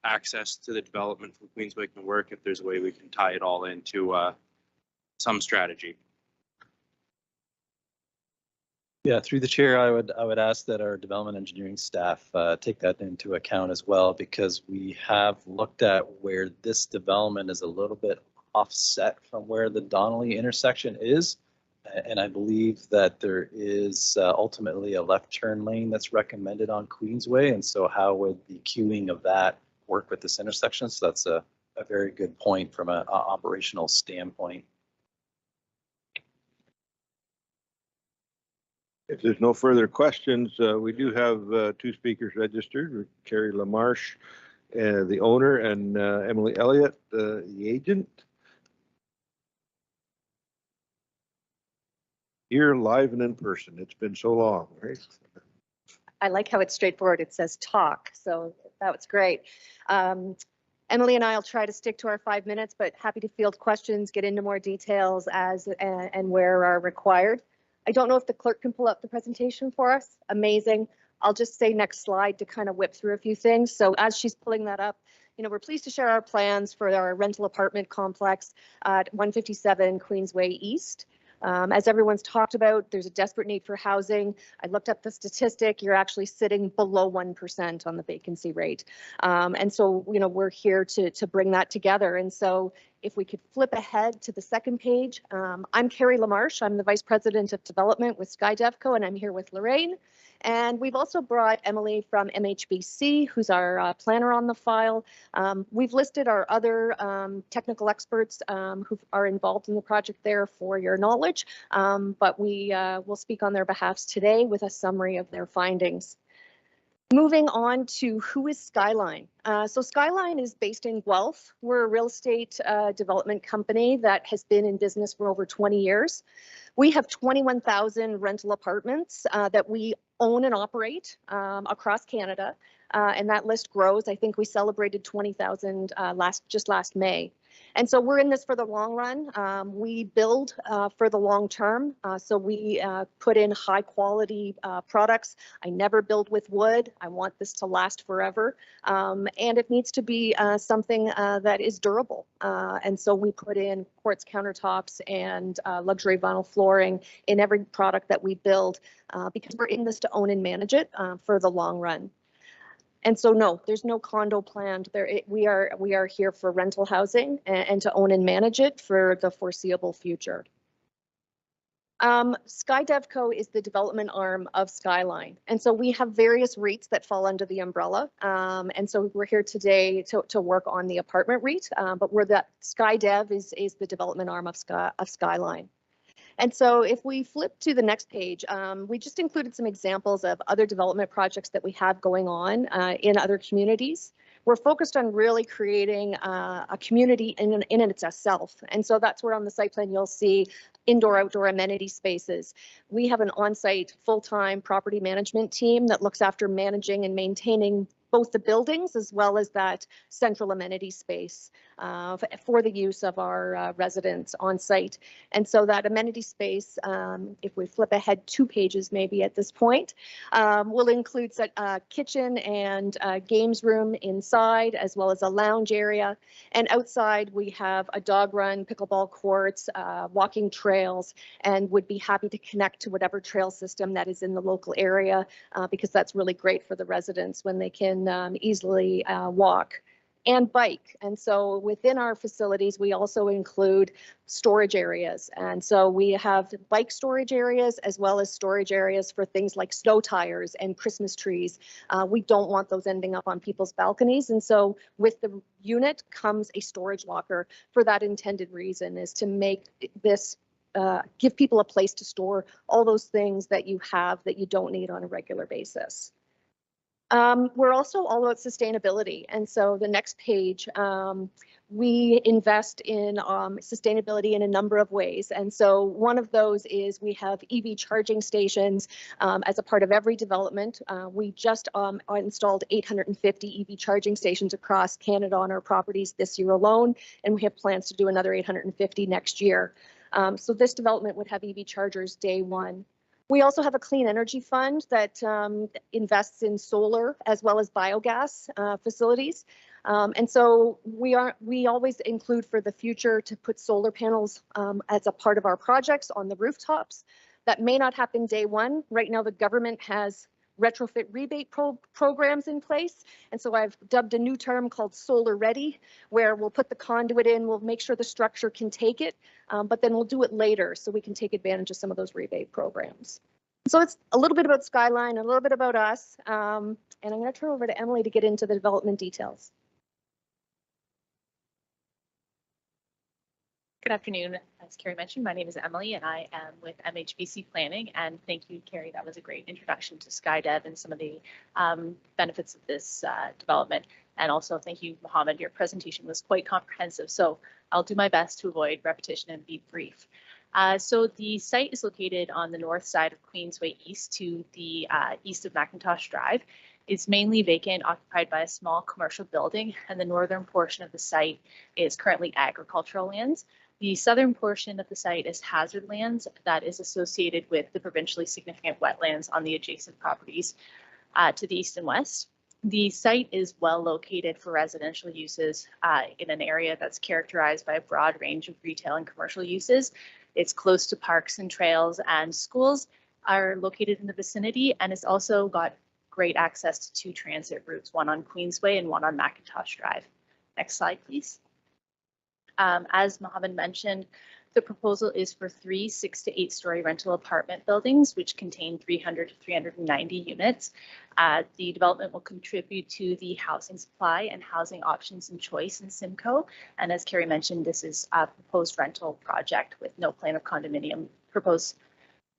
access to the development from Queensway can work, if there's a way we can tie it all into some strategy. Yeah, through the chair, I would ask that our development engineering staff take that into account as well, because we have looked at where this development is a little bit offset from where the Donnelly intersection is. And I believe that there is ultimately a left turn lane that's recommended on Queensway. And so how would the queuing of that work with this intersection? So that's a very good point from an operational standpoint. If there's no further questions, we do have two speakers registered, Carrie LaMarche, the owner, and Emily Elliott, the agent. Here, live and in person. It's been so long, right? I like how it's straightforward. It says talk, so that was great. Emily and I will try to stick to our 5 minutes, but happy to field questions, get into more details as and where are required. I don't know if the clerk can pull up the presentation for us. Amazing. I'll just say next slide to kind of whip through a few things. So as she's pulling that up, you know, we're pleased to share our plans for our rental apartment complex at 157 Queensway East. As everyone's talked about, there's a desperate need for housing. I looked up the statistic. You're actually sitting below 1% on the vacancy rate. And so, you know, we're here to bring that together. And so if we could flip ahead to the second page, I'm Carrie LaMarche. I'm the Vice President of Development with SkyDevco, and I'm here with Lorraine. And we've also brought Emily from MHBC, who's our planner on the file. We've listed our other technical experts who are involved in the project there for your knowledge, but we will speak on their behalf today with a summary of their findings. Moving on to who is Skyline. So Skyline is based in Guelph. We're a real estate development company that has been in business for over 20 years. We have 21,000 rental apartments that we own and operate across Canada, and that list grows. I think we celebrated 20,000 just last May. And so we're in this for the long run. We build for the long term. So we put in high quality products. I never build with wood. I want this to last forever. And it needs to be something that is durable. And so we put in quartz countertops and luxury vinyl flooring in every product that we build because we're in this to own and manage it for the long run. And so, no, there's no condo planned there. We are here for rental housing and to own and manage it for the foreseeable future. SkyDevco is the development arm of Skyline. And so we have various REITs that fall under the umbrella. And so we're here today to work on the apartment REIT, but SkyDev is the development arm of Skyline. And so if we flip to the next page, we just included some examples of other development projects that we have going on in other communities. We're focused on really creating a community in and itself. And so that's where on the site plan you'll see indoor-outdoor amenity spaces. We have an on-site full-time property management team that looks after managing and maintaining both the buildings as well as that central amenity space for the use of our residents on site. And so that amenity space, if we flip ahead 2 pages maybe at this point, will include a kitchen and games room inside, as well as a lounge area. And outside we have a dog run, pickleball courts, walking trails, and would be happy to connect to whatever trail system that is in the local area because that's really great for the residents when they can easily walk and bike. And so within our facilities, we also include storage areas. And so we have bike storage areas as well as storage areas for things like snow tires and Christmas trees. We don't want those ending up on people's balconies. And so with the unit comes a storage locker for that intended reason, is to make this give people a place to store all those things that you have that you don't need on a regular basis. We're also all about sustainability. And so the next page, we invest in sustainability in a number of ways. And so one of those is we have EV charging stations as a part of every development. We just installed 850 EV charging stations across Canada on our properties this year alone, and we have plans to do another 850 next year. So this development would have EV chargers day one. We also have a clean energy fund that invests in solar as well as biogas facilities. And so we always include for the future to put solar panels as a part of our projects on the rooftops. That may not happen day one. Right now, the government has retrofit rebate programs in place. And so I've dubbed a new term called solar ready, where we'll put the conduit in, we'll make sure the structure can take it, but then we'll do it later so we can take advantage of some of those rebate programs. So it's a little bit about Skyline, a little bit about us, and I'm going to turn over to Emily to get into the development details. Good afternoon. As Carrie mentioned, my name is Emily and I am with MHBC Planning. And thank you, Carrie. That was a great introduction to SkyDev and some of the benefits of this development. And also thank you, Mohammed. Your presentation was quite comprehensive. So I'll do my best to avoid repetition and be brief. So the site is located on the north side of Queensway East to the east of McIntosh Drive. It's mainly vacant, occupied by a small commercial building, and the northern portion of the site is currently agricultural lands. The southern portion of the site is hazard lands that is associated with the provincially significant wetlands on the adjacent properties to the east and west. The site is well located for residential uses in an area that's characterized by a broad range of retail and commercial uses. It's close to parks and trails, and schools are located in the vicinity, and it's also got great access to two transit routes, one on Queensway and one on McIntosh Drive. Next slide, please. As Mohammed mentioned, the proposal is for 3 6- to 8-story rental apartment buildings, which contain 300 to 390 units. The development will contribute to the housing supply and housing options and choice in Simcoe. And as Carrie mentioned, this is a proposed rental project with no plan of condominium proposed.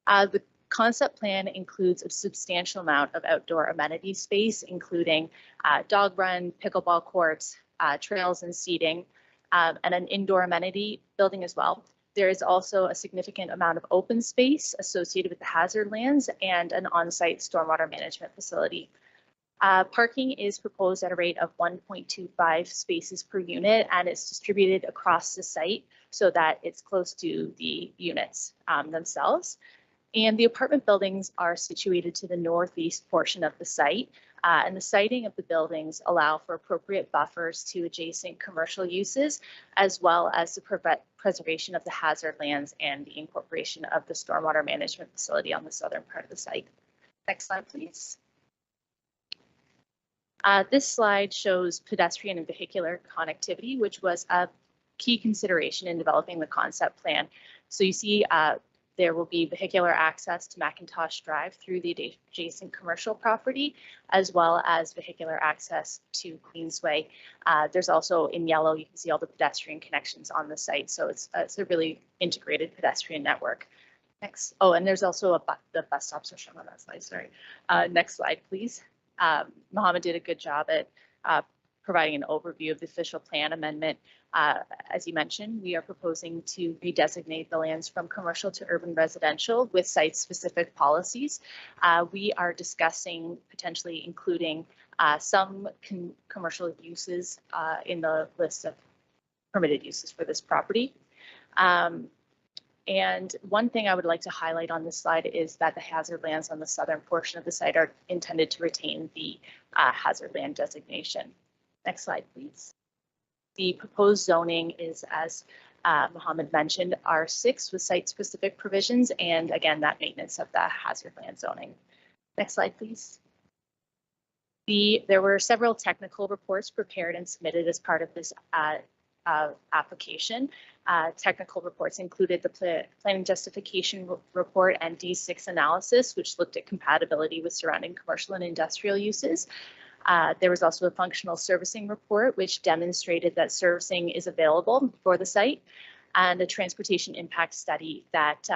The concept plan includes a substantial amount of outdoor amenity space, including dog run, pickleball courts, trails and seating, and an indoor amenity building as well. There is also a significant amount of open space associated with the hazard lands and an on-site stormwater management facility. Parking is proposed at a rate of 1.25 spaces per unit, and it's distributed across the site so that it's close to the units themselves. And the apartment buildings are situated to the northeast portion of the site. And the siting of the buildings allow for appropriate buffers to adjacent commercial uses, as well as the preservation of the hazard lands and the incorporation of the stormwater management facility on the southern part of the site. Next slide, please. This slide shows pedestrian and vehicular connectivity, which was a key consideration in developing the concept plan. So you see there will be vehicular access to McIntosh Drive through the adjacent commercial property, as well as vehicular access to Queensway. There's also in yellow, you can see all the pedestrian connections on the site. So it's a really integrated pedestrian network. Next. Oh, and there's also the bus stops are shown on that slide, sorry. Next slide, please. Mohammed did a good job at providing an overview of the official plan amendment. As you mentioned, we are proposing to redesignate the lands from commercial to urban residential with site-specific policies. We are discussing potentially including some commercial uses in the list of permitted uses for this property. And one thing I would like to highlight on this slide is that the hazard lands on the southern portion of the site are intended to retain the hazard land designation. Next slide, please. The proposed zoning is, as Mohammed mentioned, R6 with site-specific provisions, and again, that maintenance of the hazard land zoning. Next slide, please. There were several technical reports prepared and submitted as part of this application. Technical reports included the planning justification report and D6 analysis, which looked at compatibility with surrounding commercial and industrial uses. There was also a functional servicing report, which demonstrated that servicing is available for the site, and a transportation impact study that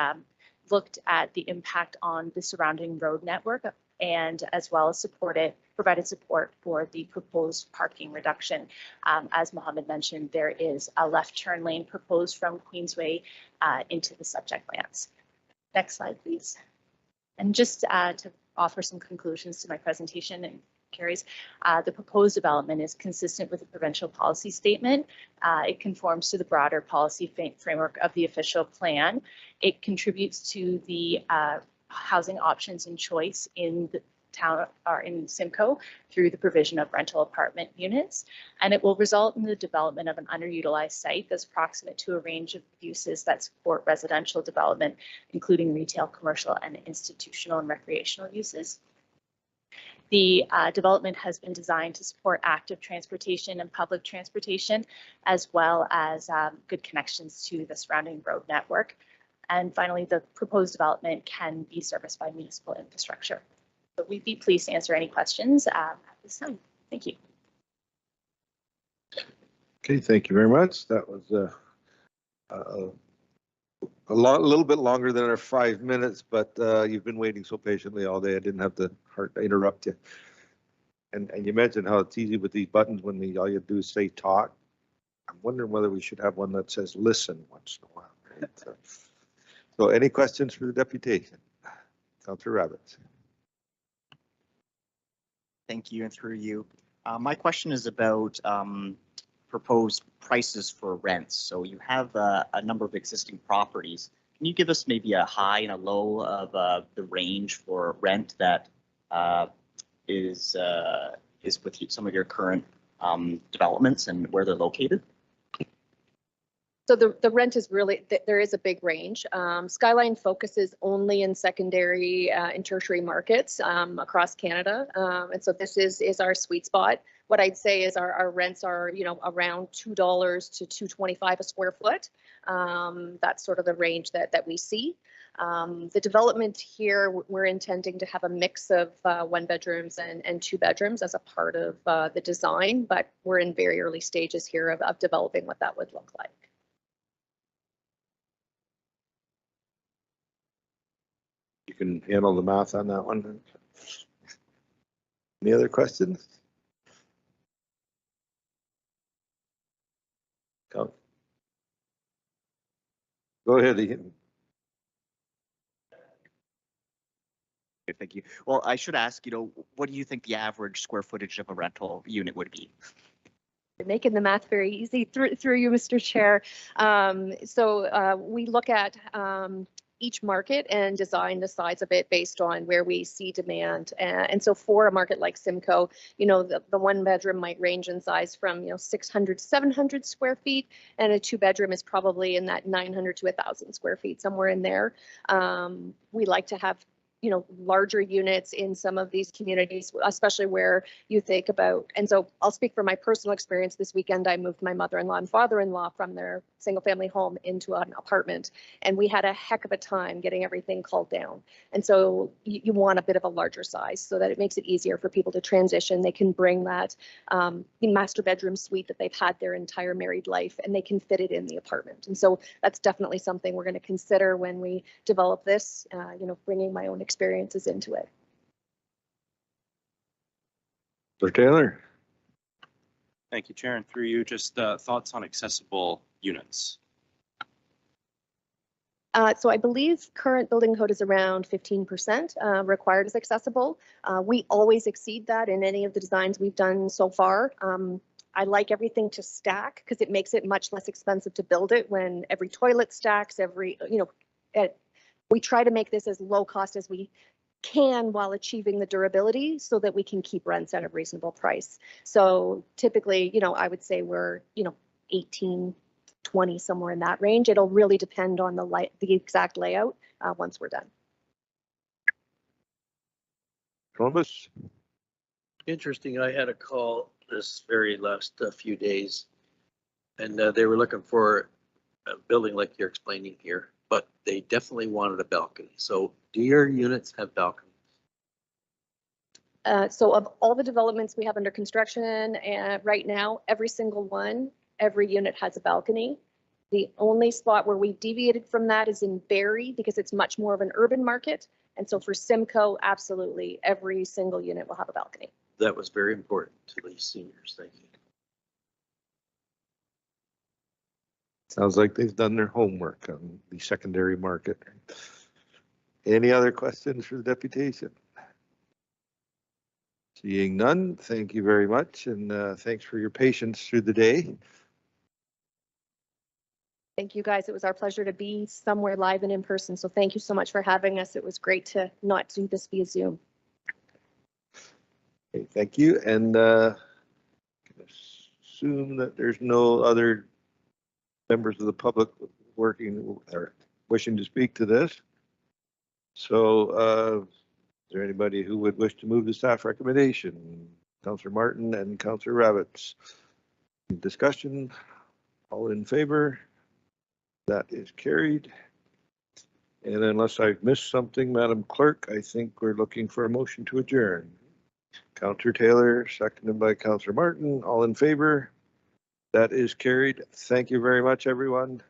looked at the impact on the surrounding road network, and as well as provided support for the proposed parking reduction. As Mohammed mentioned, there is a left turn lane proposed from Queensway into the subject lands. Next slide, please. And just to offer some conclusions to my presentation and Carrie's, the proposed development is consistent with the provincial policy statement. It conforms to the broader policy framework of the official plan. It contributes to the housing options and choice in the town or in Simcoe through the provision of rental apartment units, and it will result in the development of an underutilized site that's proximate to a range of uses that support residential development, including retail, commercial, and institutional and recreational uses. The development has been designed to support active transportation and public transportation, as well as good connections to the surrounding road network. And finally, the proposed development can be serviced by municipal infrastructure. So we'd be pleased to answer any questions at this time. Thank you. Okay, thank you very much. That was a little bit longer than our 5 minutes, but you've been waiting so patiently all day. I didn't have the heart to interrupt you. And you mentioned how it's easy with these buttons when all you do is say talk. I'm wondering whether we should have one that says listen once in a while. Right? So any questions for the deputation? Councillor Rabbits. Thank you, and through you. My question is about proposed prices for rents. So you have a number of existing properties. Can you give us maybe a high and a low of the range for rent that is with some of your current developments and where they're located? So the rent is really, there is a big range. Skyline focuses only in secondary and tertiary markets across Canada. And so this is our sweet spot. What I'd say is our rents are, you know, around $2 to $2.25 a square foot. That's sort of the range that we see. The development here, we're intending to have a mix of 1 bedrooms and 2 bedrooms as a part of the design, but we're in very early stages here of developing what that would look like. You can handle the math on that one. Any other questions? Go ahead, Ian. Thank you. Well, I should ask, you know, what do you think the average square footage of a rental unit would be? You're making the math very easy through you, Mr. Chair. We look at each market and design the size of it based on where we see demand. And so for a market like Simcoe, you know, the 1 bedroom might range in size from, you know, 600 to 700 square feet, and a 2 bedroom is probably in that 900 to 1,000 square feet, somewhere in there. We like to have, you know, larger units in some of these communities, especially where you think about, and so I'll speak from my personal experience. This weekend, I moved my mother-in-law and father-in-law from their single family home into an apartment, and we had a heck of a time getting everything called down. And so you want a bit of a larger size so that it makes it easier for people to transition. They can bring that master bedroom suite that they've had their entire married life, and they can fit it in the apartment. And so that's definitely something we're going to consider when we develop this, you know, bringing my own experiences into it. Sir Taylor. Thank you, Chair, and through you, just thoughts on accessible units. So I believe current building code is around 15% required as accessible. We always exceed that in any of the designs we've done so far. I like everything to stack because it makes it much less expensive to build it when every toilet stacks, we try to make this as low cost as we can while achieving the durability so that we can keep rents at a reasonable price. So typically, you know, I would say we're, you know, 18, 20, somewhere in that range. It'll really depend on the exact layout once we're done. Columbus. Interesting. I had a call this very last few days, and they were looking for a building like you're explaining here, but they definitely wanted a balcony. So do your units have balconies? So of all the developments we have under construction right now, every single one, every unit has a balcony. The only spot where we've deviated from that is in Barrie because it's much more of an urban market. And so for Simcoe, absolutely, every single unit will have a balcony. That was very important to these seniors. Thank you. Sounds like they've done their homework on the secondary market. Any other questions for the deputation? Seeing none, thank you very much, and thanks for your patience through the day. Thank you, guys. It was our pleasure to be somewhere live and in person. So thank you so much for having us. It was great to not do this via Zoom. Okay, thank you, and assume that there's no other members of the public working or wishing to speak to this. So there anybody who would wish to move the staff recommendation? Counselor Martin and Counselor Rabbits. Discussion, all in favor? That is carried. And unless I've missed something, Madam Clerk, I think we're looking for a motion to adjourn. Counselor Taylor, seconded by Counselor Martin, all in favor? That is carried. Thank you very much, everyone.